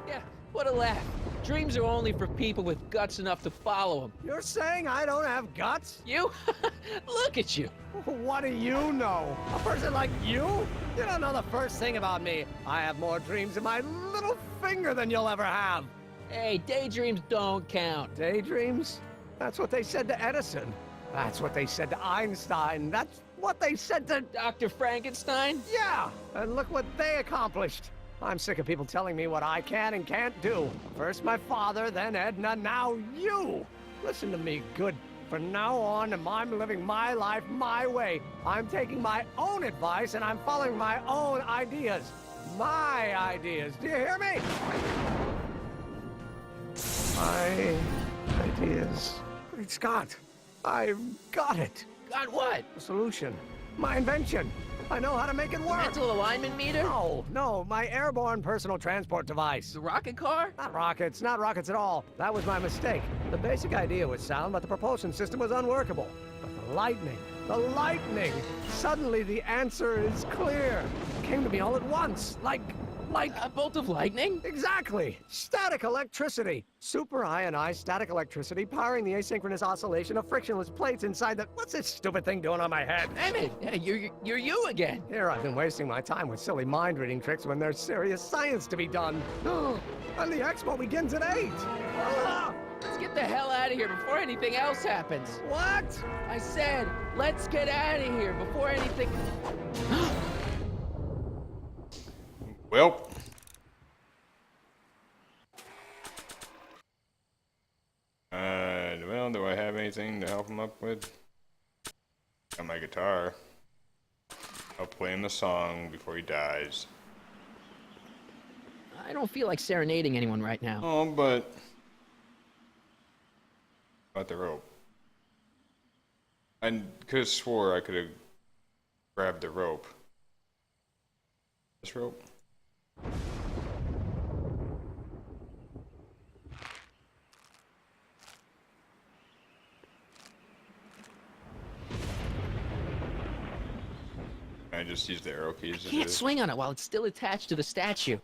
Yeah, what a laugh. Dreams are only for people with guts enough to follow them. You're saying I don't have guts? You? Look at you. What do you know? A person like you? You don't know the first thing about me. I have more dreams in my little finger than you'll ever have. Hey, daydreams don't count. Daydreams? That's what they said to Edison. That's what they said to Einstein. That's what they said to Dr. Frankenstein? Yeah, and look what they accomplished. I'm sick of people telling me what I can and can't do. First my father, then Edna, now you. Listen to me good. From now on, I'm living my life my way. I'm taking my own advice and I'm following my own ideas. My ideas. Do you hear me? My ideas. Great Scott. I've got it. Got what? A solution. My invention. I know how to make it work. Mental alignment meter? No, my airborne personal transport device. The rocket car? Not rockets at all. That was my mistake. The basic idea was sound, but the propulsion system was unworkable. But the lightning! Suddenly the answer is clear. It came to me all at once, like a bolt of lightning? Exactly! Static electricity! Super ionized static electricity powering the asynchronous oscillation of frictionless plates inside the... What's this stupid thing doing on my head? Emmett, you're you again. Here I've been wasting my time with silly mind-reading tricks when there's serious science to be done. And the expo begins at 8! Let's get the hell out of here before anything else happens. What? I said, let's get out of here before anything... Well. Well, do I have anything to help him up with? Got my guitar. I'll play him a song before he dies. I don't feel like serenading anyone right now. Oh, but... About the rope. I could have swore I could have grabbed the rope. This rope? I just use the arrow keys. I can't swing on it while it's still attached to the statue.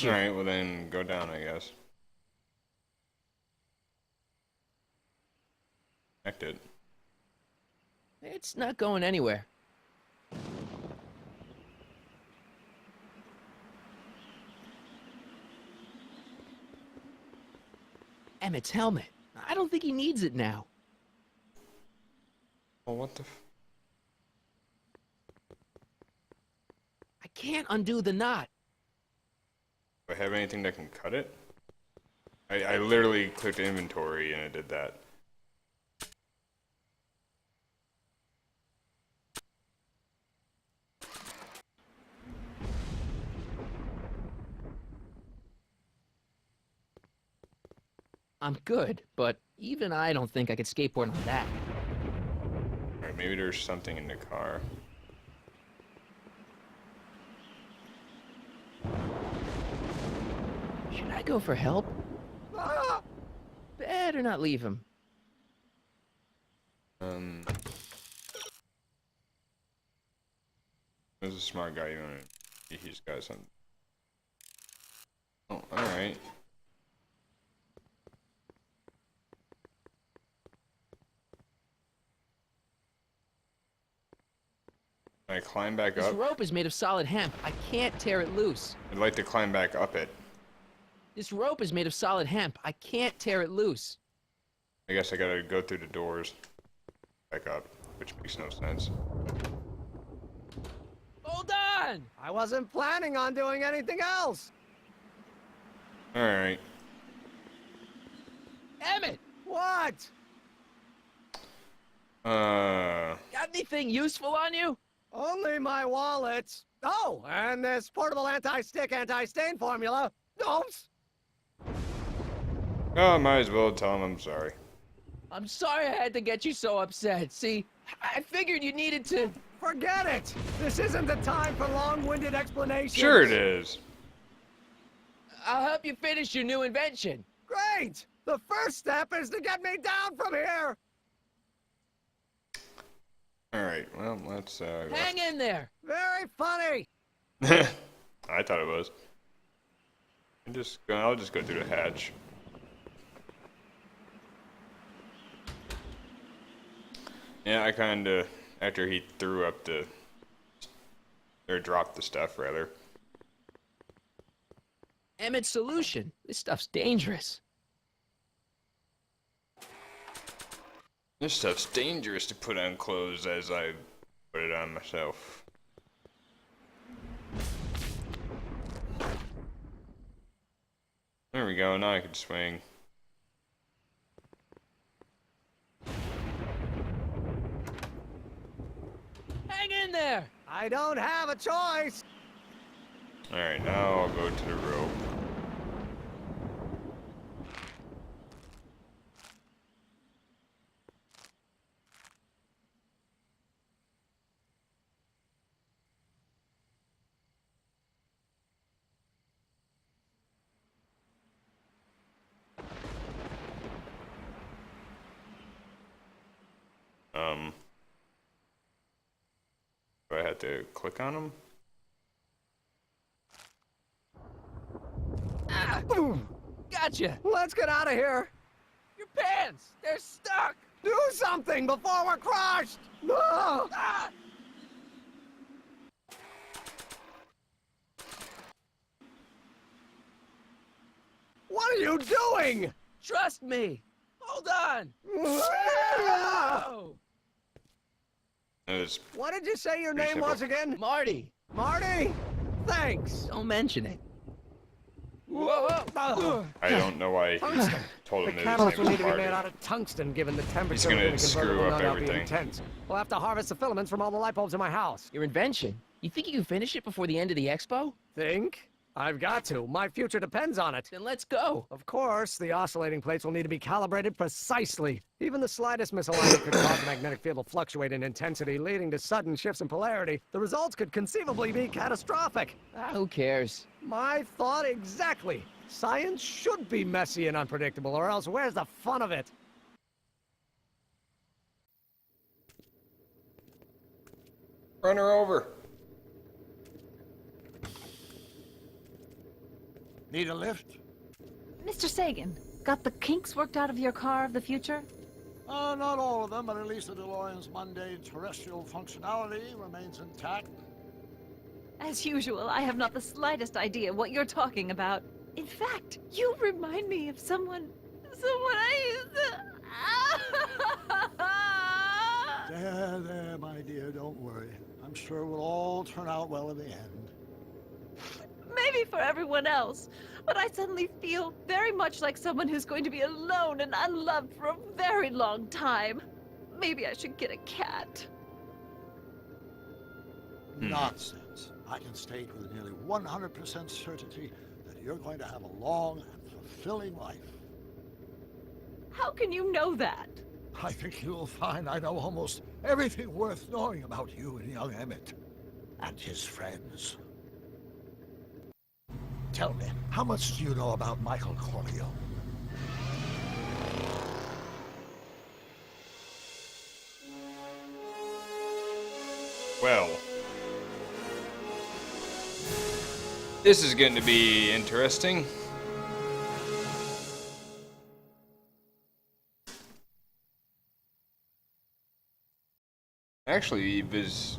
Alright, well then go down, I guess. Connect it. It's not going anywhere. Emmett's helmet. I don't think he needs it now. Well, what the f... I can't undo the knot. Do I have anything that can cut it? I literally clicked inventory and it did that. I'm good, but even I don't think I could skateboard on that. Alright, maybe there's something in the car. Should I go for help? Better not leave him. This is a smart guy, he's got something. Oh, alright. Can I climb back This up? rope is made of solid hemp. I can't tear it loose. I'd like to climb back up it. This rope is made of solid hemp. I can't tear it loose. I guess I gotta go through the doors. Back up, which makes no sense. Hold on! I wasn't planning on doing anything else. Alright. Emmett! What? Got anything useful on you? Only my wallet. Oh, and this portable anti-stick, anti-stain formula. Oops. Oh, might as well tell him I'm sorry. I'm sorry I had to get you so upset. See, I figured you needed to... Forget it! This isn't the time for long-winded explanations. Sure it is. I'll help you finish your new invention. Great! The first step is to get me down from here! Alright, well, let's, Hang in there! Very funny! I thought it was. I'll just go through the hatch. Yeah, I kinda, after he threw up or dropped the stuff, rather. Emmett's solution. This stuff's dangerous. This stuff's dangerous to put on clothes as I put it on myself. There we go, now I can swing. Hang in there! I don't have a choice! Alright, now I'll go to the rope. Do I have to click on them? Gotcha! Let's get out of here! Your pants! They're stuck! Do something before we're crushed! No! Ah! What are you doing? Trust me! Hold on! What did you say your name was again? Marty! Marty? Thanks! Don't mention it. Whoa! I don't know why he told him The that catalyst his will name need was to be made Marty. out of tungsten, given the temperature gonna in the screw convertible up will now be everything. intense. We'll have to harvest the filaments from all the light bulbs in my house. Your invention? You think you can finish it before the end of the expo? Think? I've got to. My future depends on it. Then let's go. Of course, the oscillating plates will need to be calibrated precisely. Even the slightest misalignment could cause the magnetic field to fluctuate in intensity, leading to sudden shifts in polarity. The results could conceivably be catastrophic. Who cares? My thought exactly. Science should be messy and unpredictable, or else where's the fun of it? Run her over. Need a lift? Mr. Sagan, got the kinks worked out of your car of the future? Not all of them, but at least the DeLorean's mundane terrestrial functionality remains intact. As usual, I have not the slightest idea what you're talking about. In fact, you remind me of someone I used to... There, my dear, don't worry. I'm sure it will all turn out well in the end. Maybe for everyone else, but I suddenly feel very much like someone who's going to be alone and unloved for a very long time. Maybe I should get a cat. Nonsense. I can state with nearly 100% certainty that you're going to have a long and fulfilling life. can you know that? I think you'll find I know almost everything worth knowing about you and young Emmett. And his friends. Tell me, how much do you know about Michael Corleone? Well, this is going to be interesting. Actually, it was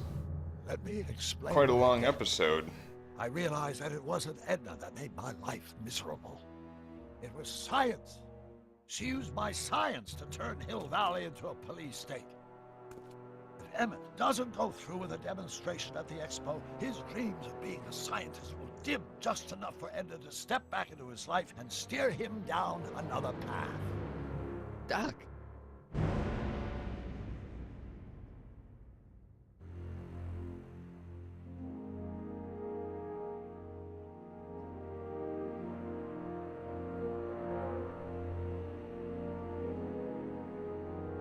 Let me explain. quite a long episode. I realized that it wasn't Edna that made my life miserable. It was science. She used my science to turn Hill Valley into a police state. If Emmett doesn't go through with a demonstration at the expo, his dreams of being a scientist will dim just enough for Edna to step back into his life and steer him down another path. Doc.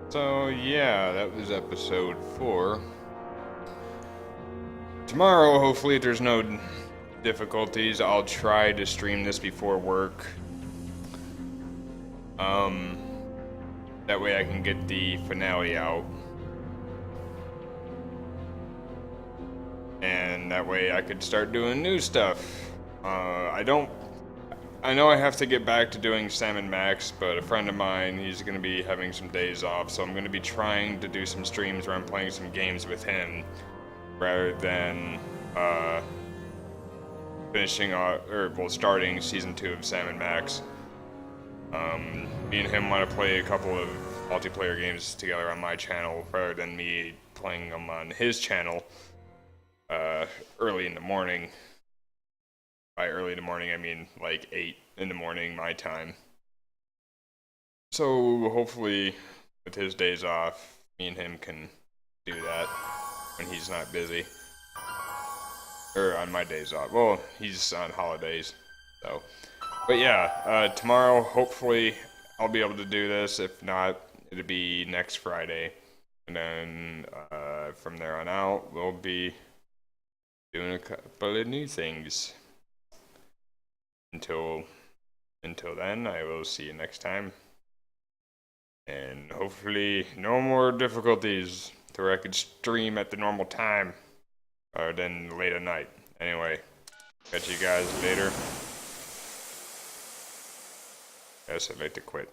So yeah, that was episode 4. Tomorrow, hopefully if there's no difficulties, I'll try to stream this before work. That way I can get the finale out. And that way I could start doing new stuff. I know I have to get back to doing Sam & Max, but a friend of mine, he's going to be having some days off, so I'm going to be trying to do some streams where I'm playing some games with him, rather than starting Season 2 of Sam & Max. Me and him want to play a couple of multiplayer games together on my channel, rather than me playing them on his channel early in the morning. By early in the morning, I mean like 8 in the morning, my time. So hopefully, with his days off, me and him can do that when he's not busy. Or on my days off. Well, he's on holidays, so. But yeah, tomorrow, hopefully, I'll be able to do this. If not, it'll be next Friday. And then, from there on out, we'll be doing a couple of new things. Until then, I will see you next time. And hopefully, no more difficulties to where I could stream at the normal time. Rather than late at night. Anyway, catch you guys later. Guess I'd like to quit.